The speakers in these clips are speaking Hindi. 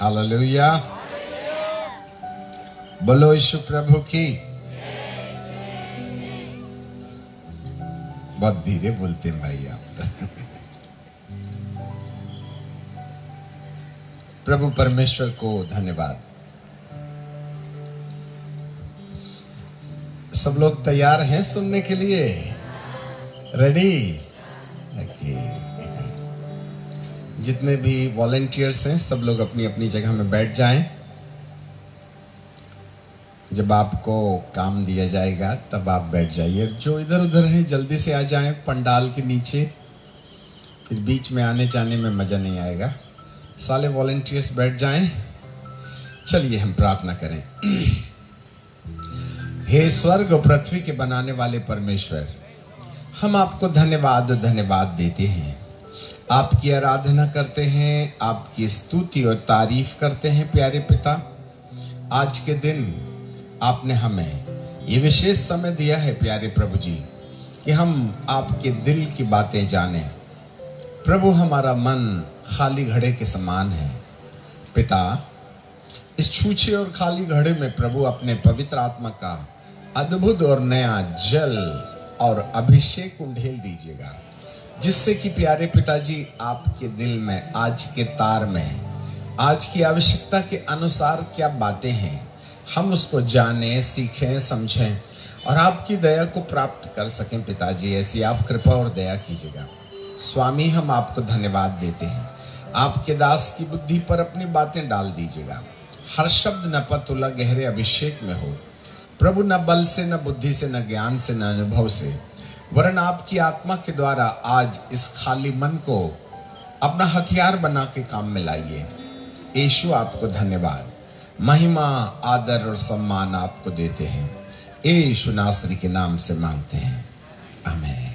हालेलुया। बोलो यीशु प्रभु की। बहुत धीरे बोलते हैं भाई आप। प्रभु परमेश्वर को धन्यवाद। सब लोग तैयार हैं सुनने के लिए? रेडी? जितने भी वॉलंटियर्स हैं सब लोग अपनी अपनी जगह में बैठ जाएं। जब आपको काम दिया जाएगा तब आप बैठ जाइए। जो इधर उधर हैं जल्दी से आ जाएं पंडाल के नीचे, फिर बीच में आने जाने में मजा नहीं आएगा। सारे वॉलंटियर्स बैठ जाएं। चलिए हम प्रार्थना करें। हे स्वर्ग और पृथ्वी के बनाने वाले परमेश्वर, हम आपको धन्यवाद देते हैं। आपकी आराधना करते हैं, आपकी स्तुति और तारीफ करते हैं। प्यारे पिता, आज के दिन आपने हमें ये विशेष समय दिया है प्यारे प्रभु जी कि हम आपके दिल की बातें जानें। प्रभु, हमारा मन खाली घड़े के समान है पिता। इस छूछे और खाली घड़े में प्रभु अपने पवित्र आत्मा का अद्भुत और नया जल और अभिषेक उंडेल दीजिएगा, जिससे कि प्यारे पिताजी आपके दिल में आज के तार में आज की आवश्यकता के अनुसार क्या बातें हैं हम उसको जानें, सीखें, समझें और आपकी दया को प्राप्त कर सकें। पिताजी, ऐसी आप कृपा और दया कीजिएगा। स्वामी, हम आपको धन्यवाद देते हैं। आपके दास की बुद्धि पर अपनी बातें डाल दीजिएगा। हर शब्द न पतुला गहरे अभिषेक में हो प्रभु, न बल से, न बुद्धि से, न ज्ञान से, न अनुभव से, वरन आपकी आत्मा के द्वारा आज इस खाली मन को अपना हथियार बना के काम में लाइए। यीशु, आपको धन्यवाद, महिमा, आदर और सम्मान आपको देते हैं। यीशु नासरी के नाम से मांगते हैं, आमीन।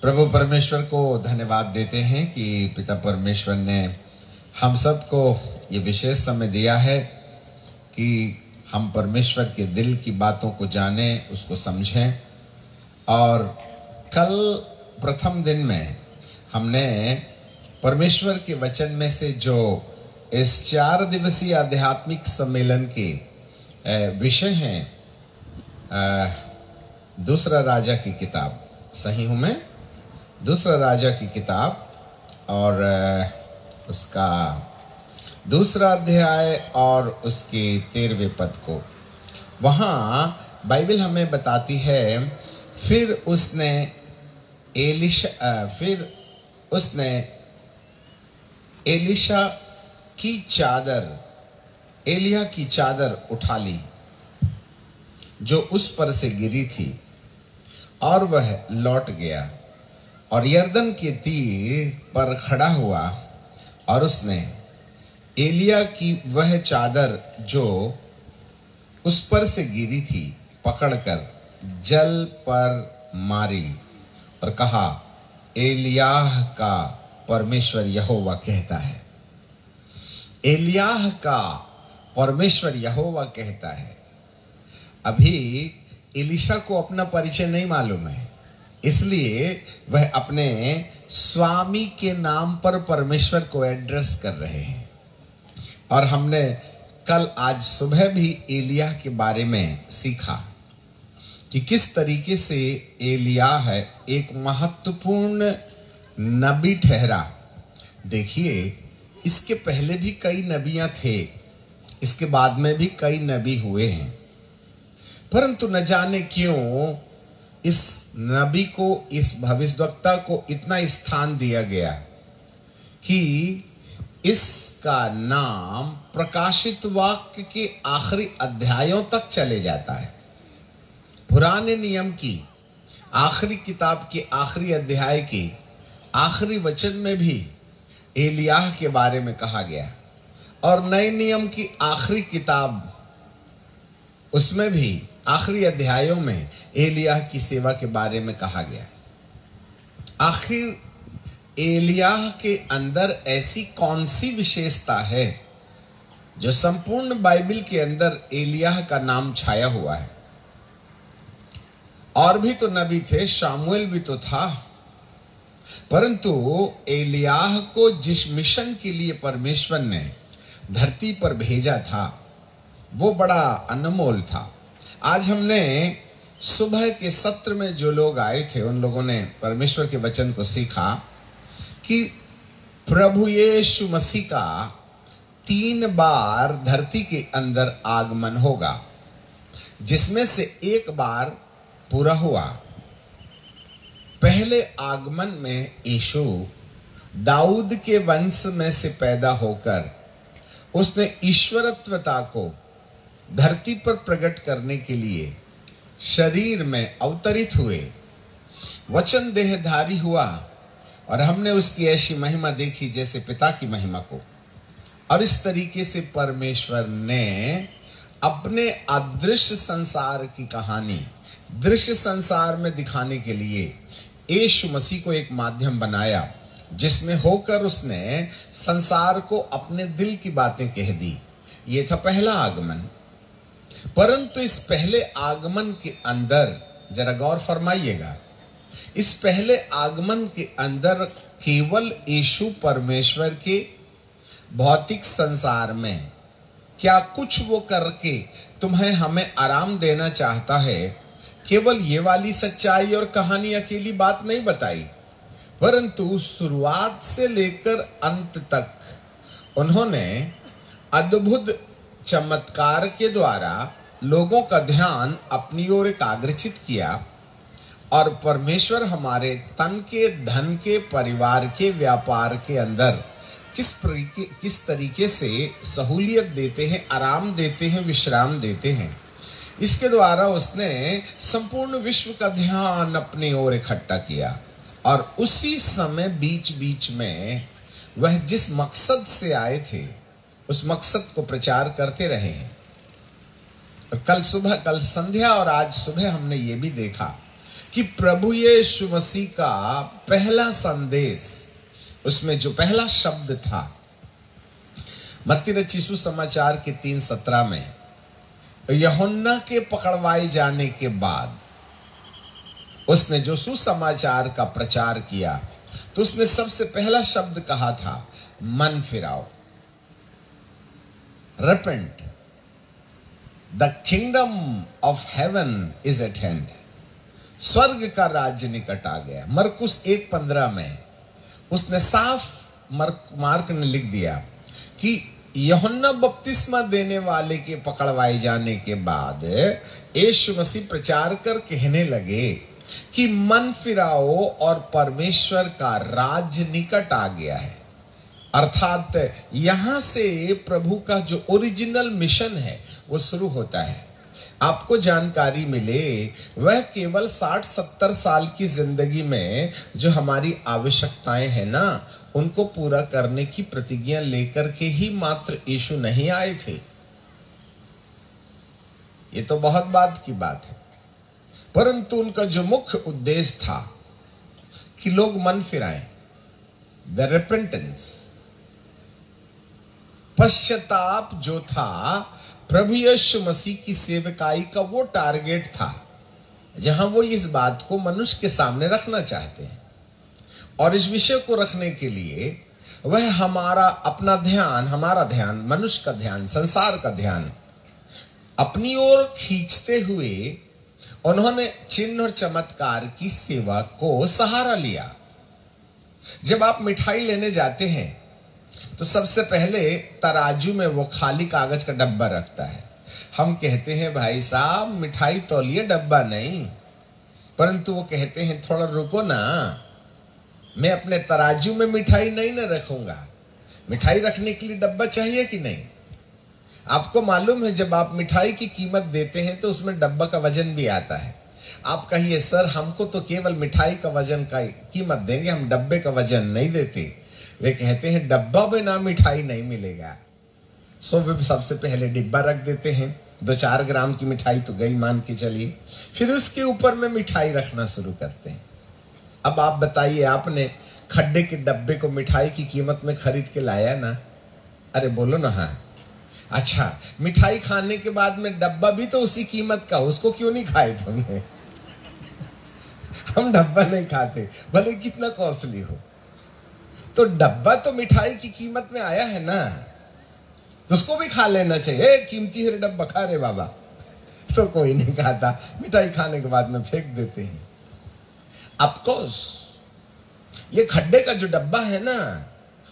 प्रभु परमेश्वर को धन्यवाद देते हैं कि पिता परमेश्वर ने हम सबको ये विशेष समय दिया है कि हम परमेश्वर के दिल की बातों को जानें, उसको समझें। और कल प्रथम दिन में हमने परमेश्वर के वचन में से जो इस 4 दिवसीय आध्यात्मिक सम्मेलन के विषय हैं, दूसरा राजा की किताब, सही हूं मैं? दूसरा राजा की किताब और उसका दूसरा अध्याय और उसके 13वें पद को, वहाँ बाइबल हमें बताती है, फिर उसने एलिशा की चादर, एलिया की चादर उठा ली जो उस पर से गिरी थी और वह लौट गया और यरदन के तीर पर खड़ा हुआ और उसने एलिया की वह चादर जो उस पर से गिरी थी पकड़कर जल पर मारी और कहा, एलियाह का परमेश्वर यहोवा कहता है। एलियाह का परमेश्वर यहोवा कहता है। अभी एलिशा को अपना परिचय नहीं मालूम है, इसलिए वह अपने स्वामी के नाम पर परमेश्वर को एड्रेस कर रहे हैं। और हमने कल आज सुबह भी एलिया के बारे में सीखा कि किस तरीके से एलिया है एक महत्वपूर्ण नबी ठहरा। देखिए, इसके पहले भी कई नबियां थे, इसके बाद में भी कई नबी हुए हैं, परंतु न जाने क्यों इस नबी को, इस भविष्यवक्ता को इतना स्थान दिया गया कि इसका नाम प्रकाशित वाक्य के आखिरी अध्यायों तक चले जाता है। पुराने नियम की आखिरी किताब के आखिरी अध्याय के आखिरी वचन में भी एलियाह के बारे में कहा गया और नए नियम की आखिरी किताब, उसमें भी आखिरी अध्यायों में एलियाह की सेवा के बारे में कहा गया। आखिर एलियाह के अंदर ऐसी कौन सी विशेषता है जो संपूर्ण बाइबल के अंदर एलियाह का नाम छाया हुआ है? और भी तो नबी थे, शामुएल भी तो था, परंतु एलियाह को जिस मिशन के लिए परमेश्वर ने धरती पर भेजा था वो बड़ा अनमोल था। आज हमने सुबह के सत्र में जो लोग आए थे उन लोगों ने परमेश्वर के वचन को सीखा कि प्रभु यीशु मसीह का 3 बार धरती के अंदर आगमन होगा, जिसमें से एक बार पूरा हुआ। पहले आगमन में यीशु दाऊद के वंश में से पैदा होकर उसने ईश्वरत्वता को धरती पर प्रकट करने के लिए शरीर में अवतरित हुए, वचन देहधारी हुआ और हमने उसकी ऐसी महिमा देखी जैसे पिता की महिमा को। और इस तरीके से परमेश्वर ने अपने अदृश्य संसार की कहानी दृश्य संसार में दिखाने के लिए यीशु मसीह को एक माध्यम बनाया, जिसमें होकर उसने संसार को अपने दिल की बातें कह दी। ये था पहला आगमन। परंतु इस पहले आगमन के अंदर जरा गौर फरमाइएगा, इस पहले आगमन के अंदर केवल यीशु परमेश्वर के भौतिक संसार में क्या कुछ वो करके तुम्हें हमें आराम देना चाहता है, केवल ये वाली सच्चाई और कहानी अकेली बात नहीं बताई, परंतु शुरुआत से लेकर अंत तक उन्होंने अद्भुत चमत्कार के द्वारा लोगों का ध्यान अपनी ओर एकाग्रचित किया। और परमेश्वर हमारे तन के, धन के, परिवार के, व्यापार के अंदर किस तरीके से सहूलियत देते हैं, आराम देते हैं, विश्राम देते हैं, इसके द्वारा उसने संपूर्ण विश्व का ध्यान अपनी ओर इकट्ठा किया। और उसी समय बीच बीच में वह जिस मकसद से आए थे उस मकसद को प्रचार करते रहे हैं। कल संध्या और आज सुबह हमने ये भी देखा कि प्रभु यीशु मसीह का पहला संदेश, उसमें जो पहला शब्द था, मत्ती रचित सुसमाचार के 3:17 में यूहन्ना के पकड़वाए जाने के बाद उसने जो सुसमाचार का प्रचार किया तो उसने सबसे पहला शब्द कहा था, मन फिराओ, repent, the kingdom of heaven is at hand, स्वर्ग का राज्य निकट आ गया। मरकुस 1:15 में उसने साफ मार्क ने लिख दिया कि यूहन्ना बपतिस्मा देने वाले के पकड़वाए जाने के बाद यीशु मसीह प्रचार कर कहने लगे कि मन फिराओ और परमेश्वर का राज्य निकट आ गया है। अर्थात यहां से प्रभु का जो ओरिजिनल मिशन है वो शुरू होता है। आपको जानकारी मिले वह केवल 60-70 साल की जिंदगी में जो हमारी आवश्यकताएं हैं ना, उनको पूरा करने की प्रतिज्ञा लेकर के ही मात्र यीशु नहीं आए थे। ये तो बहुत बात की बात है, परंतु उनका जो मुख्य उद्देश्य था कि लोग मन फिराएं, द रेपेंटेंस, पश्चाताप जो था, प्रभु यीशु मसीह की सेवकाई का वो टारगेट था जहां वो इस बात को मनुष्य के सामने रखना चाहते हैं। और इस विषय को रखने के लिए वह हमारा ध्यान, मनुष्य का ध्यान, संसार का ध्यान अपनी ओर खींचते हुए उन्होंने चिन्ह और चमत्कार की सेवा को सहारा लिया। जब आप मिठाई लेने जाते हैं तो सबसे पहले तराजू में वो खाली कागज का डब्बा रखता है। हम कहते हैं भाई साहब मिठाई तौलिए, डब्बा नहीं। परंतु वो कहते हैं थोड़ा रुको ना, मैं अपने तराजू में मिठाई नहीं ना रखूंगा, मिठाई रखने के लिए डब्बा चाहिए कि नहीं। आपको मालूम है जब आप मिठाई की कीमत देते हैं तो उसमें डब्बा का वजन भी आता है। आप कहिए सर हमको तो केवल मिठाई का वजन का कीमत देंगे, हम डब्बे का वजन नहीं देते। वे कहते हैं डब्बा बिना मिठाई नहीं मिलेगा। सो वे सबसे पहले डिब्बा रख देते हैं, 2-4 ग्राम की मिठाई तो गई मान के चलिए, फिर उसके ऊपर में मिठाई रखना शुरू करते हैं। अब आप बताइए, आपने खड्डे के डब्बे को मिठाई की कीमत में खरीद के लाया ना? अरे बोलो ना हाँ। अच्छा, मिठाई खाने के बाद में डब्बा भी तो उसी कीमत का, उसको क्यों नहीं खाए तुमने? हम डब्बा नहीं खाते, भले कितना कॉस्टली हो। तो डब्बा तो मिठाई की कीमत में आया है ना, तो उसको भी खा लेना चाहिए। कीमती है डब्बा, खा रे बाबा। तो कोई नहीं खाता, मिठाई खाने के बाद में फेंक देते हैं। ऑफकोर्स ये खड्डे का जो डब्बा है ना,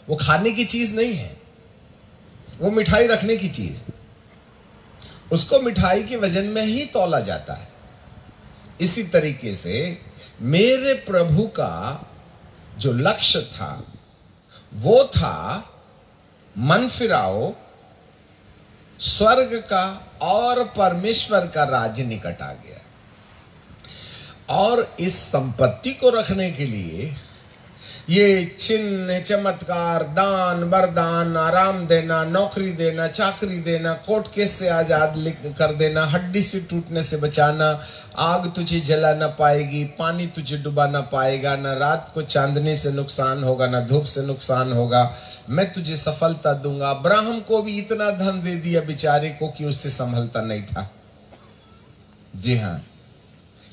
वो खाने की चीज नहीं है, वो मिठाई रखने की चीज। उसको मिठाई के वजन में ही तौला जाता है। इसी तरीके से मेरे प्रभु का जो लक्ष्य था वो था मन फिराओ, स्वर्ग का और परमेश्वर का राज्य निकट आ गया। और इस संपत्ति को रखने के लिए ये चिन्ह, चमत्कार, दान, वरदान, आराम देना, नौकरी देना, चाकरी देना, कोर्ट केस से आजाद कर देना, हड्डी से टूटने से बचाना, आग तुझे जला ना पाएगी, पानी तुझे डुबा ना पाएगा, ना रात को चांदनी से नुकसान होगा, ना धूप से नुकसान होगा, मैं तुझे सफलता दूंगा। अब्राहम को भी इतना धन दे दिया बेचारे को कि उससे संभलता नहीं था। जी हां,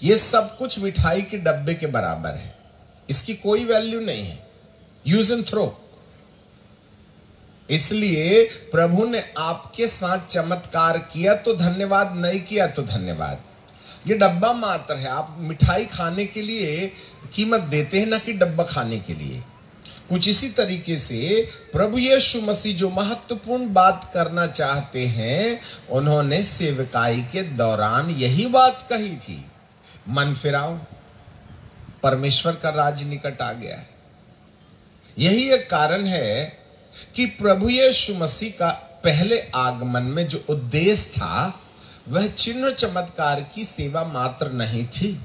ये सब कुछ मिठाई के डब्बे के बराबर है, इसकी कोई वैल्यू नहीं है, यूज एंड थ्रो। इसलिए प्रभु ने आपके साथ चमत्कार किया तो धन्यवाद, नहीं किया तो धन्यवाद। ये डब्बा मात्र है, आप मिठाई खाने के लिए कीमत देते हैं, ना कि डब्बा खाने के लिए। कुछ इसी तरीके से प्रभु यीशु मसीह जो महत्वपूर्ण बात करना चाहते हैं, उन्होंने सेवकाई के दौरान यही बात कही थी, मन फिराओ, परमेश्वर का राज्य निकट आ गया है। यही एक कारण है कि प्रभु यीशु मसीह का पहले आगमन में जो उद्देश्य था वह चिन्ह चमत्कार की सेवा मात्र नहीं थी।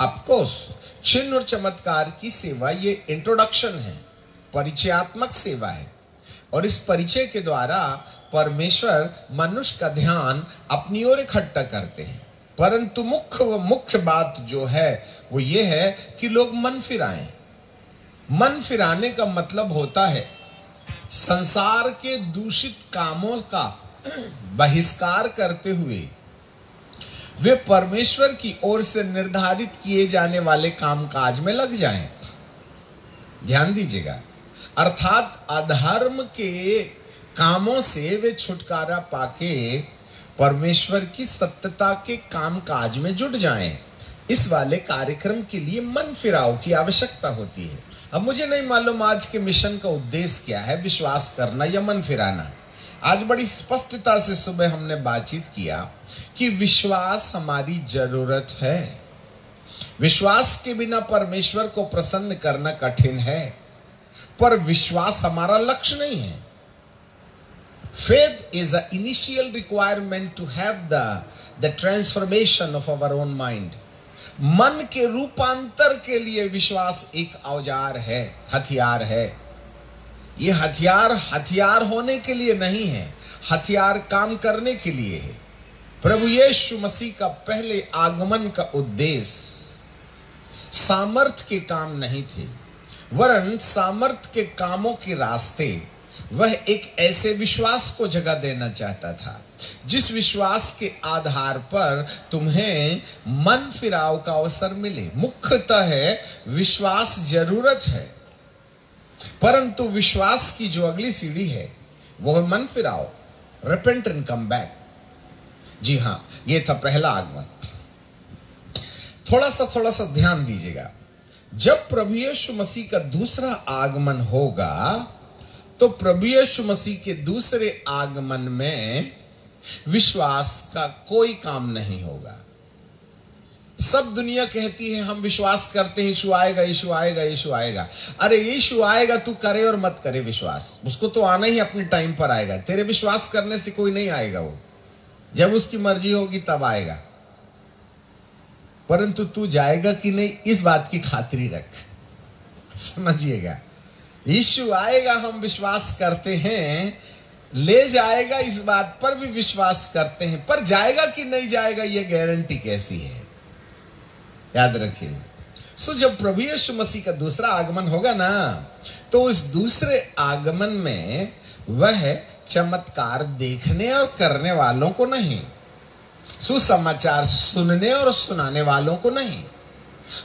ऑफकोर्स चिन्ह और चमत्कार की सेवा ये इंट्रोडक्शन है, परिचयात्मक सेवा है, और इस परिचय के द्वारा परमेश्वर मनुष्य का ध्यान अपनी ओर इकट्ठा करते हैं। परंतु मुख्य बात जो है वो ये है कि लोग मन फिराएं। मन फिराने का मतलब होता है संसार के दूषित कामों का बहिष्कार करते हुए वे परमेश्वर की ओर से निर्धारित किए जाने वाले कामकाज में लग जाएं। ध्यान दीजिएगा, अर्थात अधर्म के कामों से वे छुटकारा पाके परमेश्वर की सत्यता के कामकाज में जुट जाएं। इस वाले कार्यक्रम के लिए मन फिराव की आवश्यकता होती है। अब मुझे नहीं मालूम आज के मिशन का उद्देश्य क्या है, विश्वास करना या मन फिराना। आज बड़ी स्पष्टता से सुबह हमने बातचीत किया कि विश्वास हमारी जरूरत है। विश्वास के बिना परमेश्वर को प्रसन्न करना कठिन है, पर विश्वास हमारा लक्ष्य नहीं है। Faith is an initial requirement to have the transformation of our own mind. मन के रूपांतर के लिए विश्वास एक औजार है, हथियार है। ये हथियार होने के लिए नहीं है, हथियार काम करने के लिए है। प्रभु यीशु मसीह का पहले आगमन का उद्देश्य सामर्थ के काम नहीं थे, वरन सामर्थ के कामों के रास्ते वह एक ऐसे विश्वास को जगह देना चाहता था जिस विश्वास के आधार पर तुम्हें मन फिराव का अवसर मिले। मुख्यतः है विश्वास जरूरत है, परंतु विश्वास की जो अगली सीढ़ी है वो है मन फिराव, रिपेंट एंड कम बैक। जी हां, ये था पहला आगमन। थोड़ा सा ध्यान दीजिएगा, जब प्रभु यीशु मसीह का दूसरा आगमन होगा तो प्रभु यीशु मसीह के दूसरे आगमन में विश्वास का कोई काम नहीं होगा। सब दुनिया कहती है हम विश्वास करते हैं यीशु आएगा, यीशु आएगा, यीशु आएगा। अरे यीशु आएगा, तू करे और मत करे विश्वास, उसको तो आना ही अपने टाइम पर आएगा। तेरे विश्वास करने से कोई नहीं आएगा, वो जब उसकी मर्जी होगी तब आएगा। परंतु तू जाएगा कि नहीं इस बात की खातिरी रख, समझिएगा। यीशु आएगा हम विश्वास करते हैं, ले जाएगा इस बात पर भी विश्वास करते हैं, पर जाएगा कि नहीं जाएगा ये गारंटी कैसी है, याद रखिए। सो जब प्रभु यीशु मसीह का दूसरा आगमन होगा ना, तो उस दूसरे आगमन में वह चमत्कार देखने और करने वालों को नहीं, सुसमाचार सुनने और सुनाने वालों को नहीं,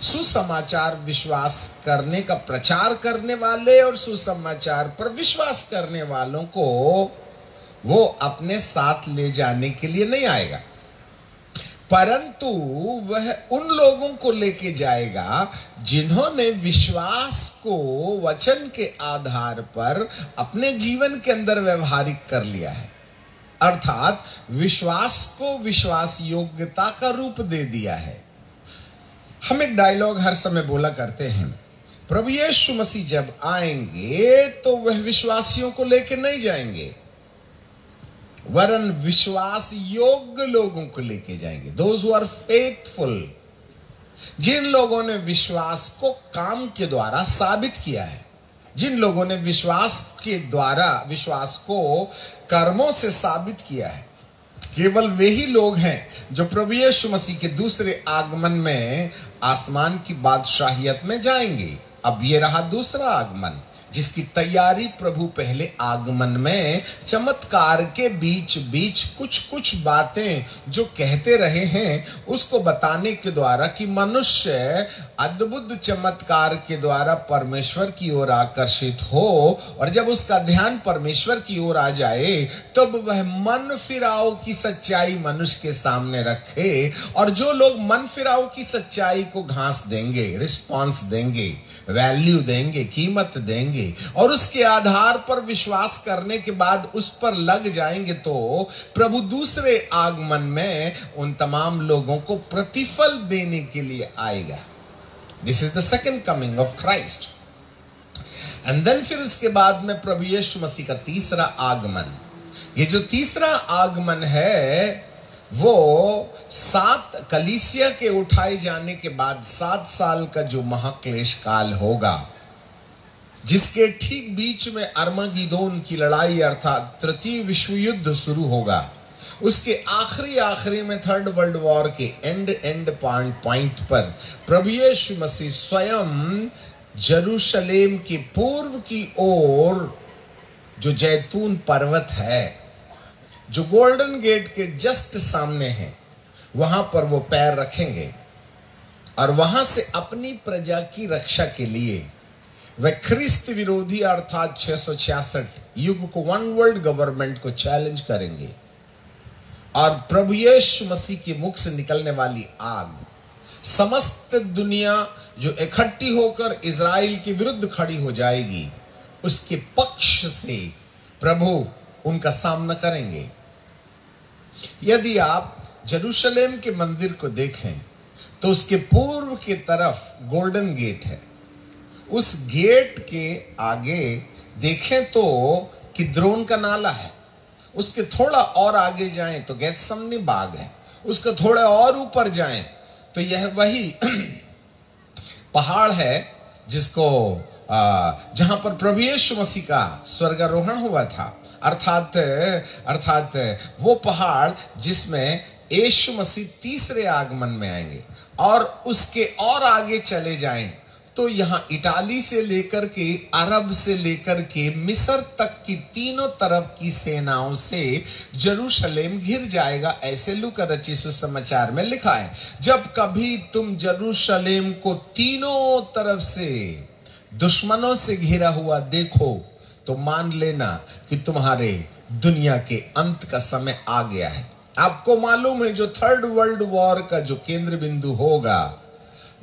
सुसमाचार विश्वास करने का प्रचार करने वाले और सुसमाचार पर विश्वास करने वालों को वो अपने साथ ले जाने के लिए नहीं आएगा, परंतु वह उन लोगों को लेके जाएगा जिन्होंने विश्वास को वचन के आधार पर अपने जीवन के अंदर व्यवहारिक कर लिया है, अर्थात विश्वास को विश्वास योग्यता का रूप दे दिया है। हम एक डायलॉग हर समय बोला करते हैं, प्रभु यीशु मसीह जब आएंगे तो वह विश्वासियों को लेके नहीं जाएंगे, वरन विश्वास योग्य लोगों को लेके जाएंगे। दोज हु आर फेथफुल, जिन लोगों ने विश्वास को काम के द्वारा साबित किया है, जिन लोगों ने विश्वास के द्वारा विश्वास को कर्मों से साबित किया है, केवल वे ही लोग हैं जो प्रभु यीशु मसीह के दूसरे आगमन में आसमान की बादशाहियत में जाएंगे। अब ये रहा दूसरा आगमन, जिसकी तैयारी प्रभु पहले आगमन में चमत्कार के बीच बीच कुछ कुछ बातें जो कहते रहे हैं उसको बताने के द्वारा कि मनुष्य अद्भुत चमत्कार के द्वारा परमेश्वर की ओर आकर्षित हो, और जब उसका ध्यान परमेश्वर की ओर आ जाए तब वह मन फिराव की सच्चाई मनुष्य के सामने रखे, और जो लोग मन फिराव की सच्चाई को घास देंगे, रिस्पॉन्स देंगे, वैल्यू देंगे, कीमत देंगे और उसके आधार पर विश्वास करने के बाद उस पर लग जाएंगे, तो प्रभु दूसरे आगमन में उन तमाम लोगों को प्रतिफल देने के लिए आएगा। This is the second coming of Christ. And then फिर इसके बाद में प्रभु यीशु मसीह का तीसरा आगमन। ये जो तीसरा आगमन है वो 7 कलीसिया के उठाए जाने के बाद 7 साल का जो महाक्लेश काल होगा, जिसके ठीक बीच में अरमगीदोन की लड़ाई अर्थात तृतीय विश्व युद्ध शुरू होगा, उसके आखिरी में थर्ड वर्ल्ड वॉर के एंड पॉइंट पर प्रभु यीशु मसीह स्वयं जेरूशलेम के पूर्व की ओर जो जैतून पर्वत है, जो गोल्डन गेट के जस्ट सामने है, वहां पर वो पैर रखेंगे और वहां से अपनी प्रजा की रक्षा के लिए वह ख्रिस्त विरोधी अर्थात 666 युग को वन वर्ल्ड गवर्नमेंट को चैलेंज करेंगे, और प्रभु यीशु मसीह के मुख से निकलने वाली आग समस्त दुनिया जो इकट्ठी होकर इजराइल के विरुद्ध खड़ी हो जाएगी, उसके पक्ष से प्रभु उनका सामना करेंगे। यदि आप जेरूशलेम के मंदिर को देखें तो उसके पूर्व की तरफ गोल्डन गेट है, उस गेट के आगे देखें तो किद्रोन का नाला है, उसके थोड़ा और आगे जाएं तो गेत्समनी बाग है, उसके थोड़ा और ऊपर जाएं तो यह वही पहाड़ है जिसको जहां पर प्रभु यीशु मसीह का स्वर्गारोहण हुआ था, अर्थात वो पहाड़ जिसमें यीशु मसीह तीसरे आगमन में आएंगे। और उसके और आगे चले जाएं तो यहाँ इटाली से लेकर के अरब से लेकर के मिस्र तक की तीनों तरफ की सेनाओं से जेरूशलेम घिर जाएगा, ऐसे लूका रचित सुसमाचार में लिखा है। जब कभी तुम जेरूशलेम को तीनों तरफ से दुश्मनों से घिरा हुआ देखो तो मान लेना कि तुम्हारे दुनिया के अंत का समय आ गया है। आपको मालूम है जो थर्ड वर्ल्ड वॉर का जो केंद्र बिंदु होगा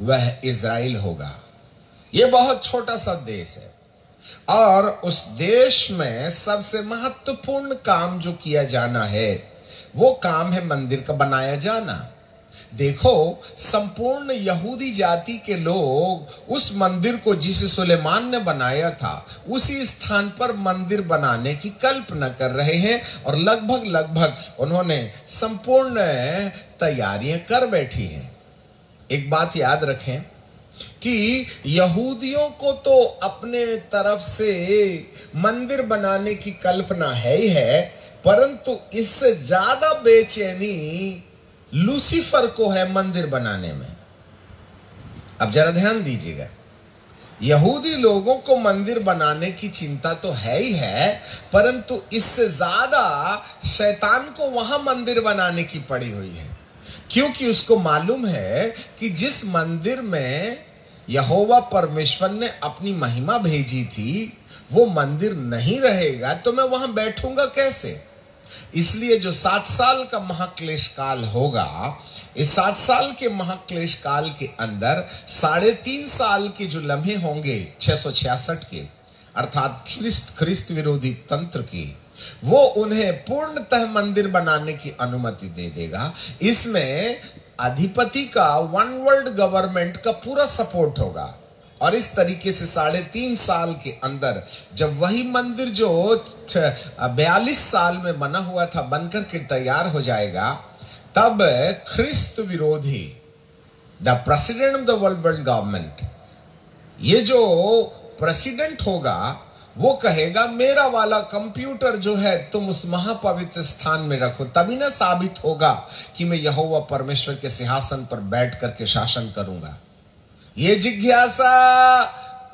वह इजराइल होगा। यह बहुत छोटा सा देश है और उस देश में सबसे महत्वपूर्ण काम जो किया जाना है वो काम है मंदिर का बनाया जाना। देखो, संपूर्ण यहूदी जाति के लोग उस मंदिर को जिसे सुलेमान ने बनाया था उसी स्थान पर मंदिर बनाने की कल्पना कर रहे हैं और लगभग उन्होंने संपूर्ण तैयारियां कर बैठी हैं। एक बात याद रखें कि यहूदियों को तो अपने तरफ से मंदिर बनाने की कल्पना है ही है, परंतु इससे ज्यादा बेचैनी लूसीफर को है मंदिर बनाने में। अब जरा ध्यान दीजिएगा, यहूदी लोगों को मंदिर बनाने की चिंता तो है ही है, परंतु इससे ज्यादा शैतान को वहां मंदिर बनाने की पड़ी हुई है। क्योंकि उसको मालूम है कि जिस मंदिर में यहोवा परमेश्वर ने अपनी महिमा भेजी थी वो मंदिर नहीं रहेगा तो मैं वहां बैठूंगा कैसे। इसलिए जो 7 साल का महाक्लेश काल होगा, इस 7 साल के महाक्लेश काल के अंदर 3.5 साल के जो लम्हे होंगे 666 के, अर्थात ख्रिस्त विरोधी तंत्र की, वो उन्हें पूर्णतः मंदिर बनाने की अनुमति दे देगा। इसमें अधिपति का वन वर्ल्ड गवर्नमेंट का पूरा सपोर्ट होगा और इस तरीके से 3.5 साल के अंदर जब वही मंदिर जो 42 साल में बना हुआ था बनकर के तैयार हो जाएगा, तब ख्रिस्त विरोधी the president of the world government, ये जो प्रेसिडेंट होगा वो कहेगा मेरा वाला कंप्यूटर जो है तुम उस महापवित्र स्थान में रखो, तभी ना साबित होगा कि मैं यहोवा परमेश्वर के सिंहासन पर बैठ करके शासन करूंगा। ये जिज्ञासा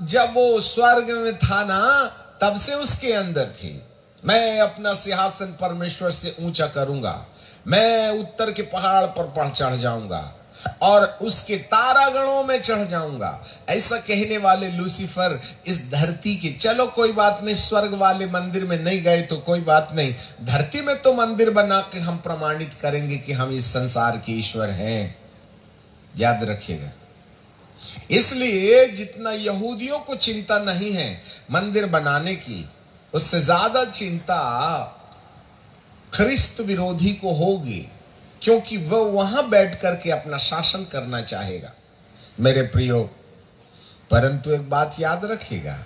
जब वो स्वर्ग में था ना तब से उसके अंदर थी। मैं अपना सिंहासन परमेश्वर से ऊंचा करूंगा, मैं उत्तर के पहाड़ पर चढ़ जाऊंगा और उसके तारागणों में चढ़ जाऊंगा। ऐसा कहने वाले लूसीफर इस धरती के, चलो कोई बात नहीं, स्वर्ग वाले मंदिर में नहीं गए तो कोई बात नहीं, धरती में तो मंदिर बना के हम प्रमाणित करेंगे कि हम इस संसार के ईश्वर हैं। याद रखिएगा। इसलिए जितना यहूदियों को चिंता नहीं है मंदिर बनाने की, उससे ज्यादा चिंता ख्रिस्त विरोधी को होगी, क्योंकि वह वहां बैठ करके अपना शासन करना चाहेगा। मेरे प्रियो, परंतु एक बात याद रखिएगा,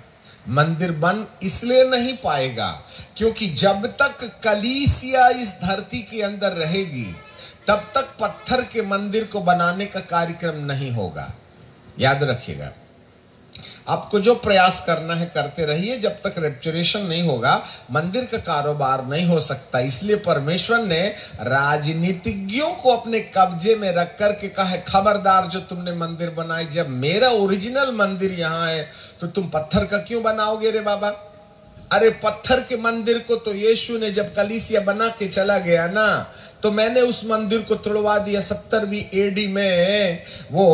मंदिर बन इसलिए नहीं पाएगा क्योंकि जब तक कलीसिया इस धरती के अंदर रहेगी तब तक पत्थर के मंदिर को बनाने का कार्यक्रम नहीं होगा। याद रखिएगा, आपको जो प्रयास करना है करते रहिए, जब तक रेप्चुरेशन नहीं होगा मंदिर का कारोबार नहीं हो सकता। इसलिए परमेश्वर ने राजनीतिज्ञों को अपने कब्जे में रख करके कहा है, खबरदार जो तुमने मंदिर बनाए, जब मेरा ओरिजिनल मंदिर यहाँ है तो तुम पत्थर का क्यों बनाओगे रे बाबा। अरे पत्थर के मंदिर को तो यीशु ने जब कलीसिया बना के चला गया ना, तो मैंने उस मंदिर को तोड़वा दिया। 70वीं एडी में वो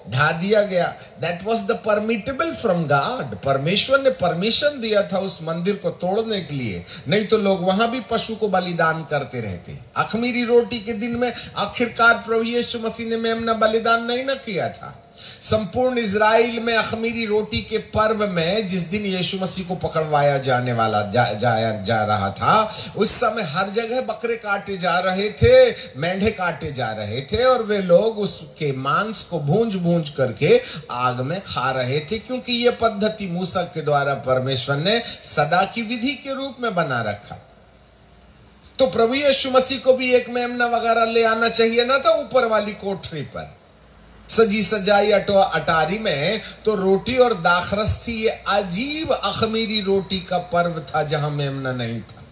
ढा दिया गया। That was the permittable from God. परमेश्वर ने परमिशन दिया था उस मंदिर को तोड़ने के लिए, नहीं तो लोग वहां भी पशु को बलिदान करते रहते। अखमीरी रोटी के दिन में आखिरकार प्रभु यीशु मसीह ने मेमना बलिदान नहीं न किया था। संपूर्ण इजराइल में अखमीरी रोटी के पर्व में जिस दिन यीशु मसीह को पकड़वाया जाने वाला जा रहा था, उस समय हर जगह बकरे काटे जा रहे थे, मेंढे काटे जा रहे थे और वे लोग उसके मांस को भूंज भूंज करके आग में खा रहे थे, क्योंकि यह पद्धति मूसा के द्वारा परमेश्वर ने सदा की विधि के रूप में बना रखा। तो प्रभु यीशु मसीह को भी एक मेमना वगैरह ले आना चाहिए ना था ऊपर वाली कोठरी पर सजी सजाई अटारी में। तो रोटी और दाखरस थी। ये अजीब अखमीरी रोटी का पर्व था जहां मेमना नहीं था।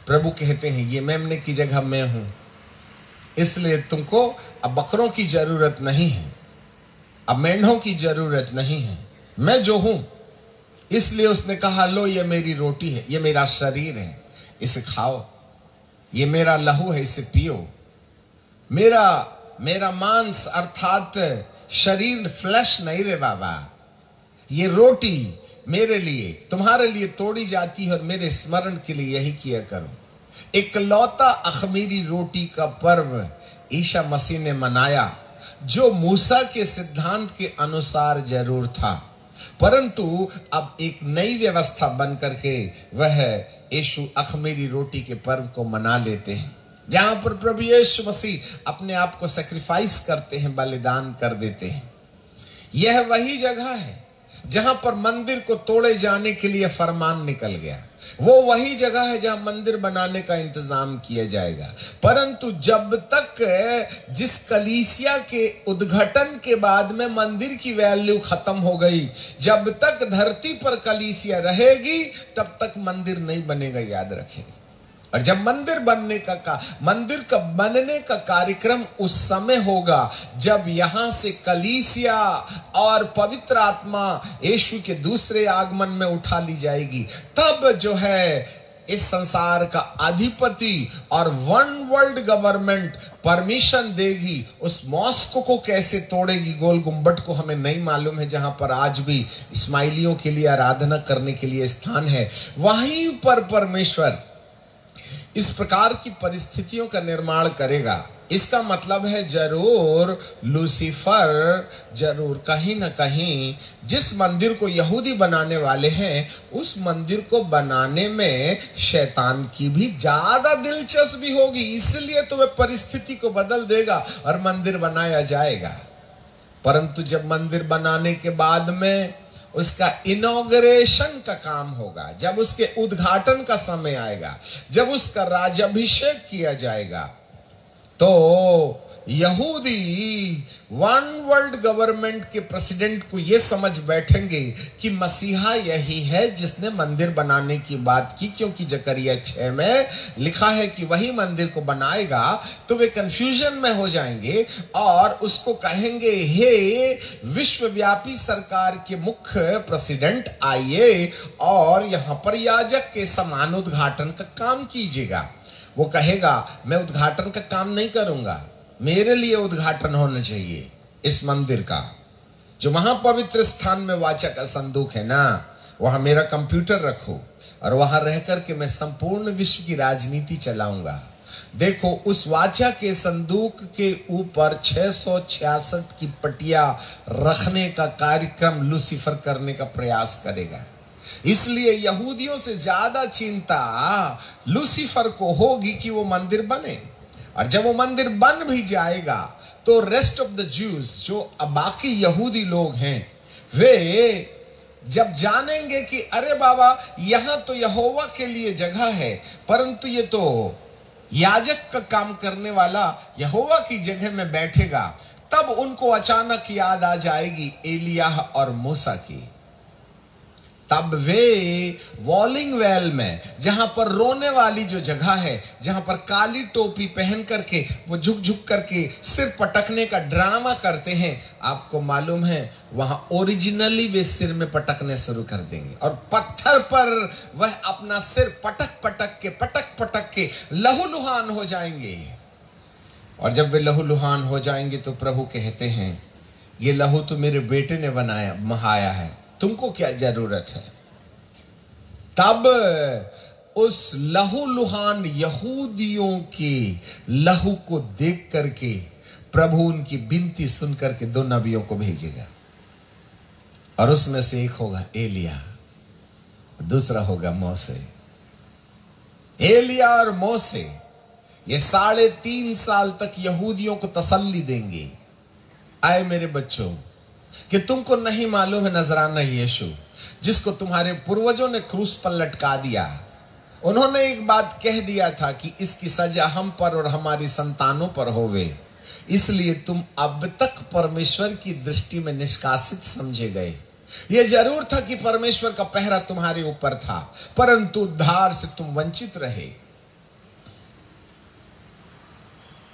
प्रभु कहते हैं ये मेमने की जगह मैं हूं, इसलिए तुमको अब बकरों की जरूरत नहीं है, अब मेंढों की जरूरत नहीं है, मैं जो हूं। इसलिए उसने कहा लो ये मेरी रोटी है, ये मेरा शरीर है, इसे खाओ, ये मेरा लहू है, इसे पियो। मेरा मांस अर्थात शरीर, फ्लैश नहीं रे बाबा, ये रोटी मेरे लिए तुम्हारे लिए तोड़ी जाती है और मेरे स्मरण के लिए यही किया करो। इकलौता अखमीरी रोटी का पर्व ईसा मसीह ने मनाया, जो मूसा के सिद्धांत के अनुसार जरूर था, परंतु अब एक नई व्यवस्था बन करके वह यीशु अखमीरी रोटी के पर्व को मना लेते हैं, जहां पर प्रभु यीशु मसीह अपने आप को सैक्रिफाइस करते हैं, बलिदान कर देते हैं। यह वही जगह है जहां पर मंदिर को तोड़े जाने के लिए फरमान निकल गया। वो वही जगह है जहां मंदिर बनाने का इंतजाम किया जाएगा। परंतु जब तक जिस कलीसिया के उद्घाटन के बाद में मंदिर की वैल्यू खत्म हो गई, जब तक धरती पर कलीसिया रहेगी तब तक मंदिर नहीं बनेगा। याद रखें। और जब मंदिर बनने का कार्यक्रम उस समय होगा जब यहां से कलीसिया और पवित्र आत्मा यीशु के दूसरे आगमन में उठा ली जाएगी। तब जो है इस संसार का अधिपति और वन वर्ल्ड गवर्नमेंट परमिशन देगी, उस मॉस्क को कैसे तोड़ेगी, गोल गुंबद को, हमें नहीं मालूम है, जहां पर आज भी इस्माइलियों के लिए आराधना करने के लिए स्थान है, वहीं पर परमेश्वर इस प्रकार की परिस्थितियों का निर्माण करेगा। इसका मतलब है जरूर लूसीफर जरूर कहीं ना कहीं जिस मंदिर को यहूदी बनाने वाले हैं, उस मंदिर को बनाने में शैतान की भी ज्यादा दिलचस्पी होगी, इसलिए तो वह परिस्थिति को बदल देगा और मंदिर बनाया जाएगा। परंतु जब मंदिर बनाने के बाद में उसका इनॉग्रेशन का काम होगा, जब उसके उद्घाटन का समय आएगा, जब उसका राजाभिषेक किया जाएगा, तो यहूदी वन वर्ल्ड गवर्नमेंट के प्रेसिडेंट को यह समझ बैठेंगे कि मसीहा यही है जिसने मंदिर बनाने की बात की, क्योंकि जकरिया 6 में लिखा है कि वही मंदिर को बनाएगा। तो वे कंफ्यूजन में हो जाएंगे और उसको कहेंगे, हे विश्वव्यापी सरकार के मुख्य प्रेसिडेंट, आइए और यहां पर याजक के समान उद्घाटन का काम कीजिएगा। वो कहेगा, मैं उद्घाटन का काम नहीं करूंगा, मेरे लिए उद्घाटन होना चाहिए इस मंदिर का। जो महापवित्र स्थान में वाचा का संदूक है ना, वहां मेरा कंप्यूटर रखो और वहां रह करके मैं संपूर्ण विश्व की राजनीति चलाऊंगा। देखो, उस वाचा के संदूक के ऊपर 666 की पटिया रखने का कार्यक्रम लूसीफर करने का प्रयास करेगा। इसलिए यहूदियों से ज्यादा चिंता लूसीफर को होगी कि वो मंदिर बने, और जब वो मंदिर बन भी जाएगा तो रेस्ट ऑफ द ज्यूज, जो बाकी यहूदी लोग हैं, वे जब जानेंगे कि अरे बाबा, यहां तो यहोवा के लिए जगह है, परंतु ये तो याजक का काम करने वाला यहोवा की जगह में बैठेगा, तब उनको अचानक याद आ जाएगी एलियाह और मूसा की। तब वे वॉलिंग वेल में, जहां पर रोने वाली जो जगह है, जहां पर काली टोपी पहन करके वो झुक झुक करके सिर पटकने का ड्रामा करते हैं, आपको मालूम है वहां ओरिजिनली वे सिर में पटकने शुरू कर देंगे और पत्थर पर वह अपना सिर पटक पटक के लहूलुहान हो जाएंगे। और जब वे लहूलुहान हो जाएंगे तो प्रभु कहते हैं, ये लहू तो मेरे बेटे ने बहाया है, तुमको क्या जरूरत है। तब उस लहूलुहान यहूदियों के लहू को देख करके प्रभु उनकी विनती सुन करके 2 नबियों को भेजेगा, और उसमें से एक होगा एलिया, दूसरा होगा मोसे। एलिया और मोसे ये 3.5 साल तक यहूदियों को तसल्ली देंगे, आए मेरे बच्चों, कि तुमको नहीं मालूम है नजराना यीशु, जिसको तुम्हारे पूर्वजों ने क्रूस पर लटका दिया। उन्होंने एक बात कह दिया था कि इसकी सजा हम पर और हमारी संतानों पर होवे, इसलिए तुम अब तक परमेश्वर की दृष्टि में निष्कासित समझे गए। यह जरूर था कि परमेश्वर का पहरा तुम्हारे ऊपर था, परंतु उद्धार से तुम वंचित रहे।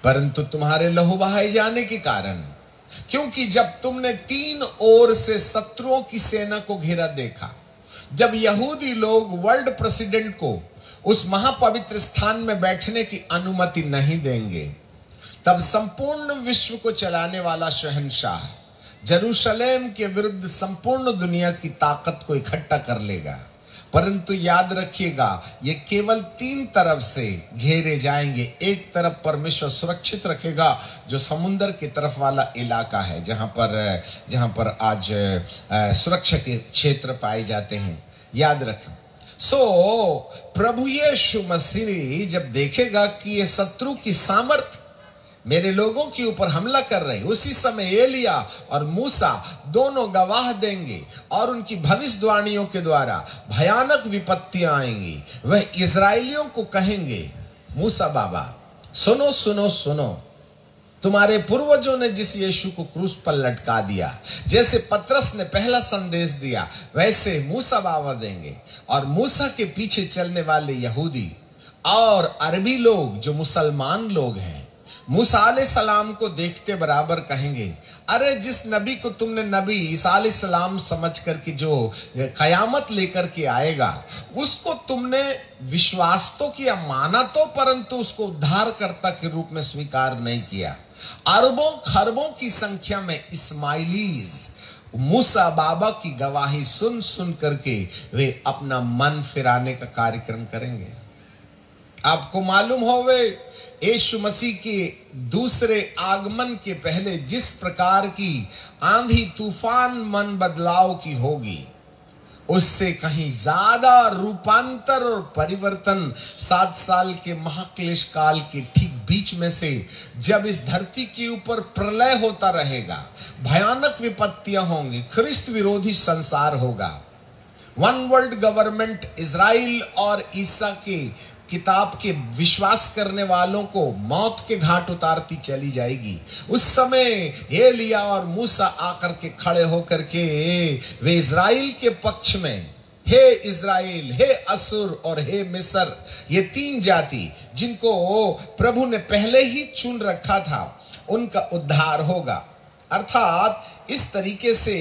परंतु तुम्हारे लहू बहाए जाने के कारण, क्योंकि जब तुमने 3 ओर से शत्रुओं की सेना को घेरा देखा, जब यहूदी लोग वर्ल्ड प्रेसिडेंट को उस महापवित्र स्थान में बैठने की अनुमति नहीं देंगे, तब संपूर्ण विश्व को चलाने वाला शहंशाह जेरूशलेम के विरुद्ध संपूर्ण दुनिया की ताकत को इकट्ठा कर लेगा। परंतु याद रखिएगा, ये केवल 3 तरफ से घेरे जाएंगे। एक तरफ परमेश्वर सुरक्षित रखेगा, जो समुद्र की तरफ वाला इलाका है, जहां पर आज सुरक्षा के क्षेत्र पाए जाते हैं, याद रखें। प्रभु यीशु मसीह जब देखेगा कि ये शत्रु की सामर्थ मेरे लोगों के ऊपर हमला कर रहे, उसी समय एलिया और मूसा दोनों गवाह देंगे और उनकी भविष्यवाणियों के द्वारा भयानक विपत्तियां आएंगी। वह इजराइलियों को कहेंगे, मूसा बाबा सुनो सुनो सुनो, तुम्हारे पूर्वजों ने जिस यीशु को क्रूस पर लटका दिया, जैसे पतरस ने पहला संदेश दिया, वैसे मूसा बाबा देंगे। और मूसा के पीछे चलने वाले यहूदी और अरबी लोग जो मुसलमान लोग हैं, मूसा अलैहिस्सलाम को देखते बराबर कहेंगे, अरे जिस नबी को तुमने नबी ईसा अलैहिस्सलाम समझ करके जो कयामत लेकर के आएगा, उसको तुमने विश्वास तो किया, माना तो, परंतु उसको उद्धारकर्ता के रूप में स्वीकार नहीं किया। अरबों खरबों की संख्या में इस्माइलीज मूसा बाबा की गवाही सुन सुन करके वे अपना मन फिराने का कार्यक्रम करेंगे। आपको मालूम होवे यीशु मसीह के दूसरे आगमन के पहले जिस प्रकार की आंधी तूफान मन बदलाव की होगी, उससे कहीं ज्यादा रूपांतर और परिवर्तन 7 साल के महाक्लेश काल के ठीक बीच में से, जब इस धरती के ऊपर प्रलय होता रहेगा, भयानक विपत्तियां होंगी, ख्रिस्त विरोधी संसार होगा, वन वर्ल्ड गवर्नमेंट इजराइल और ईसा के किताब के विश्वास करने वालों को मौत के घाट उतारती चली जाएगी। उस समय एलिया और मूसा आकर के खड़े होकर के वे इजराइल के पक्ष में, हे इजराइल, हे असुर और हे मिस्र, ये 3 जाति जिनको प्रभु ने पहले ही चुन रखा था, उनका उद्धार होगा। अर्थात इस तरीके से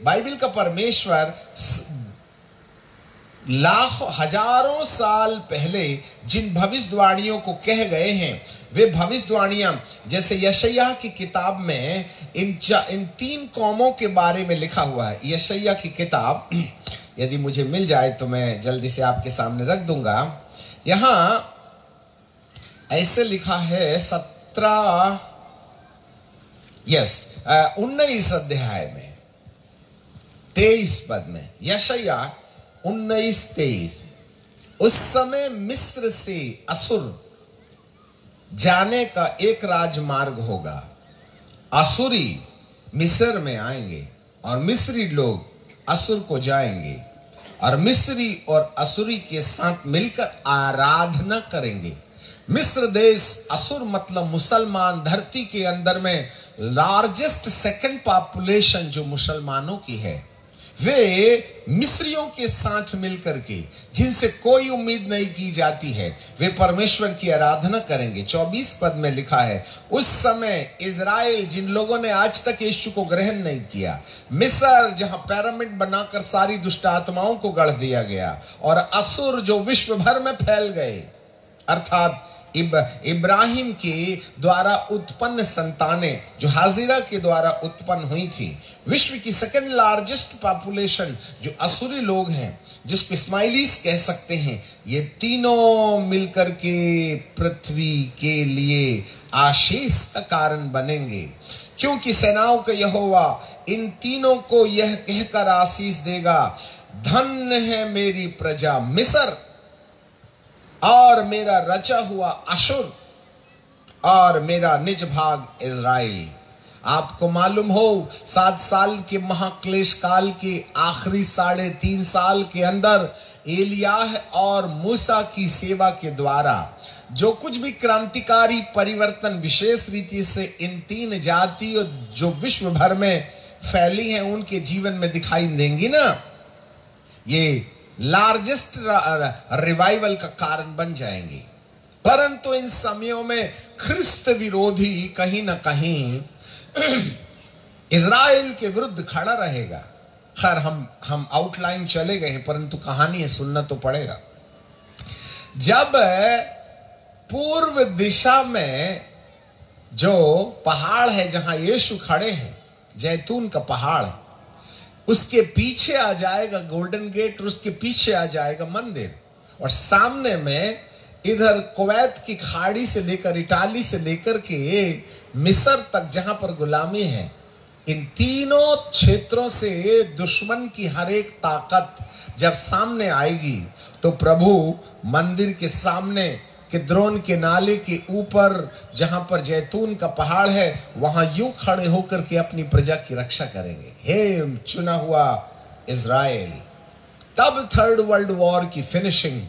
बाइबल का परमेश्वर लाखों हजारों साल पहले जिन भविष्यवाणियों को कह गए हैं, वे भविष्यवाणियां जैसे यशायाह की किताब में इन 3 कौमों के बारे में लिखा हुआ है। यशायाह की किताब यदि मुझे मिल जाए तो मैं जल्दी से आपके सामने रख दूंगा। यहां ऐसे लिखा है 19 अध्याय में 23 पद में, यशायाह 19:23, उस समय मिस्र से असुर जाने का एक राजमार्ग होगा। असुरी मिस्र में आएंगे और मिस्री लोग असुर को जाएंगे और मिस्री और असुरी के साथ मिलकर आराधना करेंगे। मिस्र देश, असुर मतलब मुसलमान, धरती के अंदर में लार्जेस्ट सेकंड पॉपुलेशन जो मुसलमानों की है, वे मिस्रियों के साथ मिलकर के, जिनसे कोई उम्मीद नहीं की जाती है, वे परमेश्वर की आराधना करेंगे। 24 पद में लिखा है, उस समय इजराइल, जिन लोगों ने आज तक यीशु को ग्रहण नहीं किया, मिस्र जहां पिरामिड बनाकर सारी दुष्ट आत्माओं को गढ़ दिया गया, और असुर जो विश्व भर में फैल गए, अर्थात इब्राहिम के द्वारा उत्पन्न संतानें जो हाजिरा के द्वारा उत्पन्न हुई थी, विश्व की सेकंड लार्जेस्ट पॉपुलेशन जो असुरी लोग हैं, जिसको इस्माइलीस कह सकते हैं, ये तीनों मिलकर के पृथ्वी के लिए आशीष का कारण बनेंगे, क्योंकि सेनाओं का यहोवा इन तीनों को यह कहकर आशीष देगा, धन्य है मेरी प्रजा मिस्र और मेरा रचा हुआ अशुर और मेरा निज भाग इजराइल। आपको मालूम हो 7 साल के महाक्लेश काल के आखिरी 3.5 साल के अंदर एलियाह और मूसा की सेवा के द्वारा जो कुछ भी क्रांतिकारी परिवर्तन विशेष रीति से इन 3 जातियों जो विश्व भर में फैली हैं उनके जीवन में दिखाई देंगी ना, ये लार्जेस्ट रिवाइवल का कारण बन जाएंगे। परंतु इन समयों में ख्रिस्त विरोधी कहीं ना कहीं इजराइल के विरुद्ध खड़ा रहेगा। खैर हम आउटलाइन चले गए हैं, परंतु कहानी है, सुनना तो पड़ेगा। जब पूर्व दिशा में जो पहाड़ है जहां यीशु खड़े हैं, जैतून का पहाड़, उसके पीछे आ जाएगा गोल्डन गेट, और उसके पीछे आ जाएगा मंदिर, और सामने में इधर कुवैत की खाड़ी से लेकर इटाली से लेकर के मिस्र तक जहां पर गुलामी है, इन तीनों क्षेत्रों से दुश्मन की हर एक ताकत जब सामने आएगी तो प्रभु मंदिर के सामने किद्रोन के नाले के ऊपर जहां पर जैतून का पहाड़ है वहां यूं खड़े होकर के अपनी प्रजा की रक्षा करेंगे। हे चुना हुआ इजराइल। तब 3rd वर्ल्ड वॉर की फिनिशिंग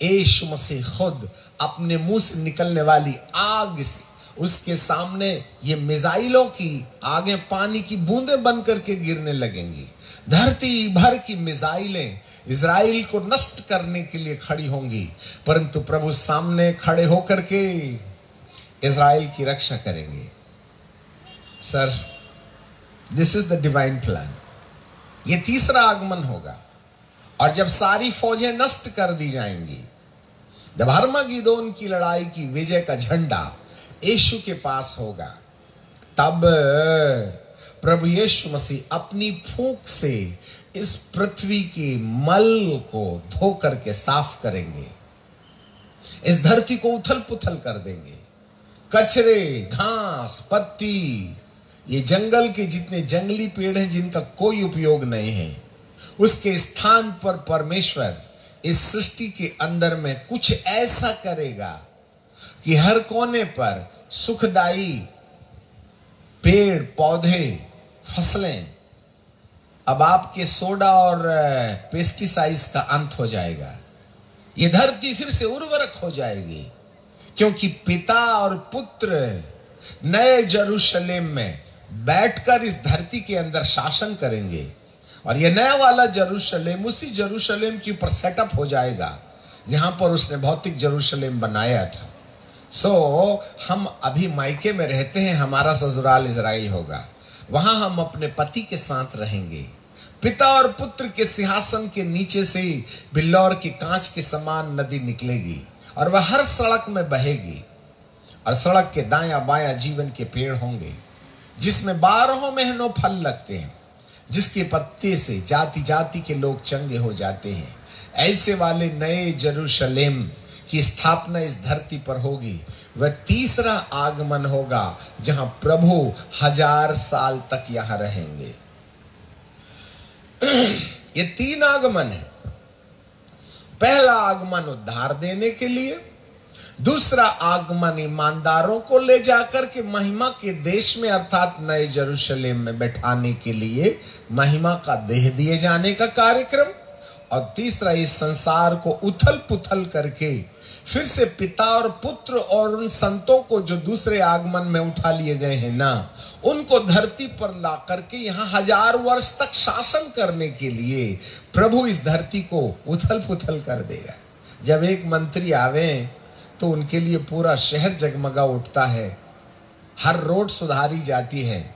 यीशु मसीह खुद अपने मुंह से निकलने वाली आग से उसके सामने ये मिसाइलों की आगे पानी की बूंदें बनकर के गिरने लगेंगी। धरती भर की मिसाइलें इजराइल को नष्ट करने के लिए खड़ी होंगी, परंतु प्रभु सामने खड़े होकर के इजराइल की रक्षा करेंगे। Sir, this is the divine plan. ये तीसरा आगमन होगा, और जब सारी फौजें नष्ट कर दी जाएंगी, जब हर्मगिदोन की लड़ाई की विजय का झंडा यीशु के पास होगा, तब प्रभु यीशु मसीह अपनी फूंक से इस पृथ्वी के मल को धो करके साफ करेंगे, इस धरती को उथल पुथल कर देंगे। कचरे, घास, पत्ती, ये जंगल के जितने जंगली पेड़ हैं जिनका कोई उपयोग नहीं है, उसके स्थान पर परमेश्वर इस सृष्टि के अंदर में कुछ ऐसा करेगा कि हर कोने पर सुखदाई पेड़ पौधे, फसलें, अब आपके सोडा और पेस्टिसाइड्स का अंत हो जाएगा। ये धरती फिर से उर्वरक हो जाएगी, क्योंकि पिता और पुत्र नए यरूशलेम में बैठकर इस धरती के अंदर शासन करेंगे, और यह नया वाला यरूशलेम उसी यरूशलेम के ऊपर सेटअप हो जाएगा जहां पर उसने भौतिक यरूशलेम बनाया था। हम अभी मायके में रहते हैं, हमारा ससुराल इजराइल होगा, वहां हम अपने पति के साथ रहेंगे। पिता और पुत्र के सिंहासन के नीचे से बिल्लौर के कांच के समान नदी निकलेगी, और वह हर सड़क में बहेगी, और सड़क के दायां बायां जीवन के पेड़ होंगे, जिसमें 12 महीनों फल लगते हैं, जिसके पत्ते से जाति जाति के लोग चंगे हो जाते हैं। ऐसे वाले नए यरूशलेम की स्थापना इस धरती पर होगी। वह तीसरा आगमन होगा जहां प्रभु 1000 साल तक यहां रहेंगे। ये 3 आगमन है। पहला आगमन उद्धार देने के लिए, दूसरा आगमन ईमानदारों को ले जाकर के महिमा के देश में अर्थात नए यरूशलेम में बैठाने के लिए महिमा का देह दिए जाने का कार्यक्रम, और तीसरा इस संसार को उथल पुथल करके फिर से पिता और पुत्र और उन संतों को जो दूसरे आगमन में उठा लिए गए हैं ना, उनको धरती पर ला करके यहाँ 1000 वर्ष तक शासन करने के लिए प्रभु इस धरती को उथल पुथल कर देगा। जब एक मंत्री आवे तो उनके लिए पूरा शहर जगमगा उठता है, हर रोड सुधारी जाती है।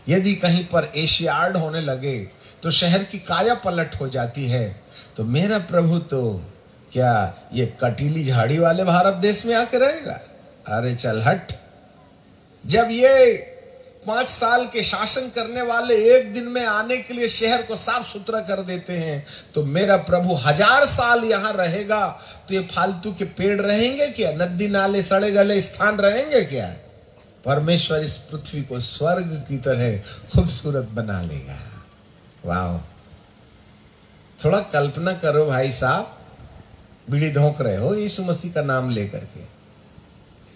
यदि कहीं पर एशियाड होने लगे तो शहर की काया पलट हो जाती है। तो मेरा प्रभु तो क्या ये कटीली झाड़ी वाले भारत देश में आके रहेगा? अरे चल हट। जब ये 5 साल के शासन करने वाले एक दिन में आने के लिए शहर को साफ सुथरा कर देते हैं, तो मेरा प्रभु 1000 साल यहां रहेगा, तो ये फालतू के पेड़ रहेंगे क्या? नदी नाले सड़े गले स्थान रहेंगे क्या? परमेश्वर इस पृथ्वी को स्वर्ग की तरह खूबसूरत बना लेगा। वाह, थोड़ा कल्पना करो भाई साहब, बीड़ी धोंक रहे हो यीशु मसीह का नाम लेकर के,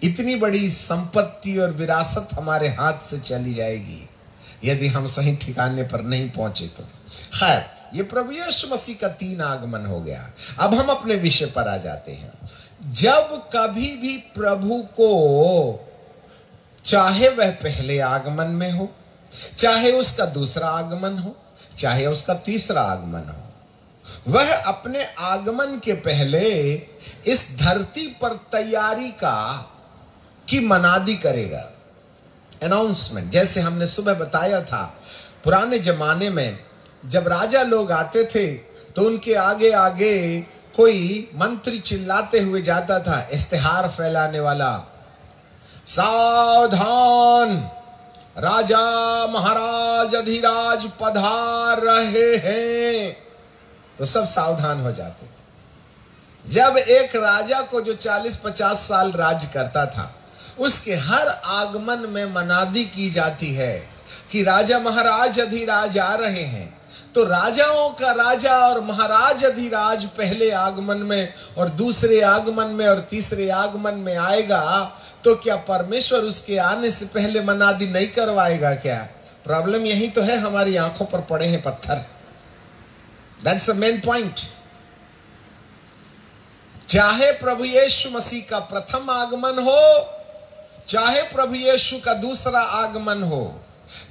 इतनी बड़ी संपत्ति और विरासत हमारे हाथ से चली जाएगी यदि हम सही ठिकाने पर नहीं पहुंचे तो। खैर, ये प्रभु यीशु मसीह का 3 आगमन हो गया। अब हम अपने विषय पर आ जाते हैं। जब कभी भी प्रभु को, चाहे वह पहले आगमन में हो, चाहे उसका दूसरा आगमन हो, चाहे उसका तीसरा आगमन हो, वह अपने आगमन के पहले इस धरती पर तैयारी की मनादी करेगा, अनाउंसमेंट। जैसे हमने सुबह बताया था, पुराने जमाने में जब राजा लोग आते थे तो उनके आगे आगे कोई मंत्री चिल्लाते हुए जाता था, इश्तिहार फैलाने वाला, सावधान, राजा महाराज अधिराज पधार रहे हैं। तो सब सावधान हो जाते थे। जब एक राजा को जो 40-50 साल राज करता था, उसके हर आगमन में मनादी की जाती है कि राजा महाराज अधिराज आ रहे हैं। तो राजाओं का राजा और महाराज अधिराज पहले आगमन में और दूसरे आगमन में और तीसरे आगमन में आएगा, तो क्या परमेश्वर उसके आने से पहले मनादी नहीं करवाएगा क्या? प्रॉब्लम यही तो है, हमारी आंखों पर पड़े हैं पत्थर। That's the main point। चाहे प्रभु यीशु मसीह का प्रथम आगमन हो, चाहे प्रभु यीशु का दूसरा आगमन हो,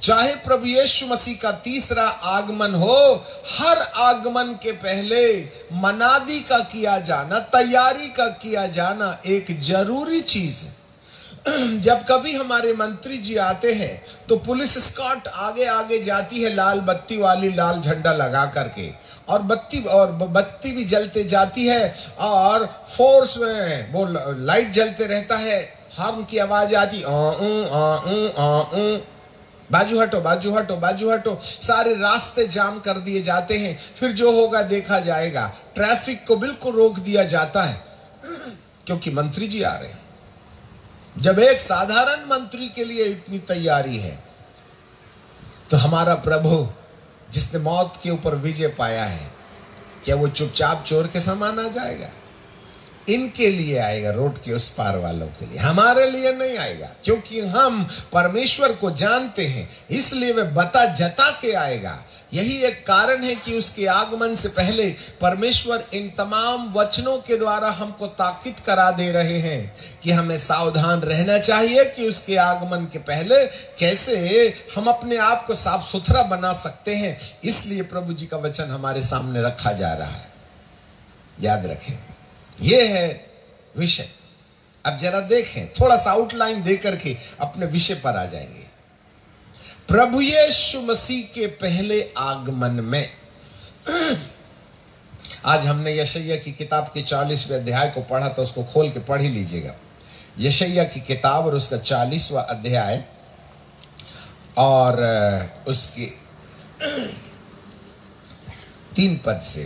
चाहे प्रभु यीशु मसीह का तीसरा आगमन हो, हर आगमन के पहले मनादी का किया जाना, तैयारी का किया जाना एक जरूरी चीज है। जब कभी हमारे मंत्री जी आते हैं तो पुलिस स्कॉट आगे आगे जाती है लाल बत्ती वाली, लाल झंडा लगा करके, और बत्ती भी जलते जाती है और फोर्स में वो लाइट जलते रहता है, हॉर्न की आवाज आती, बाजू हटो बाजू हटो बाजू हटो, सारे रास्ते जाम कर दिए जाते हैं। फिर जो होगा देखा जाएगा। ट्रैफिक को बिल्कुल रोक दिया जाता है क्योंकि मंत्री जी आ रहे हैं। जब एक साधारण मंत्री के लिए इतनी तैयारी है, तो हमारा प्रभु जिसने मौत के ऊपर विजय पाया है, क्या वो चुपचाप चोर के समान आ जाएगा? इनके लिए आएगा, रोड के उस पार वालों के लिए, हमारे लिए नहीं आएगा, क्योंकि हम परमेश्वर को जानते हैं, इसलिए वह बता जता के आएगा। यही एक कारण है कि उसके आगमन से पहले परमेश्वर इन तमाम वचनों के द्वारा हमको ताकीद करा दे रहे हैं कि हमें सावधान रहना चाहिए कि उसके आगमन के पहले कैसे हम अपने आप को साफ सुथरा बना सकते हैं। इसलिए प्रभु जी का वचन हमारे सामने रखा जा रहा है। याद रखें, यह है विषय। अब जरा देखें, थोड़ा सा आउटलाइन दे करके अपने विषय पर आ जाएंगे। प्रभु यीशु मसीह के पहले आगमन में आज हमने यशायाह की किताब के 40वें अध्याय को पढ़ा, तो उसको खोल के पढ़ ही लीजिएगा। यशायाह की किताब और उसका 40वां अध्याय और उसके 3 पद से,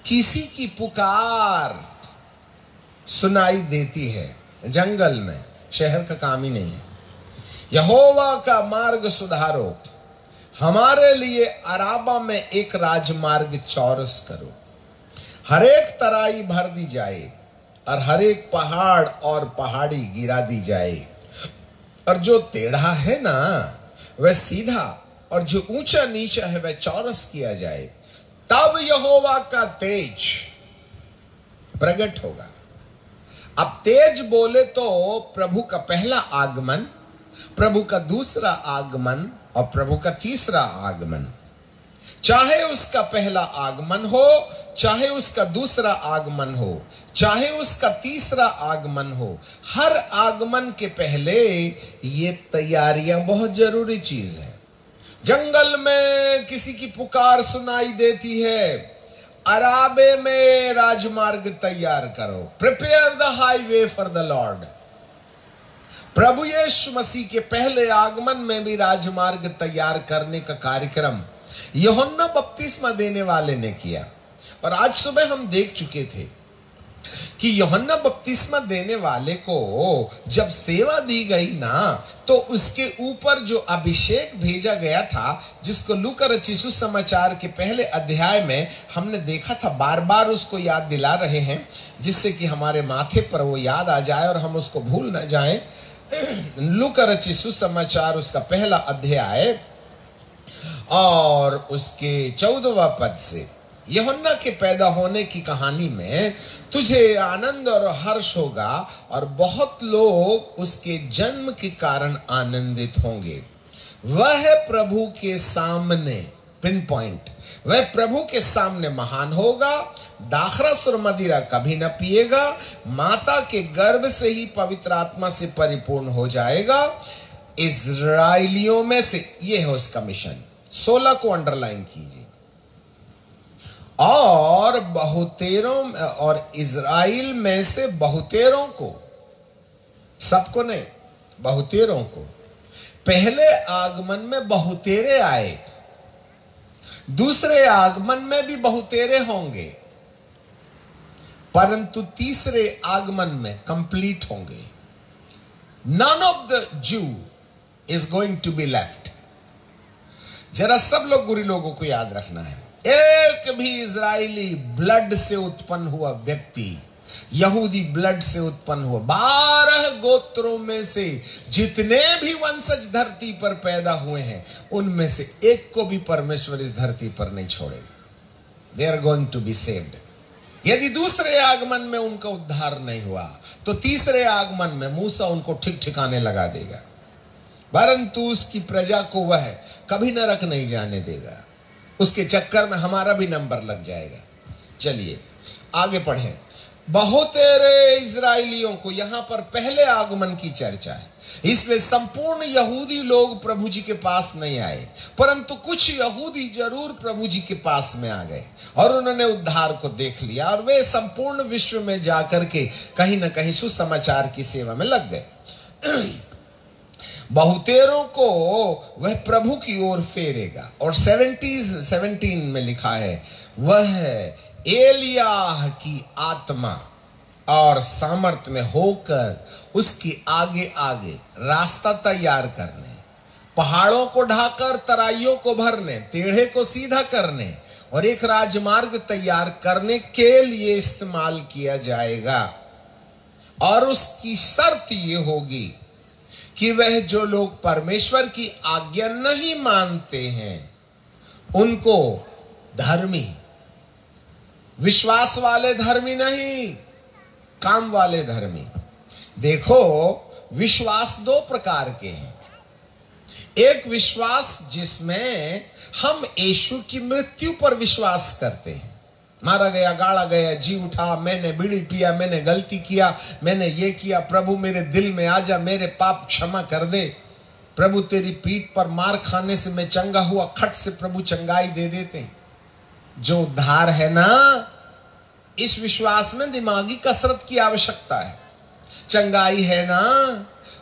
किसी की पुकार सुनाई देती है जंगल में, शहर का काम ही नहीं है, यहोवा का मार्ग सुधारो, हमारे लिए अराबा में एक राजमार्ग चौरस करो। हर एक तराई भर दी जाए और हर एक पहाड़ और पहाड़ी गिरा दी जाए, और जो टेढ़ा है ना वह सीधा, और जो ऊंचा नीचा है वह चौरस किया जाए। तब यहोवा का तेज प्रकट होगा। अब तेज बोले तो प्रभु का पहला आगमन, प्रभु का दूसरा आगमन और प्रभु का तीसरा आगमन। चाहे उसका पहला आगमन हो, चाहे उसका दूसरा आगमन हो, चाहे उसका तीसरा आगमन हो, हर आगमन के पहले ये तैयारियां बहुत जरूरी चीज है। जंगल में किसी की पुकार सुनाई देती है, अराबे में राजमार्ग तैयार करो, prepare the highway for the Lord. प्रभु यीशु मसीह के पहले आगमन में भी राजमार्ग तैयार करने का कार्यक्रम यूहन्ना बपतिस्मा देने वाले ने किया। और आज सुबह हम देख चुके थे कि यूहन्ना बपतिस्मा देने वाले को जब सेवा दी गई ना, तो उसके ऊपर जो अभिषेक भेजा गया था, जिसको लूका रचित सुसमाचार के पहले अध्याय में हमने देखा था, बार बार उसको याद दिला रहे हैं, जिससे कि हमारे माथे पर वो याद आ जाए और हम उसको भूल न जाएं। लूका रचित सुसमाचार उसका पहला अध्याय और उसके 14वां पद से, यूहन्ना के पैदा होने की कहानी में तुझे आनंद और हर्ष होगा और बहुत लोग उसके जन्म के कारण आनंदित होंगे। वह प्रभु के सामने, पिन पॉइंट, वह प्रभु के सामने महान होगा, दाखरस और मदिरा कभी न पिएगा, माता के गर्भ से ही पवित्र आत्मा से परिपूर्ण हो जाएगा। इजराइलियों में से, यह है उसका मिशन, 16 को अंडरलाइन कीजिए। और बहुतेरों, और इजराइल में से बहुतेरों को, सबको नहीं, बहुतेरों को, पहले आगमन में बहुतेरे आए, दूसरे आगमन में भी बहुतेरे होंगे, परंतु तीसरे आगमन में कंप्लीट होंगे। None of the Jew is going to be left. जरा सब लोग बुरी लोगों को याद रखना है, एक भी इजरायली ब्लड से उत्पन्न हुआ व्यक्ति, यहूदी ब्लड से उत्पन्न हुआ, 12 गोत्रों में से जितने भी वंशज धरती पर पैदा हुए हैं, उनमें से एक को भी परमेश्वर इस धरती पर नहीं छोड़ेगा। They are going to be saved. यदि दूसरे आगमन में उनका उद्धार नहीं हुआ, तो तीसरे आगमन में मूसा उनको ठीक ठिकाने लगा देगा, परंतु उसकी प्रजा को वह कभी नरक नहीं जाने देगा। उसके चक्कर में हमारा भी नंबर लग जाएगा। चलिए आगे पढ़ें। बहुतेरे इजराइलियों को, यहां पर पहले आगमन की चर्चा है, इसलिए संपूर्ण यहूदी लोग प्रभु जी के पास नहीं आए, परंतु कुछ यहूदी जरूर प्रभु जी के पास में आ गए और उन्होंने उद्धार को देख लिया और वे संपूर्ण विश्व में जाकर के कहीं ना कहीं सुसमाचार की सेवा में लग गए। बहुतेरों को वह प्रभु की ओर फेरेगा। और 17 में लिखा है, वह एलियाह की आत्मा और सामर्थ में होकर उसकी आगे आगे रास्ता तैयार करने, पहाड़ों को ढाकर तराइयों को भरने, टेढ़े को सीधा करने और एक राजमार्ग तैयार करने के लिए इस्तेमाल किया जाएगा। और उसकी शर्त यह होगी कि वह जो लोग परमेश्वर की आज्ञा नहीं मानते हैं उनको धर्मी, विश्वास वाले धर्मी नहीं, काम वाले धर्मी। देखो, विश्वास दो प्रकार के हैं। एक विश्वास जिसमें हम यीशु की मृत्यु पर विश्वास करते हैं, मारा गया, गाड़ा गया, जी उठा, मैंने बीड़ी पिया, मैंने गलती किया, मैंने ये किया, प्रभु मेरे दिल में आ जा, मेरे पाप क्षमा कर दे, प्रभु तेरी पीठ पर मार खाने से मैं चंगा हुआ, खट से प्रभु चंगाई दे देते हैं। जो उद्धार है ना, इस विश्वास में दिमागी कसरत की आवश्यकता है। चंगाई है ना,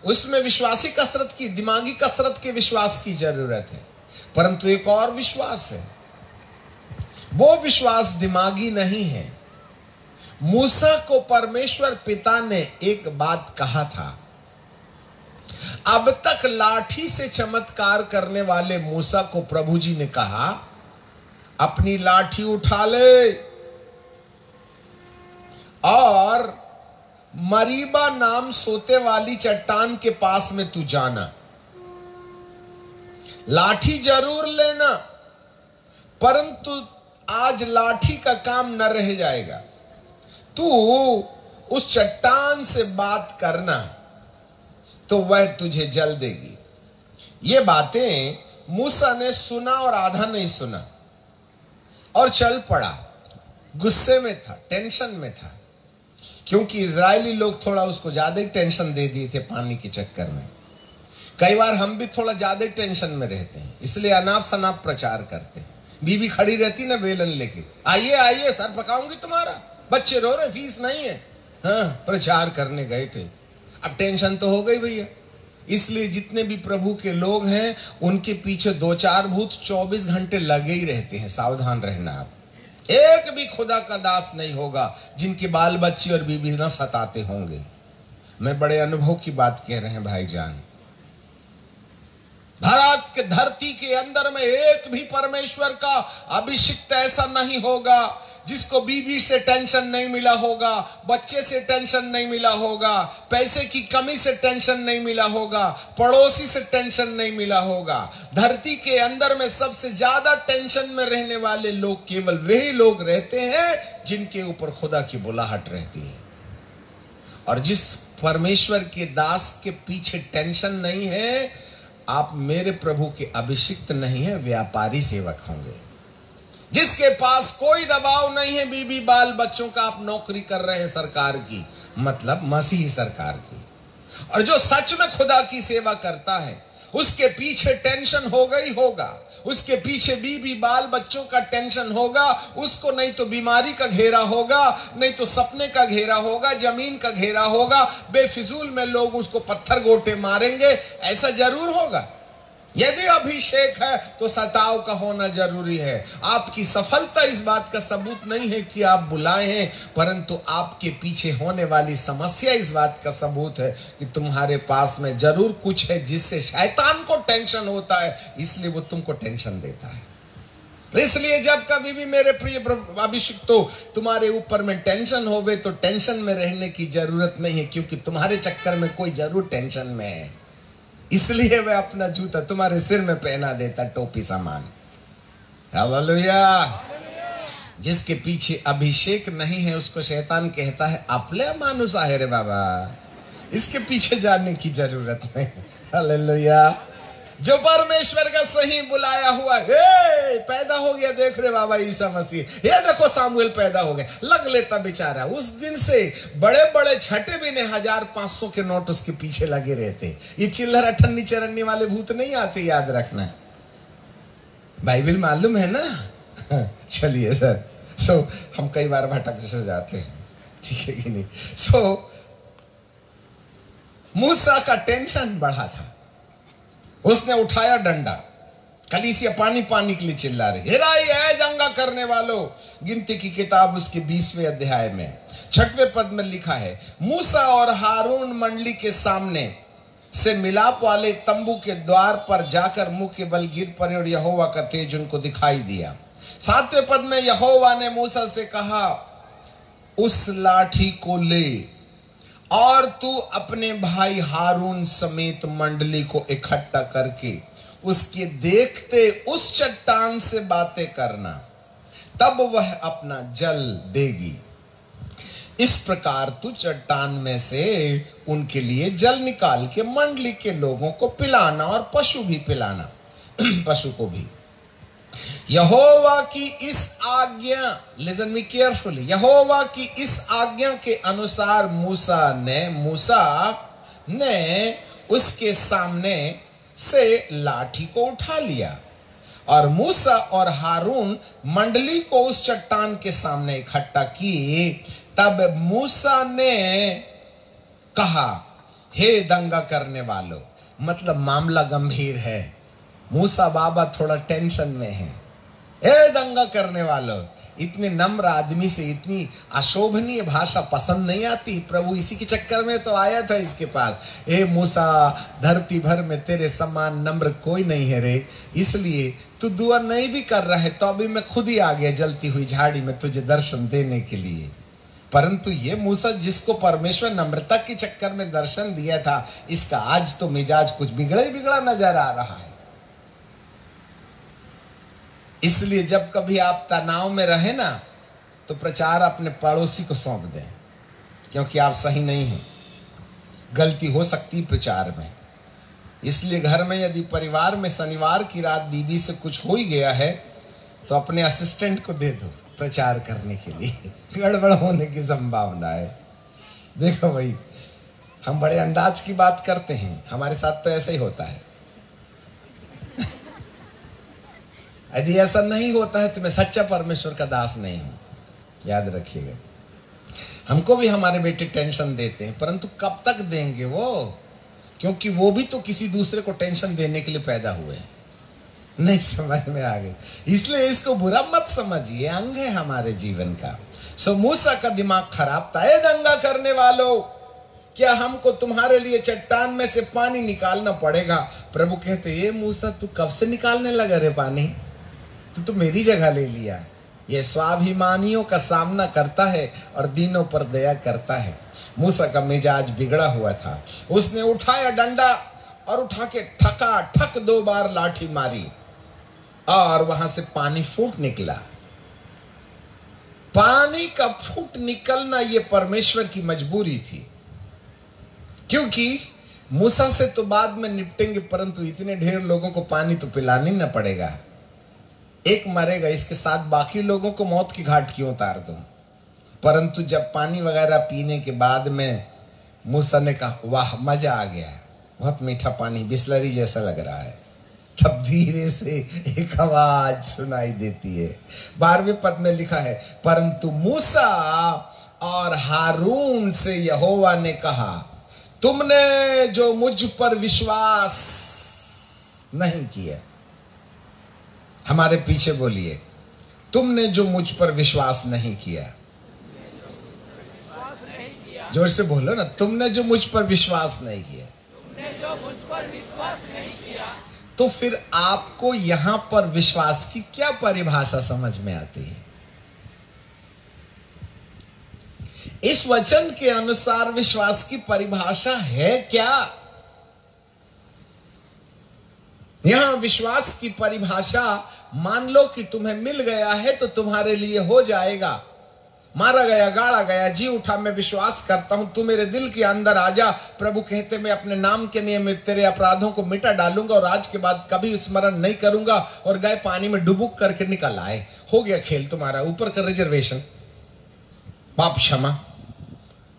उसमें विश्वासी कसरत की, दिमागी कसरत के विश्वास की जरूरत है। परंतु एक और विश्वास है, वो विश्वास दिमागी नहीं है। मूसा को परमेश्वर पिता ने एक बात कहा था, अब तक लाठी से चमत्कार करने वाले मूसा को प्रभु जी ने कहा, अपनी लाठी उठा ले और मरीबा नाम सोते वाली चट्टान के पास में तू जाना, लाठी जरूर लेना, परंतु आज लाठी का काम न रह जाएगा, तू उस चट्टान से बात करना तो वह तुझे जल देगी। ये बातें मूसा ने सुना और आधा नहीं सुना और चल पड़ा। गुस्से में था, टेंशन में था, क्योंकि इजरायली लोग थोड़ा उसको ज्यादा ही टेंशन दे दिए थे पानी के चक्कर में। कई बार हम भी थोड़ा ज्यादा टेंशन में रहते हैं, इसलिए अनाप शनाप प्रचार करते हैं। बीबी खड़ी रहती ना बेलन लेके, आइए आइए सर पकाऊंगी तुम्हारा, बच्चे रो रहे, फीस नहीं है। हाँ, प्रचार करने गए थे, अब टेंशन तो हो गई भैया। इसलिए जितने भी प्रभु के लोग हैं उनके पीछे 2-4 भूत 24 घंटे लगे ही रहते हैं। सावधान रहना, आप एक भी खुदा का दास नहीं होगा जिनके बाल बच्चे और बीबी ना सताते होंगे। मैं बड़े अनुभव की बात कह रहे हैं भाईजान। भारत के धरती के अंदर में एक भी परमेश्वर का अभिषिक्त ऐसा नहीं होगा जिसको बीवी से टेंशन नहीं मिला होगा, बच्चे से टेंशन नहीं मिला होगा, पैसे की कमी से टेंशन नहीं मिला होगा, पड़ोसी से टेंशन नहीं मिला होगा। धरती के अंदर में सबसे ज्यादा टेंशन में रहने वाले लोग केवल वही लोग रहते हैं जिनके ऊपर खुदा की बुलाहट रहती है। और जिस परमेश्वर के दास के पीछे टेंशन नहीं है, आप मेरे प्रभु के अभिषिक्त नहीं है, व्यापारी सेवक होंगे। जिसके पास कोई दबाव नहीं है बीबी बाल बच्चों का, आप नौकरी कर रहे हैं सरकार की, मतलब मसीही सरकार की, और जो सच में खुदा की सेवा करता है उसके पीछे टेंशन होगा ही होगा, उसके पीछे बीबी बाल बच्चों का टेंशन होगा। उसको नहीं तो बीमारी का घेरा होगा, नहीं तो सपने का घेरा होगा, जमीन का घेरा होगा, बेफिजूल में लोग उसको पत्थर गोटे मारेंगे, ऐसा जरूर होगा। यदि अभिषेक है तो सताव का होना जरूरी है। आपकी सफलता इस बात का सबूत नहीं है कि आप बुलाए हैं, परंतु आपके पीछे होने वाली समस्या इस बात का सबूत है कि तुम्हारे पास में जरूर कुछ है जिससे शैतान को टेंशन होता है, इसलिए वो तुमको टेंशन देता है। तो इसलिए जब कभी भी मेरे प्रिय अभिषिक्तो तुम्हारे ऊपर में टेंशन होवे तो टेंशन में रहने की जरूरत नहीं है, क्योंकि तुम्हारे चक्कर में कोई जरूर टेंशन में है। इसलिए वह अपना जूता तुम्हारे सिर में पहना देता, टोपी सामान। हालेलुया। जिसके पीछे अभिषेक नहीं है उसको शैतान कहता है आपले मानुस आहे रे बाबा, इसके पीछे जाने की जरूरत नहीं। हालेलुया। जो परमेश्वर का सही बुलाया हुआ, हे पैदा हो गया, देख रहे बाबा ईसा मसीह, ये देखो सामुएल पैदा हो गया, लग लेता बेचारा। उस दिन से बड़े बड़े छठे भी ने 1500 के नोट उसके पीछे लगे रहते। ये चिल्लर अठन्नी चरन्नी वाले भूत नहीं आते, याद रखना। बाइबल मालूम है ना। चलिए सर, हम कई बार भटक से जाते हैं, ठीक है कि नहीं। मूसा का टेंशन बढ़ा था, उसने उठाया डंडा, कलीसिया पानी पानी के लिए चिल्ला रही, हेराई है दंगा करने वालों। गिनती की किताब उसके 20वें अध्याय में 6वें पद में लिखा है, मूसा और हारून मंडली के सामने से मिलाप वाले तंबू के द्वार पर जाकर मुंह के बल गिर पड़े और यहोवा का तेज उनको दिखाई दिया। 7वें पद में यहोवा ने मूसा से कहा, उस लाठी को ले और तू अपने भाई हारून समेत मंडली को इकट्ठा करके उसके देखते उस चट्टान से बातें करना, तब वह अपना जल देगी। इस प्रकार तू चट्टान में से उनके लिए जल निकाल के मंडली के लोगों को पिलाना और पशु भी पिलाना, पशु को भी। यहोवा की इस आज्ञा, लिसन मी केयरफुली, यहोवा की इस आज्ञा के अनुसार मूसा ने उसके सामने से लाठी को उठा लिया और मूसा और हारून मंडली को उस चट्टान के सामने इकट्ठा की। तब मूसा ने कहा, हे दंगा करने वालों, मतलब मामला गंभीर है, मूसा बाबा थोड़ा टेंशन में है। ए दंगा करने वालों, इतने नम्र आदमी से इतनी अशोभनीय भाषा पसंद नहीं आती। प्रभु इसी के चक्कर में तो आया था इसके पास, ए मूसा, धरती भर में तेरे समान नम्र कोई नहीं है रे, इसलिए तू दुआ नहीं भी कर रहा है तो अभी मैं खुद ही आ गया जलती हुई झाड़ी में तुझे दर्शन देने के लिए। परंतु ये मूसा जिसको परमेश्वर नम्रता के चक्कर में दर्शन दिया था, इसका आज तो मिजाज कुछ बिगड़ा ही बिगड़ा नजर आ रहा है। इसलिए जब कभी आप तनाव में रहे ना, तो प्रचार अपने पड़ोसी को सौंप दें, क्योंकि आप सही नहीं हैं, गलती हो सकती प्रचार में। इसलिए घर में यदि परिवार में शनिवार की रात बीबी से कुछ हो ही गया है, तो अपने असिस्टेंट को दे दो प्रचार करने के लिए, गड़बड़ होने की संभावना है। देखो भाई, हम बड़े अंदाज की बात करते हैं, हमारे साथ तो ऐसा ही होता है। यदि ऐसा नहीं होता है तो मैं सच्चा परमेश्वर का दास नहीं हूं, याद रखिएगा। हमको भी हमारे बेटे टेंशन देते हैं, परंतु कब तक देंगे वो, क्योंकि वो भी तो किसी दूसरे को टेंशन देने के लिए पैदा हुए हैं। नहीं समझ में आ गई, इसलिए इसको बुरा मत समझिए, अंग है हमारे जीवन का। सो मूसा का दिमाग खराब था। ए दंगा करने वालों, क्या हमको तुम्हारे लिए चट्टान में से पानी निकालना पड़ेगा? प्रभु कहते, ये मूसा तू कब से निकालने लगा रे पानी, तो मेरी जगह ले लिया। ये स्वाभिमानियों का सामना करता है और दीनों पर दया करता है। मूसा का मिजाज बिगड़ा हुआ था, उसने उठाया डंडा और उठा के ठका ठक 2 बार लाठी मारी और वहां से पानी फूट निकला। पानी का फूट निकलना यह परमेश्वर की मजबूरी थी, क्योंकि मूसा से तो बाद में निपटेंगे, परंतु इतने ढेर लोगों को पानी तो पिलाना ही ना पड़ेगा। एक मरेगा, इसके साथ बाकी लोगों को मौत की घाट क्यों उतार दूं? परंतु जब पानी वगैरह पीने के बाद में मूसा ने कहा, वाह मजा आ गया, बहुत मीठा पानी, बिस्लरी जैसा लग रहा है। तब धीरे से एक आवाज सुनाई देती है। 12वें पद में लिखा है, परंतु मूसा और हारून से यहोवा ने कहा, तुमने जो मुझ पर विश्वास नहीं किया, हमारे पीछे बोलिए, तुमने जो मुझ पर विश्वास नहीं किया। जोर से बोलो ना, तुमने जो मुझ पर विश्वास नहीं किया। तो फिर आपको यहां पर विश्वास की क्या परिभाषा समझ में आती है? इस वचन के अनुसार विश्वास की परिभाषा है क्या? यहां विश्वास की परिभाषा, मान लो कि तुम्हें मिल गया है तो तुम्हारे लिए हो जाएगा, मारा गया, गाड़ा गया, जी उठा, मैं विश्वास करता हूं तू मेरे दिल के अंदर आ जा। प्रभु कहते मैं अपने नाम के नियम में तेरे अपराधों को मिटा डालूंगा और आज के बाद कभी स्मरण नहीं करूंगा। और गए पानी में डुबुक करके निकल आए। हो गया खेल तुम्हारा, ऊपर का रिजर्वेशन, पाप क्षमा।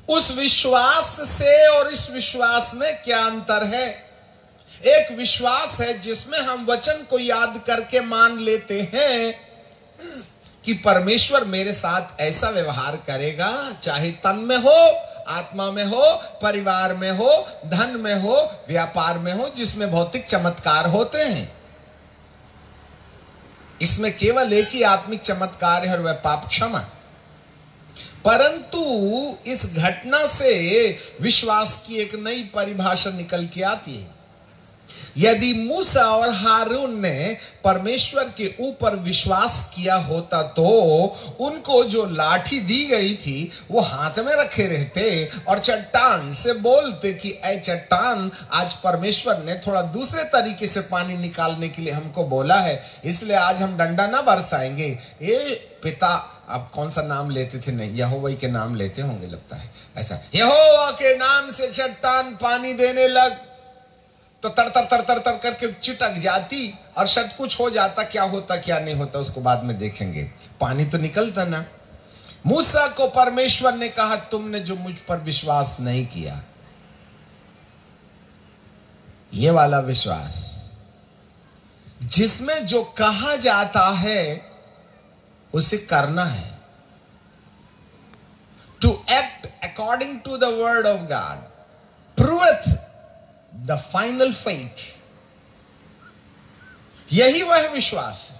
उस विश्वास से और इस विश्वास में क्या अंतर है? एक विश्वास है जिसमें हम वचन को याद करके मान लेते हैं कि परमेश्वर मेरे साथ ऐसा व्यवहार करेगा, चाहे तन में हो, आत्मा में हो, परिवार में हो, धन में हो, व्यापार में हो, जिसमें भौतिक चमत्कार होते हैं। इसमें केवल एक ही आत्मिक चमत्कार है और वह पाप क्षमा। परंतु इस घटना से विश्वास की एक नई परिभाषा निकल के आती है। यदि मूसा और हारून ने परमेश्वर के ऊपर विश्वास किया होता तो उनको जो लाठी दी गई थी वो हाथ में रखे रहते और चट्टान से बोलते कि ऐ चट्टान, आज परमेश्वर ने थोड़ा दूसरे तरीके से पानी निकालने के लिए हमको बोला है, इसलिए आज हम डंडा ना बरसाएंगे। ये पिता, आप कौन सा नाम लेते थे? नहीं, यहोवा के नाम लेते होंगे लगता है ऐसा। यहोवा के नाम से चट्टान पानी देने लग, तो तर तर तर तर तर करके चिटक जाती और शायद कुछ हो जाता। क्या होता क्या नहीं होता उसको बाद में देखेंगे, पानी तो निकलता ना। मूसा को परमेश्वर ने कहा तुमने जो मुझ पर विश्वास नहीं किया, ये वाला विश्वास जिसमें जो कहा जाता है उसे करना है। To act according to the word of God proveth the final faith. यही वह विश्वास है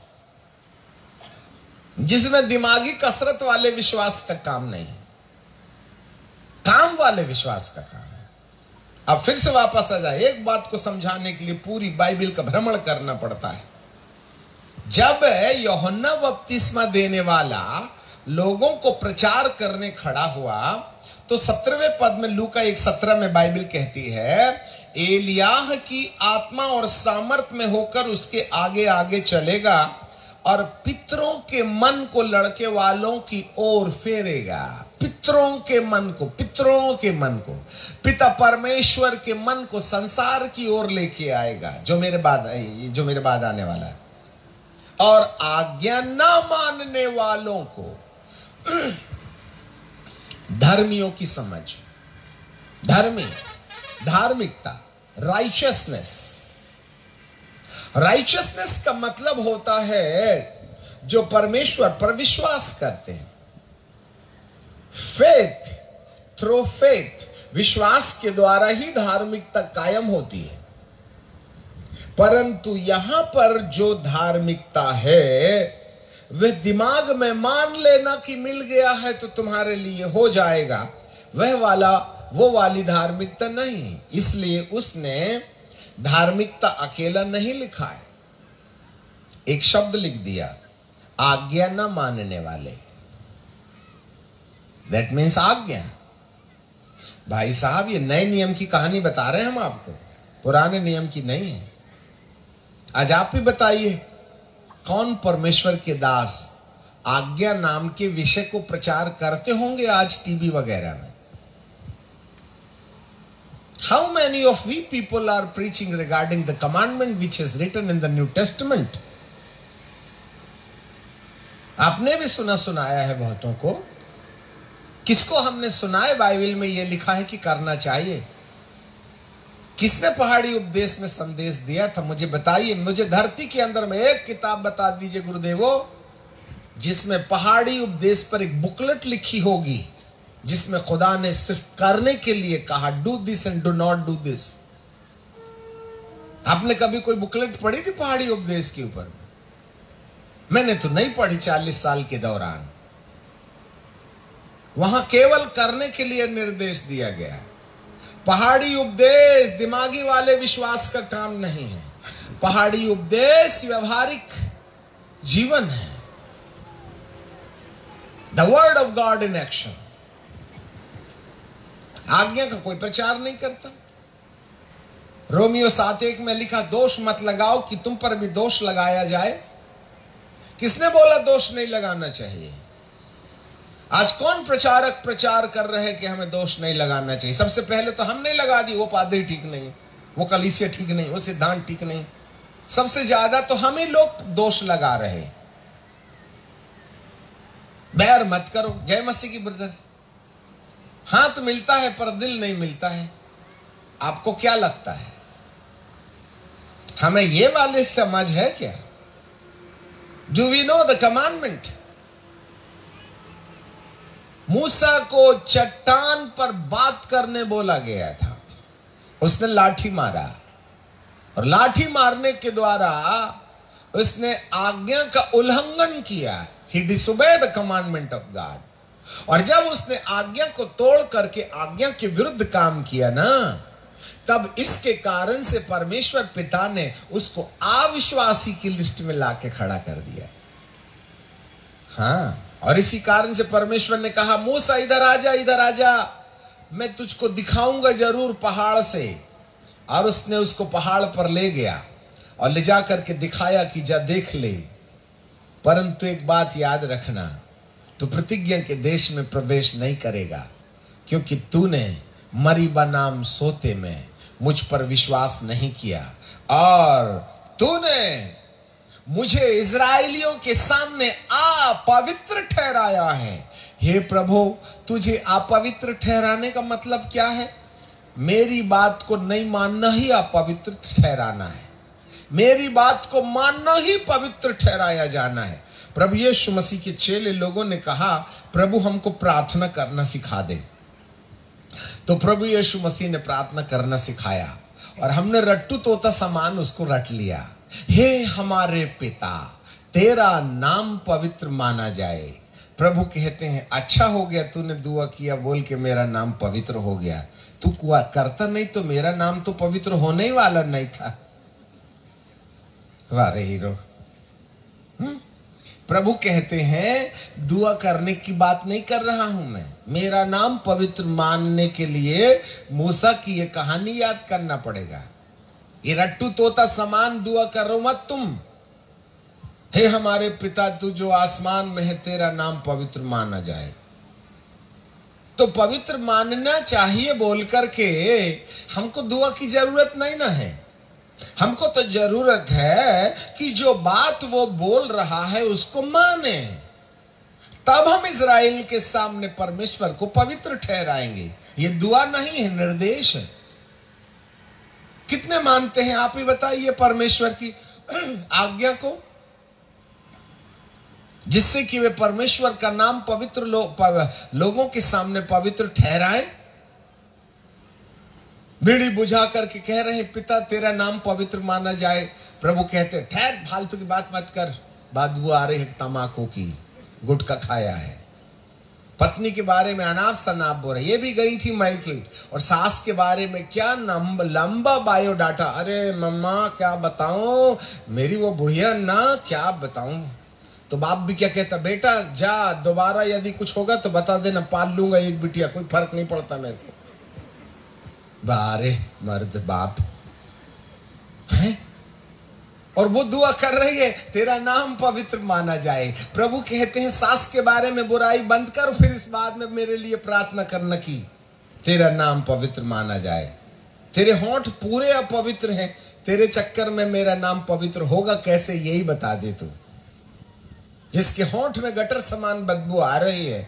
जिसमें दिमागी कसरत वाले विश्वास का काम नहीं है, काम वाले विश्वास का काम है। अब फिर से वापस आ जाए, एक बात को समझाने के लिए पूरी बाइबल का भ्रमण करना पड़ता है। जब यूहन्ना बपतिस्मा देने वाला लोगों को प्रचार करने खड़ा हुआ तो 17वें पद में, लूका 1:17 में बाइबल कहती है, एलियाह की आत्मा और सामर्थ में होकर उसके आगे आगे चलेगा और पितरों के मन को लड़के वालों की ओर फेरेगा। पितरों के मन को, पितरों के मन को, पिता परमेश्वर के मन को संसार की ओर लेके आएगा, जो मेरे बाद आने वाला है। और आज्ञा ना मानने वालों को धर्मियों की समझ, धार्मिकता, राइचियसनेस। राइचियसनेस का मतलब होता है जो परमेश्वर पर विश्वास करते हैं। फेथ, थ्रू फेथ, विश्वास के द्वारा ही धार्मिकता कायम होती है। परंतु यहां पर जो धार्मिकता है वह दिमाग में मान लेना कि मिल गया है तो तुम्हारे लिए हो जाएगा, वो वाली धार्मिकता नहीं। इसलिए उसने धार्मिकता अकेला नहीं लिखा है, एक शब्द लिख दिया, आज्ञा न मानने वाले। दैट मीन्स आज्ञा। भाई साहब, ये नए नियम की कहानी बता रहे हैं हम आपको, पुराने नियम की नहीं है। आज आप भी बताइए, कौन परमेश्वर के दास आज्ञा नाम के विषय को प्रचार करते होंगे आज टीवी वगैरह में? How many of we people are preaching regarding the commandment which is written in the New Testament? आपने भी सुनाया है बहुतों को। किसको हमने सुनाए बाइबल में यह लिखा है कि करना चाहिए? किसने पहाड़ी उपदेश में संदेश दिया था? मुझे बताइए। मुझे धरती के अंदर में एक किताब बता दीजिए गुरुदेवो, जिसमें पहाड़ी उपदेश पर एक बुकलेट लिखी होगी जिसमें खुदा ने सिर्फ करने के लिए कहा, do this and do not do this. आपने कभी कोई बुकलेट पढ़ी थी पहाड़ी उपदेश के ऊपर? मैंने तो नहीं पढ़ी 40 साल के दौरान। वहां केवल करने के लिए निर्देश दिया गया है। पहाड़ी उपदेश दिमागी वाले विश्वास का काम नहीं है। पहाड़ी उपदेश व्यवहारिक जीवन है। The word of God in action. आज्ञा का कोई प्रचार नहीं करता। रोमियो 7:1 में लिखा, दोष मत लगाओ कि तुम पर भी दोष लगाया जाए। किसने बोला दोष नहीं लगाना चाहिए? आज कौन प्रचारक प्रचार कर रहे हैं कि हमें दोष नहीं लगाना चाहिए? सबसे पहले तो हमने लगा दी, वो पादरी ठीक नहीं, वो कलीसिया ठीक नहीं, वो सिद्धांत ठीक नहीं। सबसे ज्यादा तो हम ही लोग दोष लगा रहे। बैर मत करो। जय मसीह की ब्रदर। हाथ मिलता है पर दिल नहीं मिलता है। आपको क्या लगता है, हमें ये वाले समझ है क्या? Do we know the commandment? Musa को चट्टान पर बात करने बोला गया था, उसने लाठी मारा और लाठी मारने के द्वारा उसने आज्ञा का उल्लंघन किया। He disobeyed the commandment of God। और जब उसने आज्ञा को तोड़ करके आज्ञा के विरुद्ध काम किया ना, तब इसके कारण से परमेश्वर पिता ने उसको अविश्वासी की लिस्ट में लाके खड़ा कर दिया। हाँ, और इसी कारण से परमेश्वर ने कहा, मूसा इधर आजा, इधर आजा, मैं तुझको दिखाऊंगा जरूर पहाड़ से। और उसने उसको पहाड़ पर ले गया और ले जा करके दिखाया कि जा देख ले, परंतु एक बात याद रखना, तू प्रतिज्ञा के देश में प्रवेश नहीं करेगा, क्योंकि तूने मरीबा नाम सोते में मुझ पर विश्वास नहीं किया और तूने मुझे इजराइलियों के सामने अपवित्र ठहराया है। हे प्रभु, तुझे अपवित्र ठहराने का मतलब क्या है? मेरी बात को नहीं मानना ही अपवित्र ठहराना है। मेरी बात को मानना ही पवित्र ठहराया जाना है। प्रभु यीशु मसीह के चेले लोगों ने कहा, प्रभु हमको प्रार्थना करना सिखा दे। तो प्रभु यीशु मसीह ने प्रार्थना करना सिखाया और हमने रट्टू तोता समान उसको रट लिया। हे हमारे पिता, तेरा नाम पवित्र माना जाए। प्रभु कहते हैं, अच्छा हो गया तूने दुआ किया बोल के मेरा नाम पवित्र हो गया। तू करता नहीं तो मेरा नाम तो पवित्र होने ही वाला नहीं था। वारे हीरो। प्रभु कहते हैं, दुआ करने की बात नहीं कर रहा हूं मैं, मेरा नाम पवित्र मानने के लिए मूसा की ये कहानी याद करना पड़ेगा। ये रट्टू तोता समान दुआ करो मत तुम। हे हमारे पिता, तू जो आसमान में है, तेरा नाम पवित्र माना जाए। तो पवित्र मानना चाहिए बोल करके हमको दुआ की जरूरत नहीं ना है। हमको तो जरूरत है कि जो बात वो बोल रहा है उसको माने, तब हम इजराइल के सामने परमेश्वर को पवित्र ठहराएंगे। ये दुआ नहीं है, निर्देश है। कितने मानते हैं आप ही बताइए परमेश्वर की आज्ञा को, जिससे कि वे परमेश्वर का नाम पवित्र लोगों के सामने पवित्र ठहराएं? बीड़ी बुझा करके कह रहे हैं, पिता तेरा नाम पवित्र माना जाए। प्रभु कहते, ठहर, फालतू की बात मत कर। बदबू आ रही है तमाकू की, गुटखा खाया है। पत्नी के बारे में अनाप शनाप बोल रहे, ये भी गई थी माइकल, और सास के बारे में क्या लंबा बायोडाटा। अरे मम्मा क्या बताऊं, मेरी वो बुढ़िया ना, क्या बताऊं। तो बाप भी क्या कहता, बेटा जा, दोबारा यदि कुछ होगा तो बता देना, पाल लूंगा एक बिटिया, कोई फर्क नहीं पड़ता मेरे को। बारे मर्द बाप है, और वो दुआ कर रही है, तेरा नाम पवित्र माना जाए। प्रभु कहते हैं, सास के बारे में बुराई बंद कर, फिर इस बाद में मेरे लिए प्रार्थना करना की तेरा नाम पवित्र माना जाए। तेरे होंठ पूरे अपवित्र हैं, तेरे चक्कर में मेरा नाम पवित्र होगा कैसे, यही बता दे तू। जिसके होंठ में गटर समान बदबू आ रही है,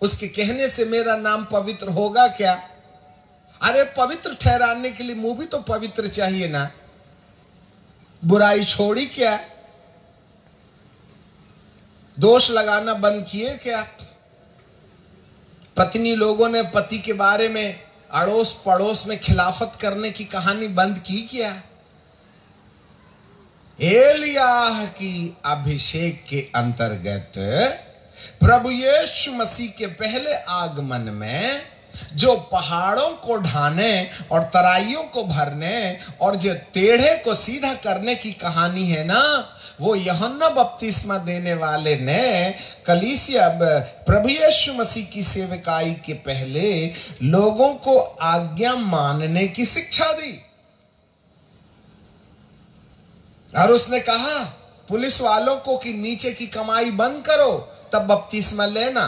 उसके कहने से मेरा नाम पवित्र होगा क्या? अरे पवित्र ठहराने के लिए मुंह भी तो पवित्र चाहिए ना। बुराई छोड़ी क्या? दोष लगाना बंद किए क्या? पत्नी लोगों ने पति के बारे में अड़ोस पड़ोस में खिलाफत करने की कहानी बंद की क्या? एलियाह की अभिषेक के अंतर्गत प्रभु यीशु मसीह के पहले आगमन में जो पहाड़ों को ढाने और तराइयों को भरने और जो टेढ़े को सीधा करने की कहानी है ना, वो यूहन्ना बपतिस्मा देने वाले ने कलीसिया प्रभु यीशु मसीह की सेवकाई के पहले लोगों को आज्ञा मानने की शिक्षा दी। और उसने कहा पुलिस वालों को कि नीचे की कमाई बंद करो, तब बपतिस्मा लेना।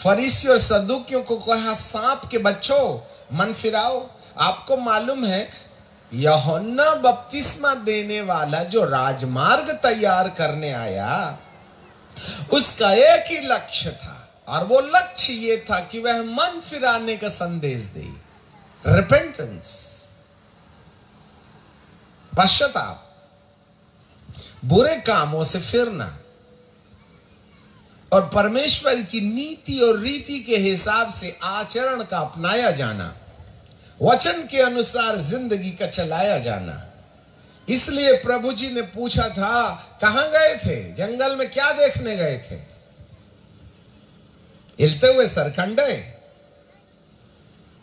फरीसी और सदूकियों को कहा, सांप के बच्चों मन फिराओ। आपको मालूम है यूहन्ना बपतिस्मा देने वाला जो राजमार्ग तैयार करने आया, उसका एक ही लक्ष्य था, और वो लक्ष्य ये था कि वह मन फिराने का संदेश दे, रिपेंटेंस, पश्चाताप, बुरे कामों से फिरना और परमेश्वर की नीति और रीति के हिसाब से आचरण का अपनाया जाना, वचन के अनुसार जिंदगी का चलाया जाना। इसलिए प्रभु जी ने पूछा था, कहां गए थे? जंगल में क्या देखने गए थे? हिलते हुए सरकंडे?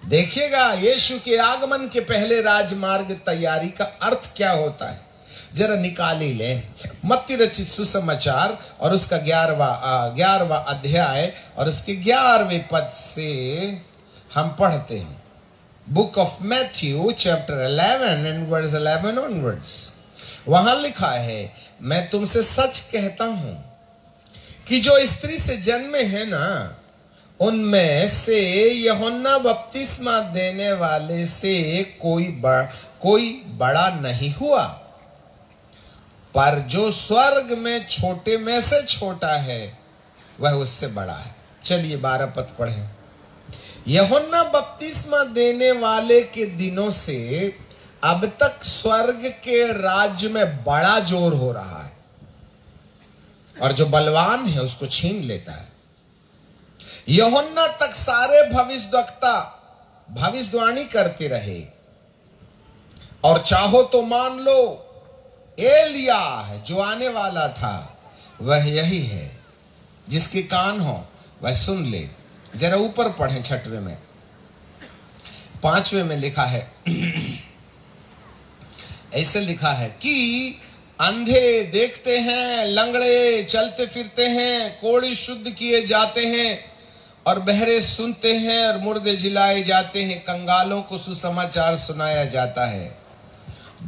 देखिएगा यीशु के आगमन के पहले राजमार्ग तैयारी का अर्थ क्या होता है, जरा निकाली ले। मत्ती रचित सुसमाचार और उसका 11वां अध्याय और उसके 11वें पद से हम पढ़ते हैं। Book of Matthew chapter 11 and verse 11 onwards. वहां लिखा है, मैं तुमसे सच कहता हूं कि जो स्त्री से जन्मे हैं ना, उनमें से यूहन्ना बपतिस्मा देने वाले से कोई बड़ा नहीं हुआ, पर जो स्वर्ग में छोटे में से छोटा है वह उससे बड़ा है। चलिए 12 पद पढ़ें। यूहन्ना बपतिस्मा देने वाले के दिनों से अब तक स्वर्ग के राज्य में बड़ा जोर हो रहा है, और जो बलवान है उसको छीन लेता है। यूहन्ना तक सारे भविष्यद्वक्ता भविष्यवाणी करते रहे, और चाहो तो मान लो एलिया है जो आने वाला था वह यही है। जिसके कान हो वह सुन ले। जरा ऊपर पढ़ें 6वें में, 5वें में लिखा है, ऐसे लिखा है कि अंधे देखते हैं, लंगड़े चलते फिरते हैं, कोढ़ी शुद्ध किए जाते हैं, और बहरे सुनते हैं, और मुर्दे जिलाए जाते हैं, कंगालों को सुसमाचार सुनाया जाता है।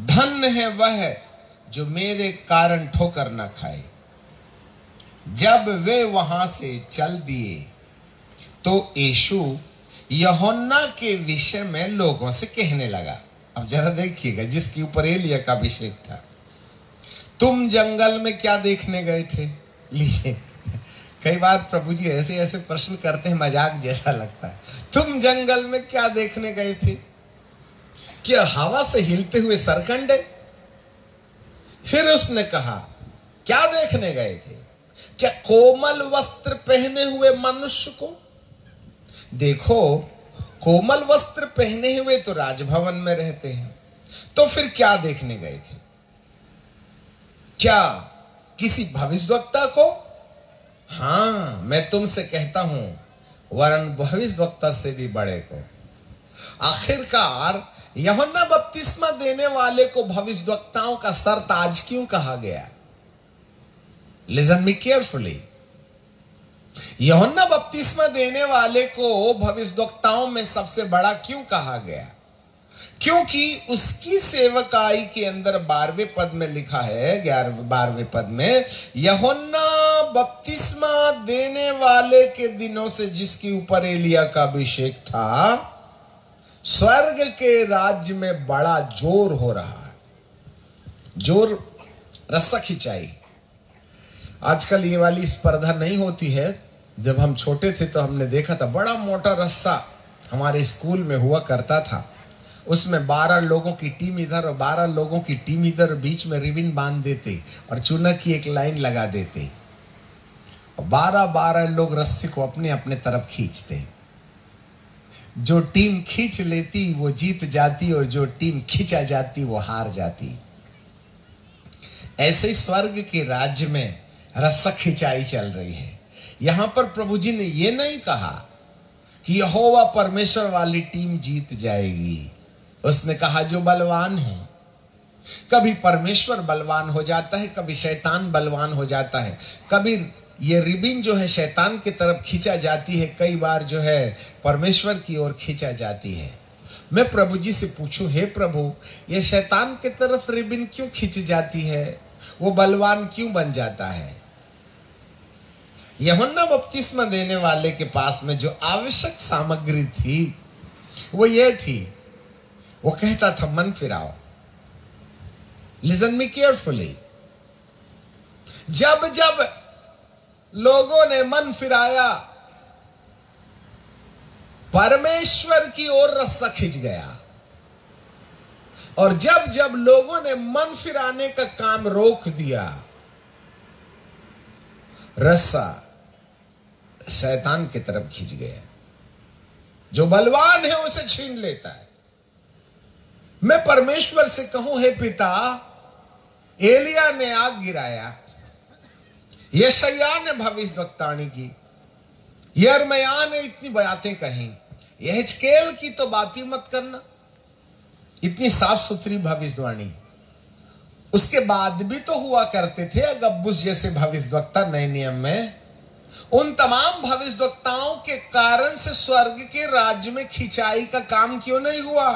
धन्य है वह जो मेरे कारण ठोकर न खाए। जब वे वहां से चल दिए तो यीशु यूहन्ना के विषय में लोगों से कहने लगा। अब जरा देखिएगा, जिसके ऊपर एलिया का अभिषेक था, तुम जंगल में क्या देखने गए थे? लीजिए, कई बार प्रभु जी ऐसे ऐसे प्रश्न करते हैं, मजाक जैसा लगता है। तुम जंगल में क्या देखने गए थे? क्या हवा से हिलते हुए सरकंडे? फिर उसने कहा, क्या देखने गए थे? क्या कोमल वस्त्र पहने हुए मनुष्य को? देखो, कोमल वस्त्र पहने हुए तो राजभवन में रहते हैं, तो फिर क्या देखने गए थे? क्या किसी भविष्यद्वक्ता को? हां, मैं तुमसे कहता हूं, वरन भविष्यद्वक्ता से भी बड़े को। आखिरकार यूहन्ना बपतिस्मा देने वाले को भविष्यद्वक्ताओं का सरताज क्यों कहा गया? Listen me carefully. यूहन्ना बपतिस्मा देने वाले को भविष्यद्वक्ताओं में सबसे बड़ा क्यों कहा गया? क्योंकि उसकी सेवकाई के अंदर 12वें पद में लिखा है, 12वें पद में, यूहन्ना बपतिस्मा देने वाले के दिनों से जिसके ऊपर एलिया का अभिषेक था, स्वर्ग के राज्य में बड़ा जोर हो रहा है। जोर, रस्सा खिंचाई। आजकल ये वाली स्पर्धा नहीं होती है। जब हम छोटे थे तो हमने देखा था, बड़ा मोटा रस्सा हमारे स्कूल में हुआ करता था। उसमें 12 लोगों की टीम इधर और 12 लोगों की टीम इधर, बीच में रिबन बांध देते और चूना की एक लाइन लगा देते, और 12 लोग रस्सी को अपने अपने तरफ खींचते। जो टीम खींच लेती वो जीत जाती, और जो टीम खींचा जाती वो हार जाती। ऐसे ही स्वर्ग के राज्य में रस्सा खिंचाई चल रही है। यहां पर प्रभु जी ने यह नहीं कहा कि यहोवा परमेश्वर वाली टीम जीत जाएगी। उसने कहा जो बलवान है। कभी परमेश्वर बलवान हो जाता है, कभी शैतान बलवान हो जाता है। कभी ये रिबिन जो है शैतान की तरफ खींचा जाती है, कई बार जो है परमेश्वर की ओर खींचा जाती है। मैं प्रभु जी से पूछूं, हे प्रभु, ये शैतान की तरफ रिबिन क्यों खींच जाती है? वो बलवान क्यों बन जाता है? यूहन्ना बपतिस्मा देने वाले के पास में जो आवश्यक सामग्री थी वो ये थी, वो कहता था मन फिराओ। Listen me carefully. जब जब लोगों ने मन फिराया, परमेश्वर की ओर रस्सा खिंच गया। और जब जब लोगों ने मन फिराने का काम रोक दिया, रस्सा शैतान की तरफ खिंच गया। जो बलवान है उसे छीन लेता है। मैं परमेश्वर से कहूं, हे पिता, एलिया ने आग गिराया, यशायाह ने भविष्यद्वक्ताणी की, यिर्मयाह ने इतनी बातें कही, यहेजकेल की तो बात ही मत करना, इतनी साफ सुथरी भविष्यवाणी। उसके बाद भी तो हुआ करते थे अगबुस जैसे भविष्यद्वक्ता नए नियम में। उन तमाम भविष्यद्वक्ताओं के कारण से स्वर्ग के राज्य में खिंचाई का काम क्यों नहीं हुआ?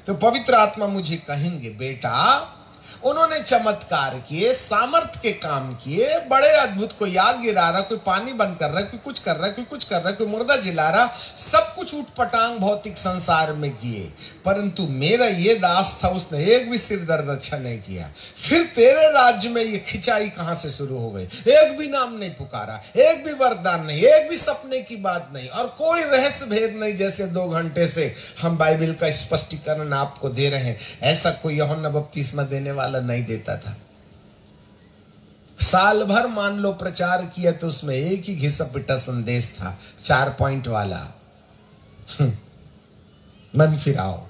तो पवित्र आत्मा मुझे कहेंगे, बेटा, उन्होंने चमत्कार किए, सामर्थ्य के काम किए, बड़े अद्भुत। कोई आग गिरा रहा, कोई पानी बंद कर रहा, कोई कुछ कर रहा, कोई कुछ कर रहा, कोई मुर्दा जिला रहा, सब कुछ उठपटांग भौतिक संसार में किए। परंतु मेरा ये दास था, उसने एक भी सिर दर्द अच्छा नहीं किया। फिर तेरे राज्य में ये खिंचाई कहां से शुरू हो गई? एक भी नाम नहीं पुकारा, एक भी वरदान नहीं, एक भी सपने की बात नहीं, और कोई रहस्य भेद नहीं। जैसे 2 घंटे से हम बाइबल का स्पष्टीकरण आपको दे रहे हैं, ऐसा कोई यूहन्ना बपतिस्मा देने वाला नहीं देता था। साल भर मान लो प्रचार किया तो उसमें एक ही घिसा पिटा संदेश था, 4 पॉइंट वाला, मन फिराओ,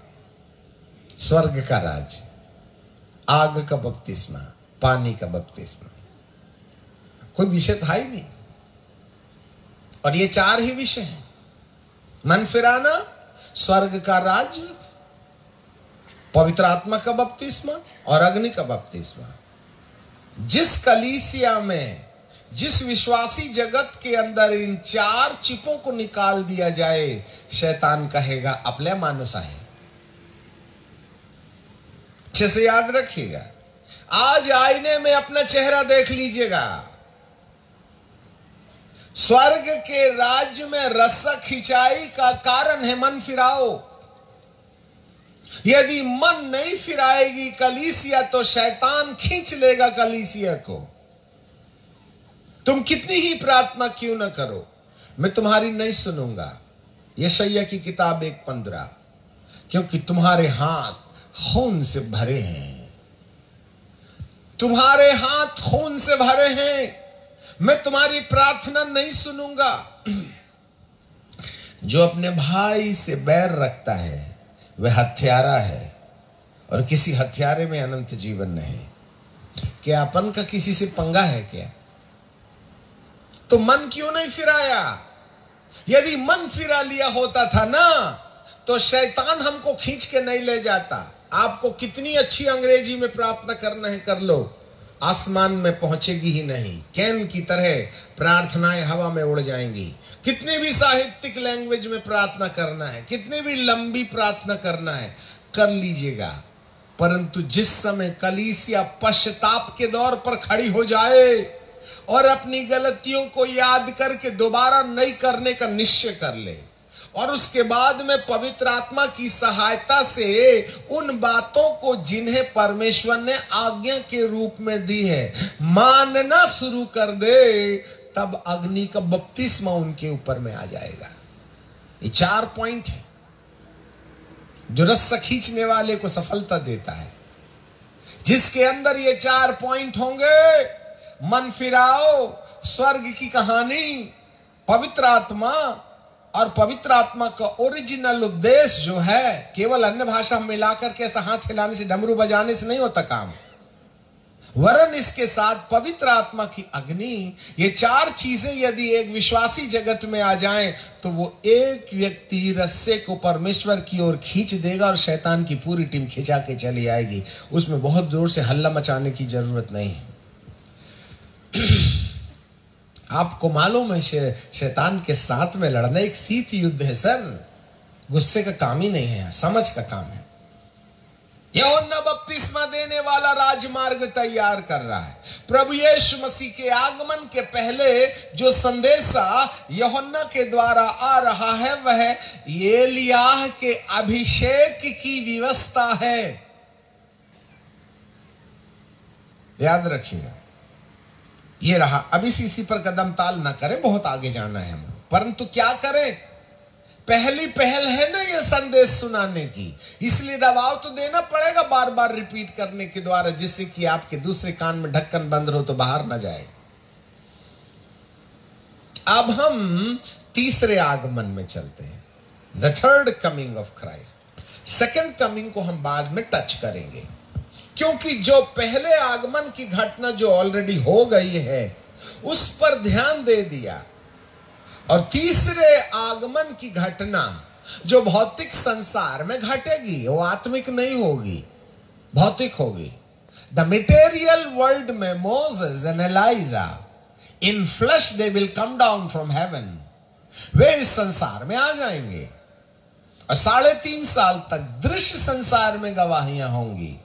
स्वर्ग का राज, आग का बपतिस्मा, पानी का बपतिस्मा। कोई विषय था ही नहीं। और ये 4 ही विषय हैं, मन फिराना, स्वर्ग का राज, पवित्र आत्मा का बपतिस्मा और अग्नि का बपतिस्मा। जिस कलीसिया में, जिस विश्वासी जगत के अंदर इन 4 चिपों को निकाल दिया जाए, शैतान कहेगा अपले मानुस आहे। अच्छे से याद रखिएगा। आज आईने में अपना चेहरा देख लीजिएगा। स्वर्ग के राज्य में रस्सा खिंचाई का कारण है मन फिराओ। यदि मन नहीं फिराएगी कलीसिया, तो शैतान खींच लेगा कलीसिया को। तुम कितनी ही प्रार्थना क्यों ना करो, मैं तुम्हारी नहीं सुनूंगा। यशायाह की किताब 1:15, क्योंकि तुम्हारे हाथ खून से भरे हैं, तुम्हारे हाथ खून से भरे हैं, मैं तुम्हारी प्रार्थना नहीं सुनूंगा। जो अपने भाई से बैर रखता है वह हत्यारा है, और किसी हत्यारे में अनंत जीवन नहीं। क्या अपन का किसी से पंगा है क्या? तो मन क्यों नहीं फिराया? यदि मन फिरा लिया होता था ना, तो शैतान हमको खींच के नहीं ले जाता। आपको कितनी अच्छी अंग्रेजी में प्रार्थना करना है कर लो, आसमान में पहुंचेगी ही नहीं। कैन की तरह प्रार्थनाएं हवा में उड़ जाएंगी। कितनी भी साहित्यिक लैंग्वेज में प्रार्थना करना है, कितनी भी लंबी प्रार्थना करना है, कर लीजिएगा। परंतु जिस समय कलीसिया पश्चाताप के दौर पर खड़ी हो जाए और अपनी गलतियों को याद करके दोबारा नहीं करने का निश्चय कर ले, और उसके बाद में पवित्र आत्मा की सहायता से उन बातों को जिन्हें परमेश्वर ने आज्ञा के रूप में दी है मानना शुरू कर दे, तब अग्नि का बपतिस्मा उनके ऊपर में आ जाएगा। ये 4 पॉइंट है जो रस्सा खींचने वाले को सफलता देता है। जिसके अंदर ये 4 पॉइंट होंगे, मन फिराओ, स्वर्ग की कहानी, पवित्र आत्मा, और पवित्र आत्मा का ओरिजिनल उद्देश्य जो है, केवल अन्य भाषा मिलाकर के ऐसा हाथ हिलाने से, डमरू बजाने से नहीं होता काम, वरन इसके साथ पवित्र आत्मा की अग्नि, ये 4 चीजें यदि एक विश्वासी जगत में आ जाएं, तो वो एक व्यक्ति रस्से को परमेश्वर की ओर खींच देगा और शैतान की पूरी टीम खिंचा के चली आएगी। उसमें बहुत जोर से हल्ला मचाने की जरूरत नहीं है। आपको मालूम है शैतान के साथ में लड़ना एक शीत युद्ध है सर। गुस्से का काम ही नहीं है, समझ का काम है। यूहन्ना बपतिस्मा देने वाला राजमार्ग तैयार कर रहा है। प्रभु यीशु मसीह के आगमन के पहले जो संदेशा यूहन्ना के द्वारा आ रहा है वह एलियाह के अभिषेक की व्यवस्था है। याद रखिएगा, ये रहा। अब इसी पर कदम ताल ना करें, बहुत आगे जाना है हमें, परंतु क्या करें, पहली पहल है ना ये संदेश सुनाने की, इसलिए दबाव तो देना पड़ेगा बार बार रिपीट करने के द्वारा, जिससे कि आपके दूसरे कान में ढक्कन बंद हो तो बाहर ना जाए। अब हम तीसरे आगमन में चलते हैं, the third coming of Christ. Second coming को हम बाद में टच करेंगे, क्योंकि जो पहले आगमन की घटना जो ऑलरेडी हो गई है उस पर ध्यान दे दिया, और तीसरे आगमन की घटना जो भौतिक संसार में घटेगी वो आत्मिक नहीं होगी, भौतिक होगी। द मटेरियल वर्ल्ड में Moses and Elijah in flash they will come down from heaven, वे इस संसार में आ जाएंगे और 3.5 साल तक दृश्य संसार में गवाहियां होंगी।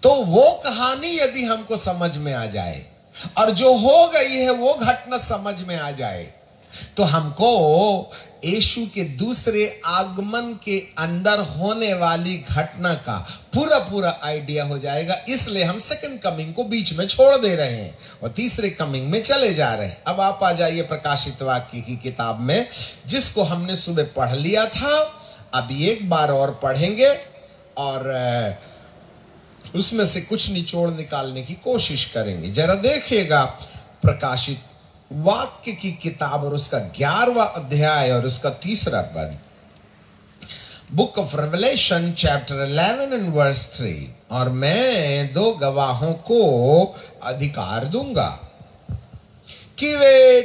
तो वो कहानी यदि हमको समझ में आ जाए और जो हो गई है वो घटना समझ में आ जाए, तो हमको यीशु के दूसरे आगमन के अंदर होने वाली घटना का पूरा आइडिया हो जाएगा। इसलिए हम सेकंड कमिंग को बीच में छोड़ दे रहे हैं और तीसरे कमिंग में चले जा रहे हैं। अब आप आ जाइए प्रकाशित वाक्य की किताब में, जिसको हमने सुबह पढ़ लिया था, अभी एक बार और पढ़ेंगे और उसमें से कुछ निचोड़ निकालने की कोशिश करेंगे। जरा देखिएगा प्रकाशित वाक्य की किताब और उसका 11वां अध्याय और उसका 3रा पद, book of Revelation chapter 11 and verse 3। और मैं 2 गवाहों को अधिकार दूंगा कि वे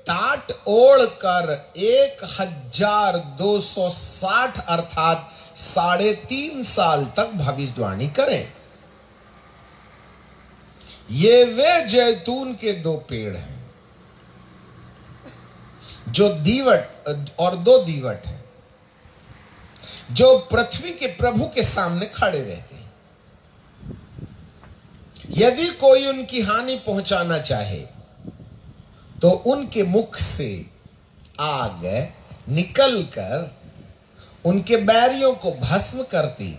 टाट ओढ़ कर 1260 अर्थात 3.5 साल तक भविष्यवाणी करें। ये वे जैतून के 2 पेड़ हैं जो दीवट और 2 दीवट हैं, जो पृथ्वी के प्रभु के सामने खड़े रहते हैं। यदि कोई उनकी हानि पहुंचाना चाहे तो उनके मुख से आग निकलकर उनके बैरियों को भस्म करती,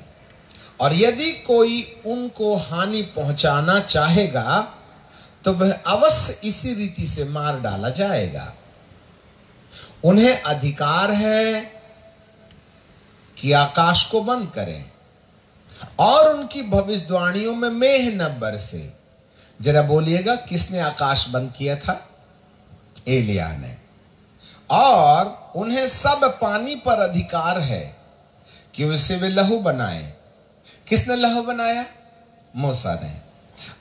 और यदि कोई उनको हानि पहुंचाना चाहेगा तो वह अवश्य इसी रीति से मार डाला जाएगा। उन्हें अधिकार है कि आकाश को बंद करें और उनकी भविष्यवाणियों में मेह न बरसे। जरा बोलिएगा, किसने आकाश बंद किया था? एलिया ने। और उन्हें सब पानी पर अधिकार है कि उससे वे लहू बनाएं। किसने लहू बनाया? मूसा ने।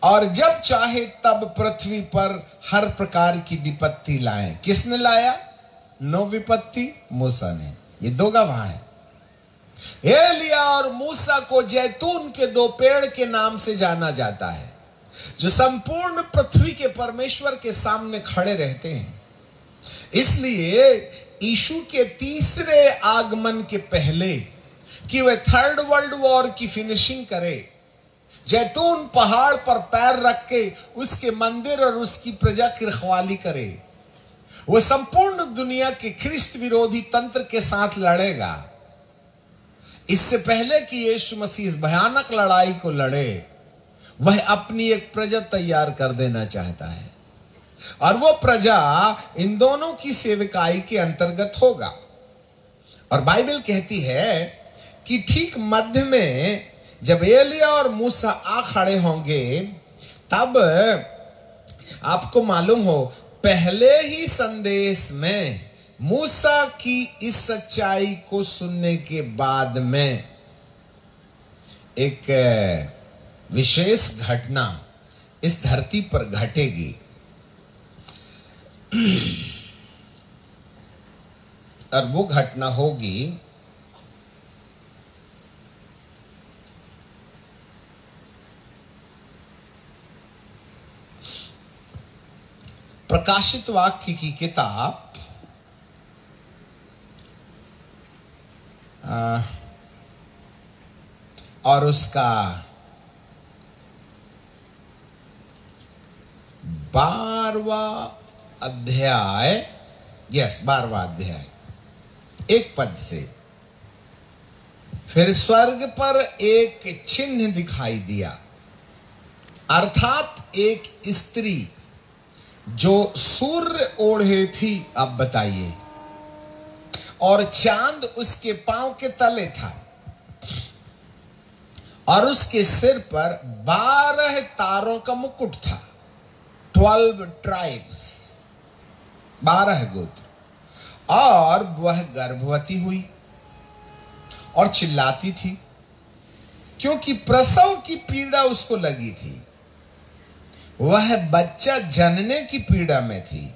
और जब चाहे तब पृथ्वी पर हर प्रकार की विपत्ति लाएं। किसने लाया? 9 विपत्ति मूसा ने। ये 2 गवाह हैं। एलिया और मूसा को जैतून के 2 पेड़ के नाम से जाना जाता है, जो संपूर्ण पृथ्वी के परमेश्वर के सामने खड़े रहते हैं। इसलिए यीशु के तीसरे आगमन के पहले कि वह 3rd वर्ल्ड वॉर की फिनिशिंग करे, जैतून पहाड़ पर पैर रख के उसके मंदिर और उसकी प्रजा की रखवाली करे, वह संपूर्ण दुनिया के ख्रिस्त विरोधी तंत्र के साथ लड़ेगा। इससे पहले कि यीशु मसीह इस भयानक लड़ाई को लड़े, वह अपनी एक प्रजा तैयार कर देना चाहता है, और वो प्रजा इन दोनों की सेवकाई के अंतर्गत होगा। और बाइबल कहती है कि ठीक मध्य में जब एलिया और मूसा आ खड़े होंगे, तब आपको मालूम हो, पहले ही संदेश में मूसा की इस सच्चाई को सुनने के बाद में एक विशेष घटना इस धरती पर घटेगी। और वो घटना होगी प्रकाशित वाक्य की किताब और उसका 12वां अध्याय, 12वां अध्याय 1 पद से, फिर स्वर्ग पर एक चिन्ह दिखाई दिया, अर्थात एक स्त्री जो सूर्य ओढ़े थी। अब बताइए, और चांद उसके पांव के तले था, और उसके सिर पर 12 तारों का मुकुट था। 12 ट्राइब्स, 12 गोत्र। और वह गर्भवती हुई और चिल्लाती थी, क्योंकि प्रसव की पीड़ा उसको लगी थी। वह बच्चा जनने की पीड़ा में थी।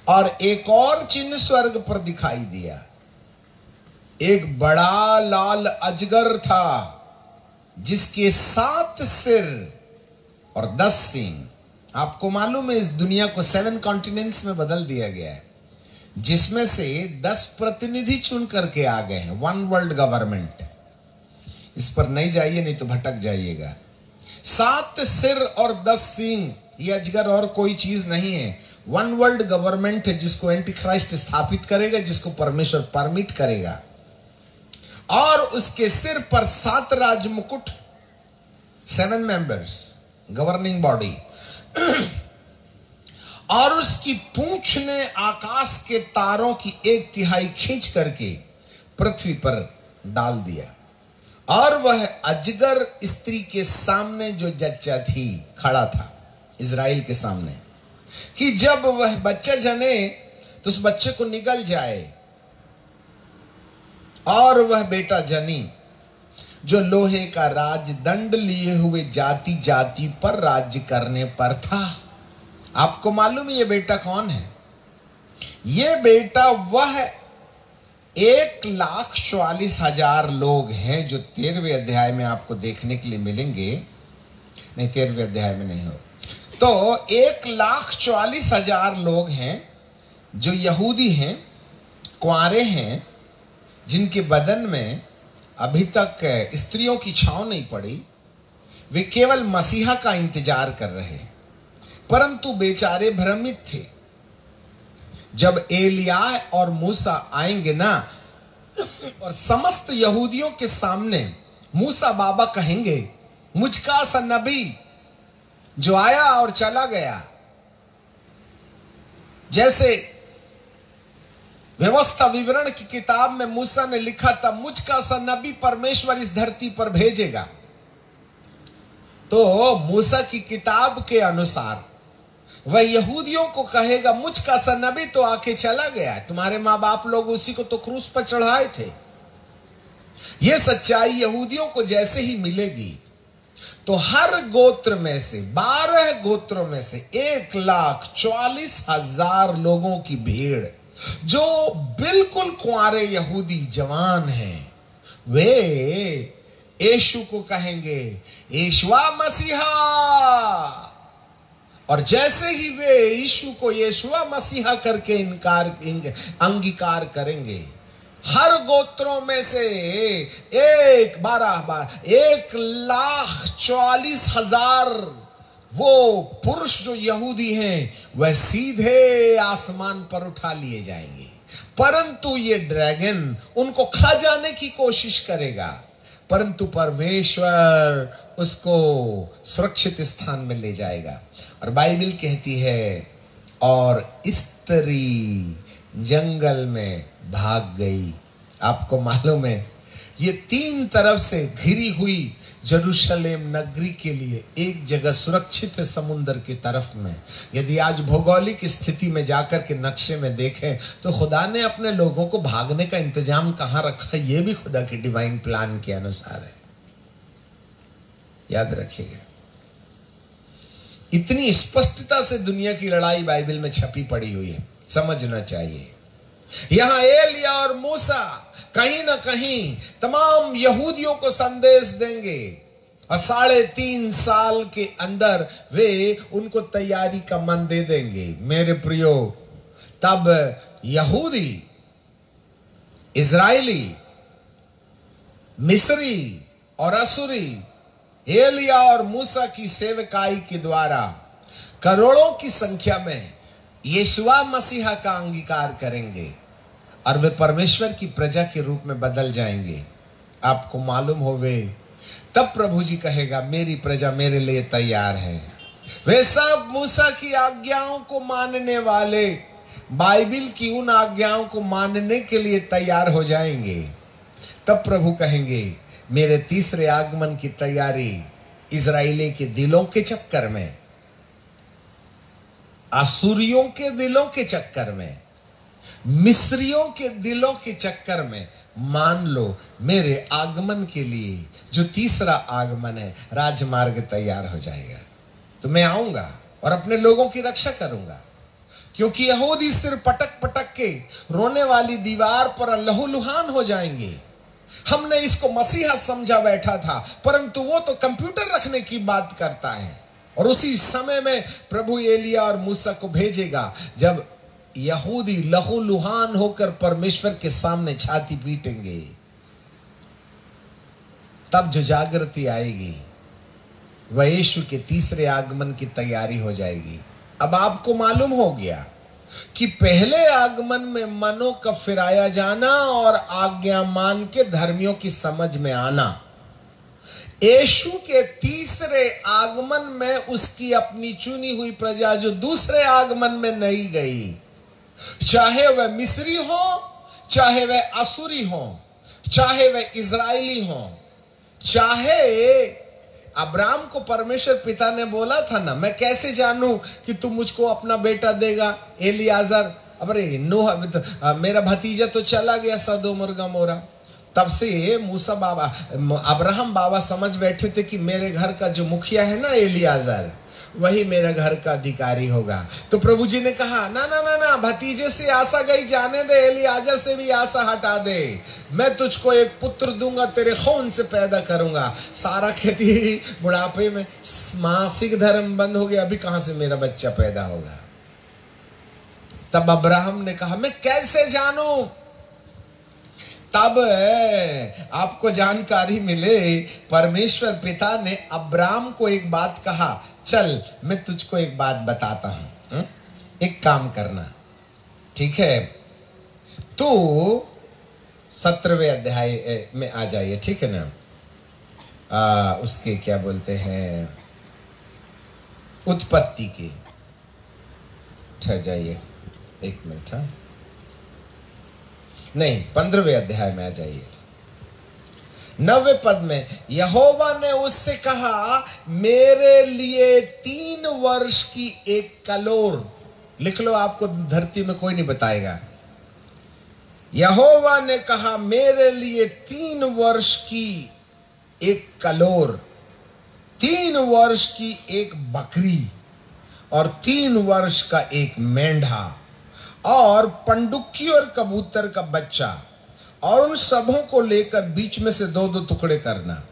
और एक और चिन्ह स्वर्ग पर दिखाई दिया। एक बड़ा लाल अजगर था, जिसके 7 सिर और 10 सींग। आपको मालूम है, इस दुनिया को 7 कॉन्टिनेंट्स में बदल दिया गया है, जिसमें से 10 प्रतिनिधि चुन करके आ गए हैं। 1 वर्ल्ड गवर्नमेंट। इस पर नहीं जाइए, नहीं तो भटक जाइएगा। 7 सिर और 10 सींग, ये अजगर और कोई चीज नहीं है। 1 वर्ल्ड गवर्नमेंट है, जिसको एंटी क्राइस्ट स्थापित करेगा, जिसको परमेश्वर परमिट करेगा। और उसके सिर पर 7 राज मुकुट, 7 मेंबर्स, गवर्निंग बॉडी। और उसकी पूंछ ने आकाश के तारों की 1/3 खींच करके पृथ्वी पर डाल दिया। और वह अजगर स्त्री के सामने जो जच्चा थी, खड़ा था इजराइल के सामने, कि जब वह बच्चा जने तो उस बच्चे को निगल जाए। और वह बेटा जनी, जो लोहे का राजदंड लिए हुए जाति जाति पर राज्य करने पर था। आपको मालूम है ये बेटा कौन है? ये बेटा वह 1,44,000 लोग हैं जो 13वें अध्याय में आपको देखने के लिए मिलेंगे। नहीं, 13वें अध्याय में नहीं हो तो 1,44,000 लोग हैं जो यहूदी हैं, कुंवारे हैं, जिनके बदन में अभी तक स्त्रियों की छांव नहीं पड़ी। वे केवल मसीहा का इंतजार कर रहे हैं, परंतु बेचारे भ्रमित थे। जब एलिया और मूसा आएंगे ना, और समस्त यहूदियों के सामने मूसा बाबा कहेंगे, मुझका सा नबी जो आया और चला गया, जैसे व्यवस्था विवरण की किताब में मूसा ने लिखा था, मुझका सा नबी परमेश्वर इस धरती पर भेजेगा। तो मूसा की किताब के अनुसार वह यहूदियों को कहेगा, मुझका सा नबी तो आके चला गया, तुम्हारे मां बाप लोग उसी को तो क्रूस पर चढ़ाए थे। यह सच्चाई यहूदियों को जैसे ही मिलेगी, तो हर गोत्र में से 12 गोत्रों में से 1,44,000 लोगों की भीड़, जो बिल्कुल कुंवारे यहूदी जवान हैं, वे यीशु को कहेंगे, यीशुआ मसीहा। और जैसे ही वे यीशु को यीशुआ मसीहा करके अंगीकार करेंगे, हर गोत्रों में से 1,44,000 वो पुरुष जो यहूदी हैं, वह सीधे आसमान पर उठा लिए जाएंगे। परंतु ये ड्रैगन उनको खा जाने की कोशिश करेगा, परंतु परमेश्वर उसको सुरक्षित स्थान में ले जाएगा। और बाइबल कहती है, और स्त्री जंगल में भाग गई। आपको मालूम है, ये 3 तरफ से घिरी हुई यरूशलेम नगरी के लिए एक जगह सुरक्षित है, समुद्र की तरफ में। यदि आज भौगोलिक स्थिति में जाकर के नक्शे में देखें, तो खुदा ने अपने लोगों को भागने का इंतजाम कहां रखा, यह भी खुदा के डिवाइन प्लान के अनुसार है। याद रखिएगा, इतनी स्पष्टता से दुनिया की लड़ाई बाइबल में छपी पड़ी हुई है, समझना चाहिए। यहां एलिया और मूसा कहीं ना कहीं तमाम यहूदियों को संदेश देंगे, और 3.5 साल के अंदर वे उनको तैयारी का मन दे देंगे। मेरे प्रियो, तब यहूदी, इजरायली, मिस्री और असुरी एलिया और मूसा की सेवकाई के द्वारा करोड़ों की संख्या में यीशुआ मसीहा का अंगीकार करेंगे और वे परमेश्वर की प्रजा के रूप में बदल जाएंगे, आपको मालूम होवे, तब प्रभु जी कहेगा मेरी प्रजा मेरे लिए तैयार है। वे सब मूसा की आज्ञाओं को मानने वाले बाइबिल की उन आज्ञाओं को मानने के लिए तैयार हो जाएंगे। तब प्रभु कहेंगे मेरे तीसरे आगमन की तैयारी इजराइली के दिलों के चक्कर में, आसुरियों के दिलों के चक्कर में, मिस्रियों के दिलों के चक्कर में मान लो मेरे आगमन के लिए जो तीसरा आगमन है, राजमार्ग तैयार हो जाएगा। तो मैं आऊंगा और अपने लोगों की रक्षा करूंगा, क्योंकि यहूदी सिर पटक पटक के रोने वाली दीवार पर लहूलुहान हो जाएंगे। हमने इसको मसीहा समझा बैठा था, परंतु वो तो कंप्यूटर रखने की बात करता है। और उसी समय में प्रभु एलिया और मूसा को भेजेगा जब यहूदी लहूलुहान होकर परमेश्वर के सामने छाती पीटेंगे। तब जो जागृति आएगी वह यीशु के तीसरे आगमन की तैयारी हो जाएगी। अब आपको मालूम हो गया कि पहले आगमन में मनों का फिराया जाना और आज्ञा मान के धर्मियों की समझ में आना, यीशु के तीसरे आगमन में उसकी अपनी चुनी हुई प्रजा जो दूसरे आगमन में नहीं गई, चाहे वह मिस्री हो, चाहे वह असुरी हो, चाहे वह इजरायली हो, चाहे अब्राहम को परमेश्वर पिता ने बोला था ना, मैं कैसे जानूं कि तू मुझको अपना बेटा देगा एलियाजर। अरे नूह मेरा भतीजा तो चला गया सदोम और गमोरा। तब से मूसा बाबा, अब्राहम बाबा समझ बैठे थे कि मेरे घर का जो मुखिया है ना एलियाजर, वही मेरा घर का अधिकारी होगा। तो प्रभु जी ने कहा ना ना ना ना, भतीजे से आशा गई जाने दे, एलियाजर से भी आशा हटा दे। मैं तुझको एक पुत्र दूंगा, तेरे खून से पैदा करूंगा। सारा खेती बुढ़ापे में मासिक धर्म बंद हो गया, अभी कहां से मेरा बच्चा पैदा होगा। तब अब्राहम ने कहा मैं कैसे जानूं। तब आपको जानकारी मिले, परमेश्वर पिता ने अब्राहम को एक बात कहा, चल मैं तुझको एक बात बताता हूं, एक काम करना, ठीक है, तू 17वें अध्याय में आ जाइए, ठीक है ना, उसके क्या बोलते हैं, उत्पत्ति की, ठहर जाइए एक मिनट, हाँ नहीं 15वें अध्याय में आ जाइए। 9वें पद में यहोवा ने उससे कहा मेरे लिए 3 वर्ष की एक कलोर, लिख लो, आपको धरती में कोई नहीं बताएगा। यहोवा ने कहा मेरे लिए 3 वर्ष की एक कलोर, 3 वर्ष की एक बकरी और 3 वर्ष का एक मेंढा और पंडुक्की और कबूतर का बच्चा, और उन सबों को लेकर बीच में से 2-2 टुकड़े करना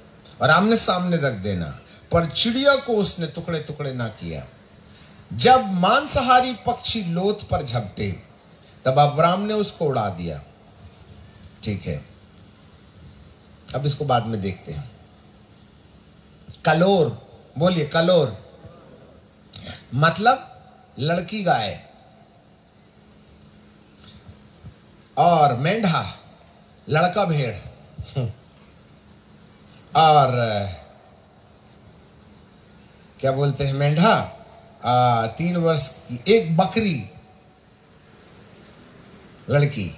और आमने सामने रख देना। पर चिड़िया को उसने टुकड़े टुकड़े ना किया। जब मांसाहारी पक्षी लोथ पर झपटे तब अब्राम ने उसको उड़ा दिया। ठीक है, अब इसको बाद में देखते हैं। कलोर, बोलिए कलोर मतलब लड़की गाय, और मेंढा लड़का भेड़, और क्या बोलते हैं मेंढा 3 वर्ष की एक बकरी लड़की,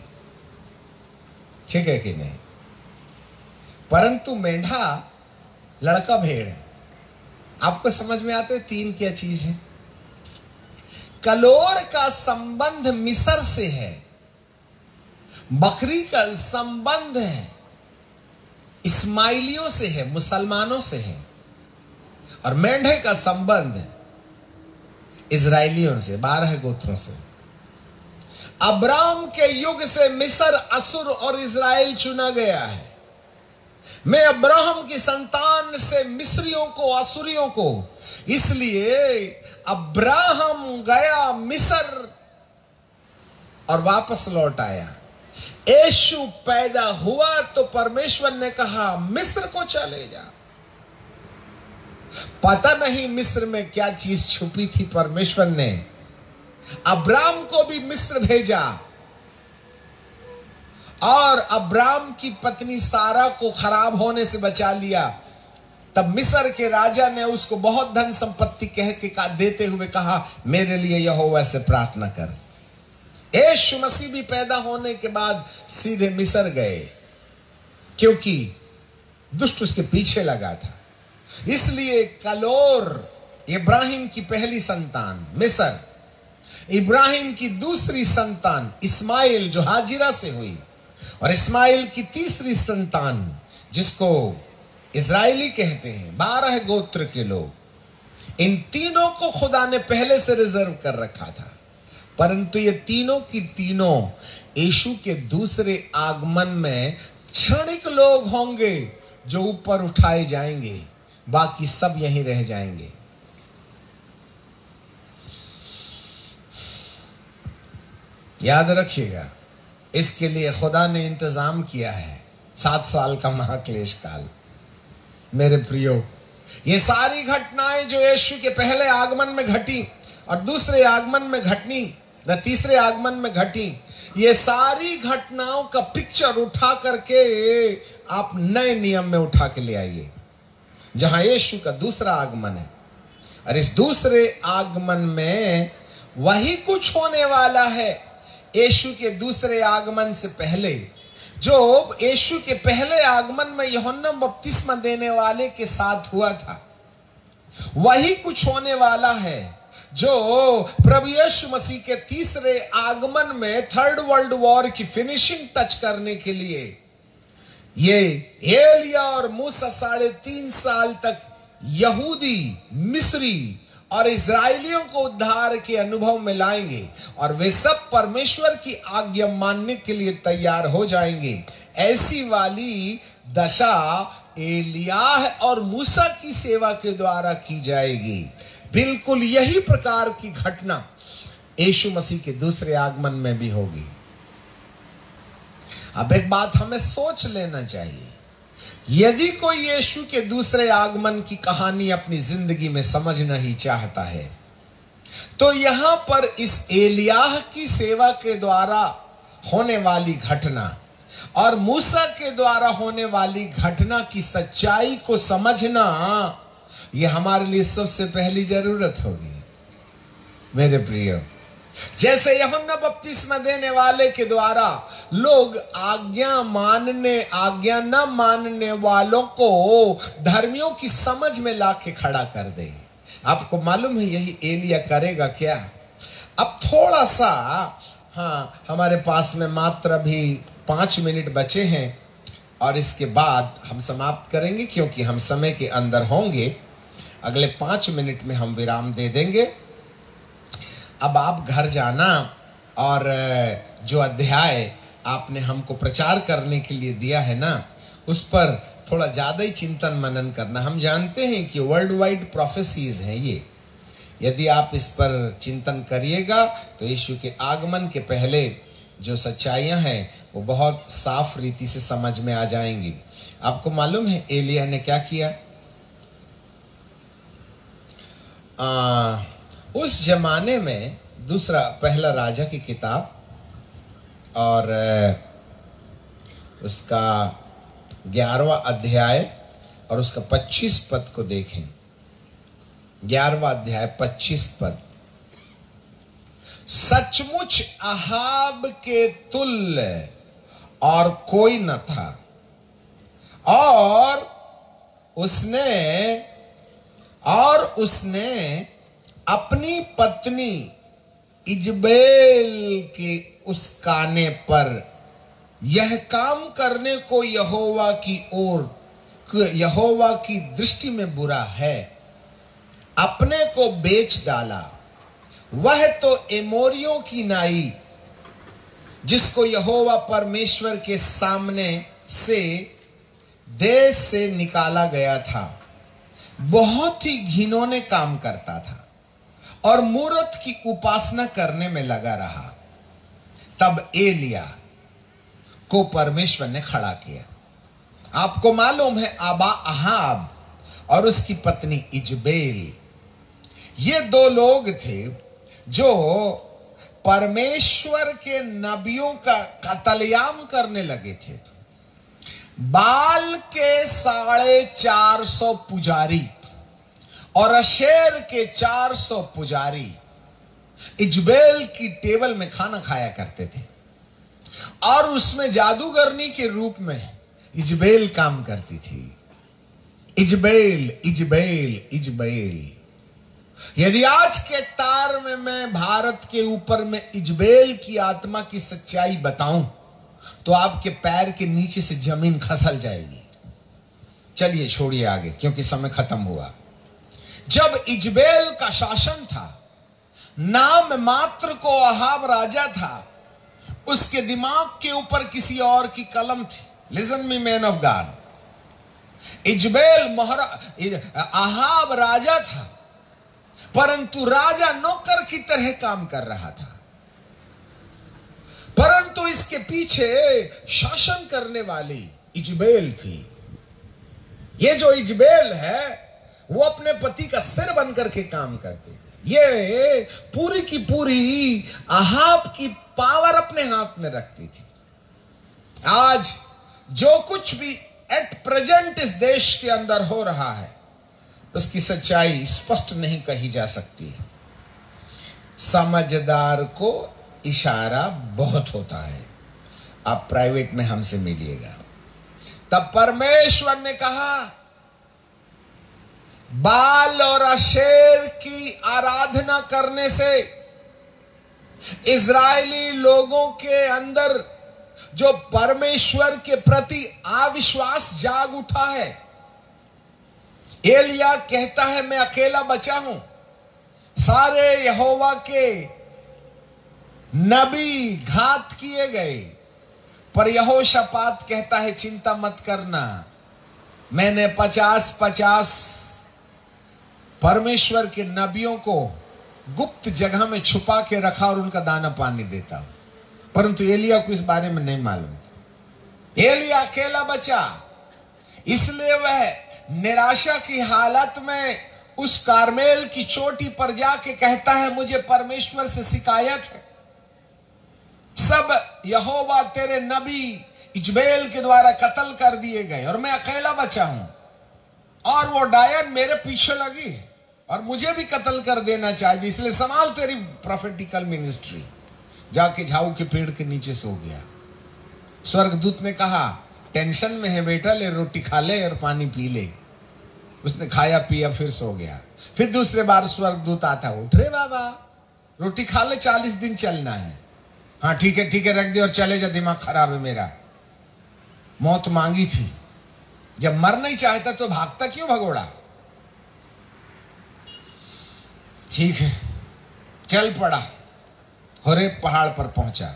ठीक है कि नहीं। परंतु मेंढा लड़का भेड़, आपको समझ में आते 3 क्या चीज है। कलोर का संबंध मिस्र से है, बकरी का संबंध है इस्माइलियों से है, मुसलमानों से है, और मेंढे का संबंध इजराइलियों से, 12 गोत्रों से। अब्राम के युग से मिस्र, असुर और इजराइल चुना गया है। मैं अब्राहम की संतान से मिस्रियों को, असुरियों को, इसलिए अब्राहम गया मिस्र और वापस लौट आया। यीशु पैदा हुआ तो परमेश्वर ने कहा मिस्र को चले जा। पता नहीं मिस्र में क्या चीज छुपी थी। परमेश्वर ने अब्राम को भी मिस्र भेजा और अब्राम की पत्नी सारा को खराब होने से बचा लिया। तब मिस्र के राजा ने उसको बहुत धन संपत्ति कह के देते हुए कहा मेरे लिए यहोवा से प्रार्थना कर। यीशु मसीह भी पैदा होने के बाद सीधे मिस्र गए, क्योंकि दुष्ट उसके पीछे लगा था। इसलिए कलोर इब्राहिम की पहली संतान मिस्र, इब्राहिम की दूसरी संतान इस्माइल जो हाजिरा से हुई, और इस्माइल की तीसरी संतान जिसको इजराइली कहते हैं, 12 गोत्र के लोग, इन तीनों को खुदा ने पहले से रिजर्व कर रखा था। परंतु ये तीनों की तीनों यीशु के दूसरे आगमन में क्षणिक लोग होंगे जो ऊपर उठाए जाएंगे, बाकी सब यहीं रह जाएंगे। याद रखिएगा, इसके लिए खुदा ने इंतजाम किया है 7 साल का महाक्लेश काल। मेरे प्रियो, ये सारी घटनाएं जो यीशु के पहले आगमन में घटी और दूसरे आगमन में घटनी, तीसरे आगमन में घटी, ये सारी घटनाओं का पिक्चर उठा करके आप नए नियम में उठा के ले आइए, जहां यीशु का दूसरा आगमन है। और इस दूसरे आगमन में वही कुछ होने वाला है यीशु के दूसरे आगमन से पहले, जो यीशु के पहले आगमन में यूहन्ना बपतिस्मा देने वाले के साथ हुआ था। वही कुछ होने वाला है जो प्रभु यीशु मसीह के तीसरे आगमन में थर्ड वर्ल्ड वॉर की फिनिशिंग टच करने के लिए ये एलिया और मूसा 3.5 साल तक यहूदी, मिस्री और इजराइलियों को उद्धार के अनुभव में लाएंगे, और वे सब परमेश्वर की आज्ञा मानने के लिए तैयार हो जाएंगे। ऐसी वाली दशा एलियाह और मूसा की सेवा के द्वारा की जाएगी। बिल्कुल यही प्रकार की घटना यीशु मसीह के दूसरे आगमन में भी होगी। अब एक बात हमें सोच लेना चाहिए, यदि कोई यीशु के दूसरे आगमन की कहानी अपनी जिंदगी में समझना ही चाहता है, तो यहां पर इस एलियाह की सेवा के द्वारा होने वाली घटना और मूसा के द्वारा होने वाली घटना की सच्चाई को समझना, यह हमारे लिए सबसे पहली जरूरत होगी। मेरे प्रिय, जैसे यूहन्ना बपतिस्मा देने वाले के द्वारा लोग आज्ञा न मानने वालों को धर्मियों की समझ में लाके खड़ा कर दे। आपको मालूम है यही एलिया करेगा क्या? अब थोड़ा सा, हमारे पास में मात्र अभी 5 मिनट बचे हैं और इसके बाद हम समाप्त करेंगे, क्योंकि हम समय के अंदर होंगे। अगले 5 मिनट में हम विराम दे देंगे। अब आप घर जाना और जो अध्याय आपने हमको प्रचार करने के लिए दिया है ना, उस पर थोड़ा ज़्यादा ही चिंतन मनन करना। हम जानते हैं कि वर्ल्ड वाइड प्रोफेसीज हैं ये। यदि आप इस पर चिंतन करिएगा तो यीशु के आगमन के पहले जो सच्चाइयाँ हैं वो बहुत साफ रीति से समझ में आ जाएंगी। आपको मालूम है एलिया ने क्या किया? उस जमाने में पहला राजा की किताब और उसका 11वां अध्याय और उसका 25 पद को देखें। 11वां अध्याय 25 पद। सचमुच अहाब के तुल्य और कोई न था, और उसने अपनी पत्नी इजबेल के उसकाने पर यह काम करने को यहोवा की दृष्टि में बुरा है, अपने को बेच डाला। वह तो एमोरियों की नाई, जिसको यहोवा परमेश्वर के सामने से देश से निकाला गया था, बहुत ही घिनौने काम करता था और मूरत की उपासना करने में लगा रहा। तब एलिया को परमेश्वर ने खड़ा किया। आपको मालूम है अहाब और उसकी पत्नी इजबेल, ये दो लोग थे जो परमेश्वर के नबियों का कत्लेआम करने लगे थे। बाल के 450 पुजारी और अशेर के 400 पुजारी इजबेल की टेबल में खाना खाया करते थे और उसमें जादूगरनी के रूप में इजबेल काम करती थी। Jezebel Jezebel Jezebel. यदि आज के तार में मैं भारत के ऊपर में इजबेल की आत्मा की सच्चाई बताऊं तो आपके पैर के नीचे से जमीन खसल जाएगी। चलिए छोड़िए आगे, क्योंकि समय खत्म हुआ। जब इजबेल का शासन था, नाम मात्र को अहाब राजा था, उसके दिमाग के ऊपर किसी और की कलम थी। Listen me man of God. Jezebel Ahab राजा था, परंतु राजा नौकर की तरह काम कर रहा था। परंतु इसके पीछे शासन करने वाली इजबेल थी। ये जो इजबेल है वो अपने पति का सिर बनकर के काम करते थे। ये पूरी की पूरी अहाब की पावर अपने हाथ में रखती थी। आज जो कुछ भी एट प्रेजेंट इस देश के अंदर हो रहा है, उसकी सच्चाई स्पष्ट नहीं कही जा सकती। समझदार को इशारा बहुत होता है। आप प्राइवेट में हमसे मिलिएगा। तब परमेश्वर ने कहा, बाल और अशेर की आराधना करने से इजरायली लोगों के अंदर जो परमेश्वर के प्रति अविश्वास जाग उठा है। एलिया कहता है, मैं अकेला बचा हूं, सारे यहोवा के नबी घात किए गए। पर यहोशापात कहता है, चिंता मत करना, मैंने 50-50 परमेश्वर के नबियों को गुप्त जगह में छुपा के रखा और उनका दाना पानी देता हूं। परंतु एलिया को इस बारे में नहीं मालूम था। एलिया अकेला बचा, इसलिए वह निराशा की हालत में उस कारमेल की चोटी पर जाके कहता है, मुझे परमेश्वर से शिकायत है, सब यहोवा तेरे नबी इजबेल के द्वारा कत्ल कर दिए गए और मैं अकेला बचा हूं और वो डायन मेरे पीछे लगी और मुझे भी कत्ल कर देना चाहिए, इसलिए संभाल तेरी प्रोफेटिकल मिनिस्ट्री। जाके झाऊ के पेड़ के नीचे सो गया। स्वर्गदूत ने कहा, टेंशन में है बेटा, ले रोटी खा ले और पानी पी ले। उसने खाया पिया, फिर सो गया। फिर दूसरे बार स्वर्गदूत आता, उठ रे बाबा, रोटी खा ले, 40 दिन चलना है। हाँ ठीक है रख दे और चले जा, दिमाग खराब है मेरा। मौत मांगी थी, जब मर नहीं चाहता तो भागता क्यों भगोड़ा। ठीक है, चल पड़ा, होरेब पहाड़ पर पहुंचा,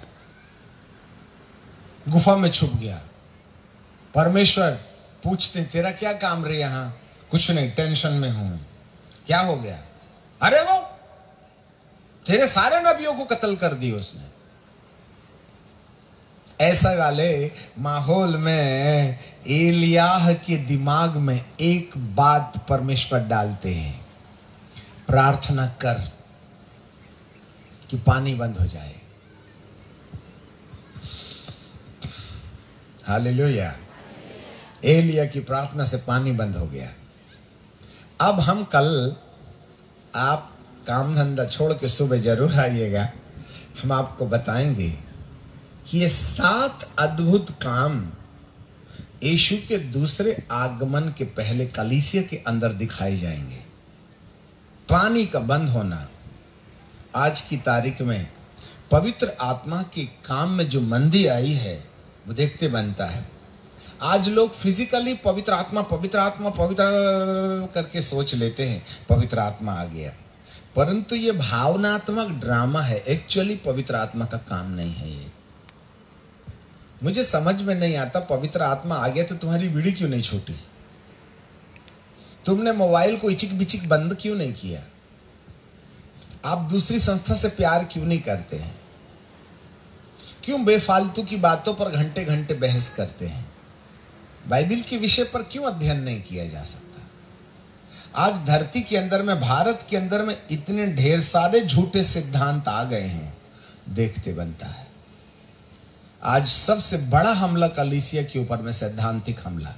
गुफा में छुप गया। परमेश्वर पूछते, तेरा क्या काम रे यहां? कुछ नहीं, टेंशन में हूं। क्या हो गया? अरे वो तेरे सारे नबियों को कत्ल कर दिया उसने। ऐसा वाले माहौल में एलियाह के दिमाग में एक बात परमेश्वर डालते हैं, प्रार्थना कर कि पानी बंद हो जाए। हालेलुया। एलिया की प्रार्थना से पानी बंद हो गया। अब हम कल, आप काम धंधा छोड़ के सुबह जरूर आइएगा, हम आपको बताएंगे कि ये 7 अद्भुत काम यीशु के दूसरे आगमन के पहले कलीसिया के अंदर दिखाए जाएंगे। पानी का बंद होना आज की तारीख में पवित्र आत्मा के काम में जो मंदी आई है वो देखते बनता है। आज लोग फिजिकली पवित्र आत्मा करके सोच लेते हैं पवित्र आत्मा आ गया, परंतु ये भावनात्मक ड्रामा है। एक्चुअली पवित्र आत्मा का काम नहीं है ये। मुझे समझ में नहीं आता, पवित्र आत्मा आ गया तो तुम्हारी बीड़ी क्यों नहीं छूटी? तुमने मोबाइल को इचिक बिचिक बंद क्यों नहीं किया? आप दूसरी संस्था से प्यार क्यों नहीं करते हैं? क्यों बेफालतू की बातों पर घंटे घंटे बहस करते हैं? बाइबिल के विषय पर क्यों अध्ययन नहीं किया जा सकता? आज धरती के अंदर में, भारत के अंदर में इतने ढेर सारे झूठे सिद्धांत आ गए हैं, देखते बनता है। आज सबसे बड़ा हमला कलीसिया के ऊपर में सैद्धांतिक हमला।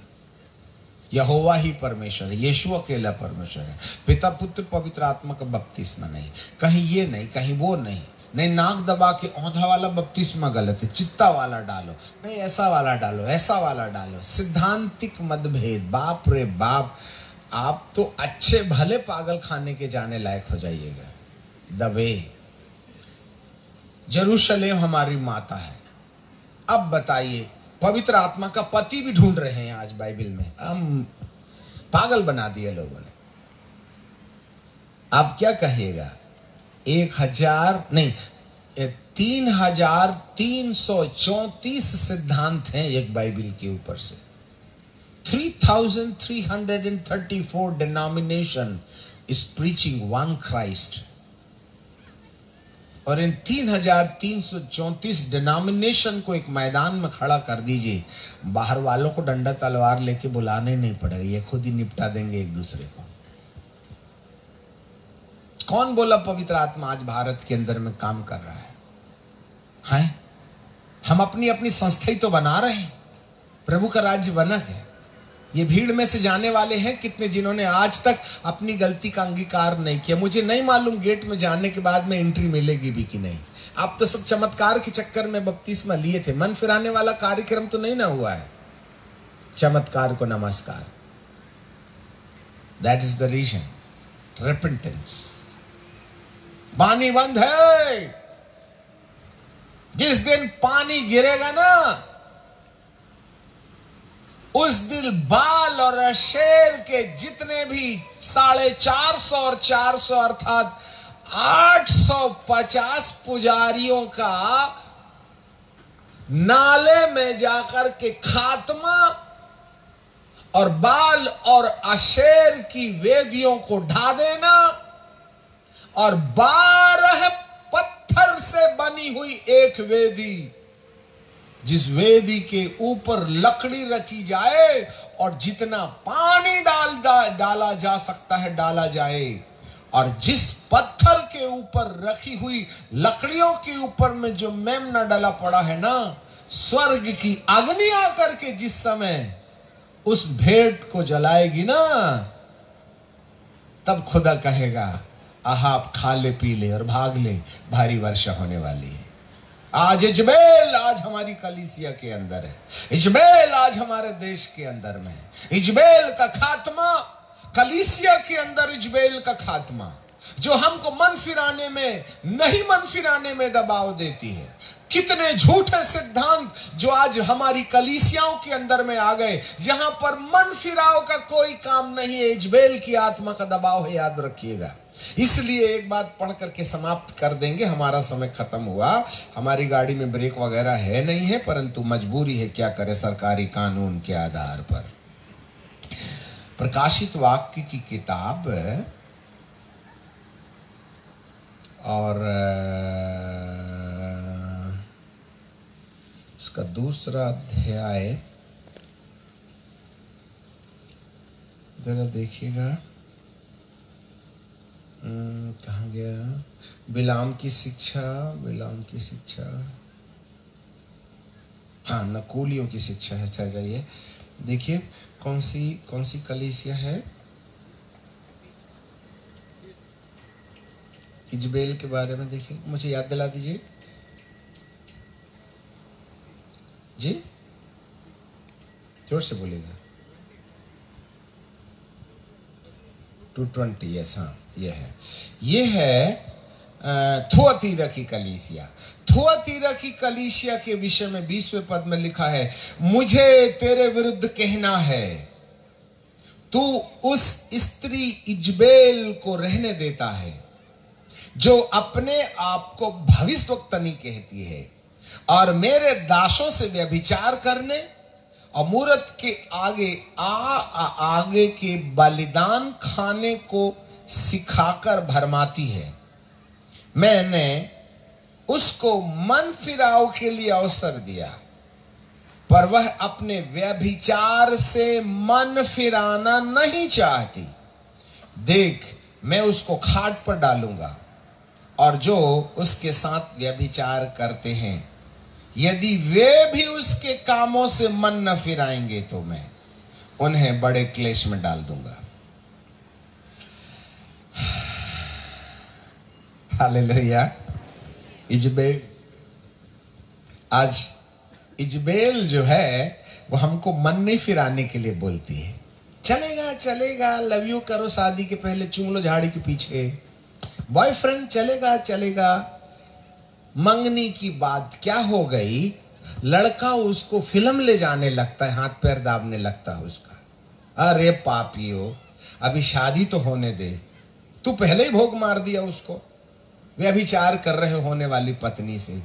यहोवा ही परमेश्वर है, यीशु अकेला परमेश्वर है, पिता पुत्र पवित्र आत्मा का बपतिस्मा नहीं, कहीं ये नहीं, कहीं वो नहीं, नहीं नाक दबा के औंधा वाला बपतिस्मा गलत है, चित्ता वाला डालो, नहीं ऐसा वाला डालो, ऐसा वाला डालो। सिद्धांतिक मतभेद, बाप रे बाप, आप तो अच्छे भले पागल खाने के जाने लायक हो जाइएगा। दबे यरूशलेम हमारी माता है। अब बताइए, पवित्र आत्मा का पति भी ढूंढ रहे हैं आज बाइबल में। हम पागल बना दिए लोगों ने। आप क्या कहिएगा? 3,334 सिद्धांत हैं एक बाइबल के ऊपर से। 3,334 denomination is preaching one Christ. और इन 3,334 डिनोमिनेशन को एक मैदान में खड़ा कर दीजिए, बाहर वालों को डंडा तलवार लेके बुलाने नहीं पड़ेगा, ये खुद ही निपटा देंगे एक दूसरे को। कौन बोला पवित्र आत्मा आज भारत के अंदर में काम कर रहा है? हैं? हम अपनी अपनी संस्था ही तो बना रहे हैं, प्रभु का राज्य बना है। ये भीड़ में से जाने वाले हैं कितने जिन्होंने आज तक अपनी गलती का अंगीकार नहीं किया। मुझे नहीं मालूम गेट में जाने के बाद में एंट्री मिलेगी भी कि नहीं। आप तो सब चमत्कार के चक्कर में बपतिस्मा लिए थे, मन फिराने वाला कार्यक्रम तो नहीं ना हुआ है। चमत्कार को नमस्कार। That is the reason, repentance. पानी बंद है। जिस दिन पानी गिरेगा ना, उस दिन बाल और अशेर के जितने भी 450 और 400 अर्थात 850 पुजारियों का नाले में जाकर के खात्मा और बाल और अशेर की वेदियों को ढा देना और 12 पत्थर से बनी हुई एक वेदी, जिस वेदी के ऊपर लकड़ी रची जाए और जितना पानी डाला जा सकता है डाला जाए, और जिस पत्थर के ऊपर रखी हुई लकड़ियों के ऊपर में जो मेमना डाला पड़ा है ना, स्वर्ग की अग्नि आकर के जिस समय उस भेंट को जलाएगी ना, तब खुदा कहेगा आहा आप खा ले पी ले और भाग ले, भारी वर्षा होने वाली है। आज इजबेल आज हमारी कलीसिया के अंदर है, इजबेल आज हमारे देश के अंदर में है। इजबेल का खात्मा, कलीसिया के अंदर इजबेल का खात्मा, जो हमको मन फिराने में, नहीं मन फिराने में दबाव देती है। कितने झूठे सिद्धांत जो आज हमारी कलीसियाओं के अंदर में आ गए, जहां पर मन फिराव का कोई काम नहीं है, इजबेल की आत्मा का दबाव है, याद रखिएगा। इसलिए एक बात पढ़ करके समाप्त कर देंगे, हमारा समय खत्म हुआ। हमारी गाड़ी में ब्रेक वगैरह है नहीं है, परंतु मजबूरी है, क्या करे, सरकारी कानून के आधार पर। प्रकाशित वाक्य की किताब और इसका दूसरा अध्याय जरा देखिएगा, कहाँ गया? बिलाम की शिक्षा, बिलाम की शिक्षा, हाँ नकोलियों की शिक्षा है। अच्छा जाइए देखिए कौन सी कलीसिया है। इजबेल के बारे में देखिए, मुझे याद दिला दीजिए जी, जोर से बोलिएगा। 220, यस, हाँ ये है थुआतीरा की कलीसिया। थुआतीरा की कलीसिया के विषय में 20वें पद में लिखा है, मुझे तेरे विरुद्ध कहना है, तू उस स्त्री इजबेल को रहने देता है जो अपने आप को भविष्यवक्तनी कहती है और मेरे दासों से व्यभिचार करने और मूरत के आगे के बलिदान खाने को सिखाकर भरमाती है। मैंने उसको मन फिराव के लिए अवसर दिया, पर वह अपने व्यभिचार से मन फिराना नहीं चाहती। देख, मैं उसको खाट पर डालूंगा, और जो उसके साथ व्यभिचार करते हैं, यदि वे भी उसके कामों से मन न फिराएंगे, तो मैं उन्हें बड़े क्लेश में डाल दूंगा। हालेलुया। इजबेल, आज इजबेल जो है वो हमको मन नहीं फिराने के लिए बोलती है। चलेगा चलेगा, लव यू करो, शादी के पहले चूम लो झाड़ी के पीछे, बॉयफ्रेंड चलेगा चलेगा। मंगनी की बात क्या हो गई, लड़का उसको फिल्म ले जाने लगता है, हाथ पैर दाबने लगता है उसका। अरे पापियो, अभी शादी तो होने दे, तू पहले ही भोग मार दिया उसको, व्यभिचार कर रहे होने वाली पत्नी से।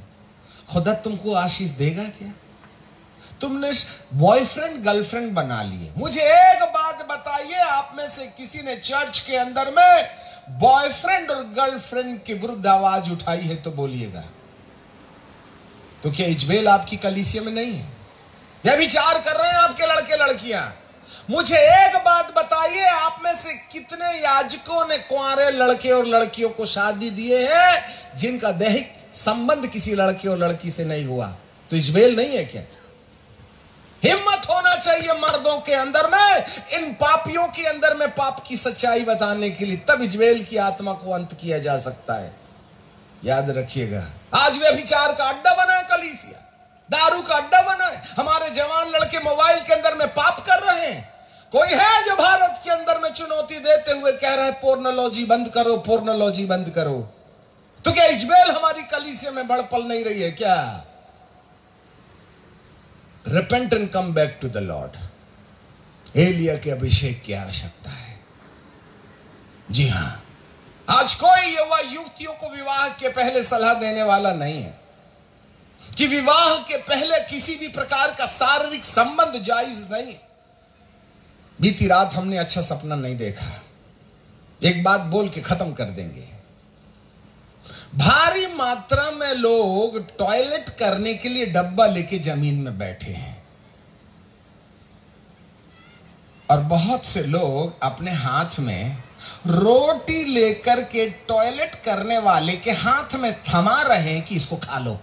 खुदा तुमको आशीष देगा क्या? तुमने बॉयफ्रेंड गर्लफ्रेंड बना लिए। मुझे एक बात बताइए, आप में से किसी ने चर्च के अंदर में बॉयफ्रेंड और गर्लफ्रेंड के विरुद्ध आवाज उठाई है तो बोलिएगा। तो क्या इजबेल आपकी कलीसिया में नहीं है? व्यभिचार कर रहे हैं आपके लड़के लड़कियां? मुझे एक बात बताइए, आप में से कितने याजकों ने कुंवारे लड़के और लड़कियों को शादी दिए हैं जिनका दैहिक संबंध किसी लड़के और लड़की से नहीं हुआ? तो इजबेल नहीं है क्या? हिम्मत होना चाहिए मर्दों के अंदर में, इन पापियों के अंदर में पाप की सच्चाई बताने के लिए, तब इजबेल की आत्मा को अंत किया जा सकता है। याद रखिएगा, आज व्यभिचार का अड्डा बना है कलीसिया, दारू का अड्डा बना है। हमारे जवान लड़के मोबाइल के अंदर में पाप कर रहे हैं। कोई है जो भारत के अंदर में चुनौती देते हुए कह रहा है पोर्नोलॉजी बंद करो, पोर्नोलॉजी बंद करो? तो क्या इजबेल हमारी कलीसिया में बड़पल नहीं रही है क्या? Repent and come back to the Lord. एलिया के अभिषेक की आवश्यकता है। जी हां, आज कोई युवा युवतियों को विवाह के पहले सलाह देने वाला नहीं है कि विवाह के पहले किसी भी प्रकार का शारीरिक संबंध जायज नहीं है। बीती रात हमने अच्छा सपना नहीं देखा। एक बात बोल के खत्म कर देंगे। भारी मात्रा में लोग टॉयलेट करने के लिए डब्बा लेके जमीन में बैठे हैं, और बहुत से लोग अपने हाथ में रोटी लेकर के टॉयलेट करने वाले के हाथ में थमा रहे हैं कि इसको खा लो।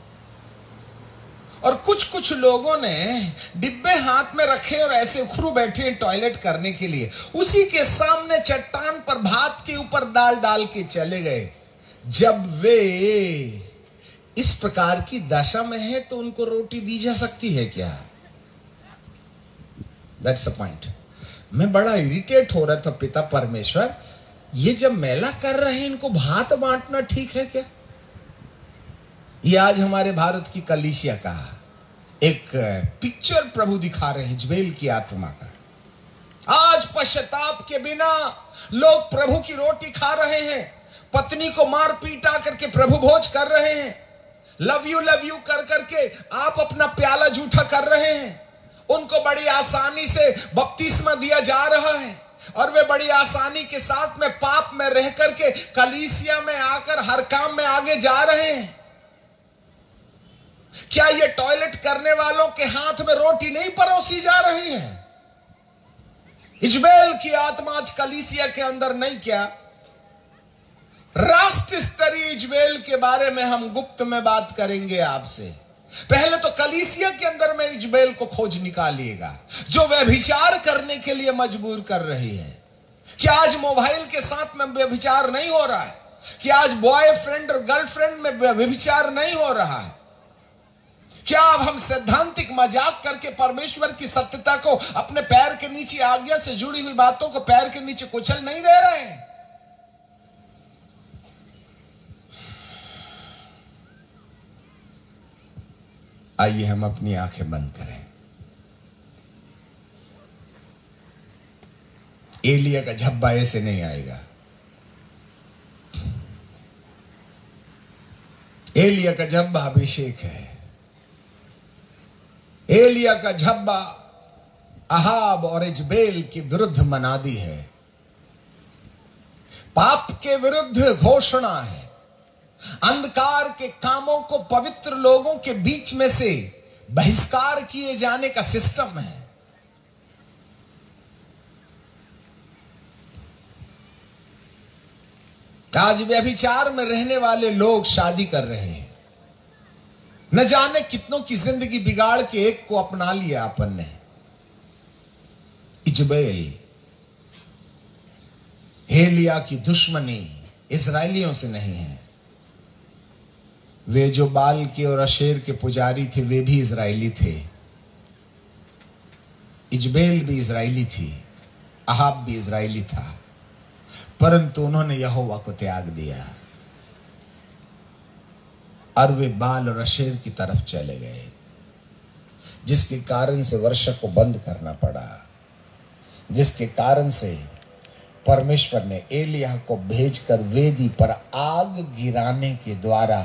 और कुछ लोगों ने डिब्बे हाथ में रखे और ऐसे उखरू बैठे हैं टॉयलेट करने के लिए। उसी के सामने चट्टान पर भात के ऊपर दाल डाल के चले गए। जब वे इस प्रकार की दशा में है तो उनको रोटी दी जा सकती है क्या? That's a point. मैं बड़ा इरिटेट हो रहा था, पिता परमेश्वर, ये जब मेला कर रहे हैं इनको भात बांटना ठीक है क्या? ये आज हमारे भारत की कलीसिया का एक पिक्चर प्रभु दिखा रहे हैं इजबेल की आत्मा का। आज पश्चाताप के बिना लोग प्रभु की रोटी खा रहे हैं, पत्नी को मार पीटा करके प्रभु भोज कर रहे हैं, लव यू कर करके आप अपना प्याला जूठा कर रहे हैं। उनको बड़ी आसानी से बपतिस्मा दिया जा रहा है और वे बड़ी आसानी के साथ में पाप में रह करके कलीसिया में आकर हर काम में आगे जा रहे हैं। क्या ये टॉयलेट करने वालों के हाथ में रोटी नहीं परोसी जा रही है? इजबेल की आत्मा आज कलीसिया के अंदर नहीं क्या? राष्ट्र स्तरीय इजबेल के बारे में हम गुप्त में बात करेंगे आपसे। पहले तो कलीसिया के अंदर में इजबेल को खोज निकालिएगा जो व्यभिचार करने के लिए मजबूर कर रही है। क्या आज मोबाइल के साथ में व्यभिचार नहीं हो रहा है? क्या आज बॉयफ्रेंड और गर्लफ्रेंड में व्यभिचार नहीं हो रहा है? क्या अब हम सैद्धांतिक मजाक करके परमेश्वर की सत्यता को अपने पैर के नीचे, आज्ञा से जुड़ी हुई बातों को पैर के नीचे कुचल नहीं दे रहे हैं? आइए हम अपनी आंखें बंद करें। एलिया का झब्बा ऐसे नहीं आएगा। एलिया का झब्बा अभिषेक है। एलिया का झब्बा अहाब और इजबेल के विरुद्ध मनादी है, पाप के विरुद्ध घोषणा है। अंधकार के कामों को पवित्र लोगों के बीच में से बहिष्कार किए जाने का सिस्टम है। आज व्यभिचार में रहने वाले लोग शादी कर रहे हैं, न जाने कितनों की जिंदगी बिगाड़ के एक को अपना लिया अपन ने। इजबेल, हेलिया की दुश्मनी इजरायलियों से नहीं है। वे जो बाल के और अशेर के पुजारी थे वे भी इजरायली थे। इजबेल भी इजरायली थी, अहाब भी इजरायली था, परंतु उन्होंने यहोवा को त्याग दिया और वे बाल और अशेर की तरफ चले गए, जिसके कारण से वर्षा को बंद करना पड़ा, जिसके कारण से परमेश्वर ने एलिय्याह को भेजकर वेदी पर आग गिराने के द्वारा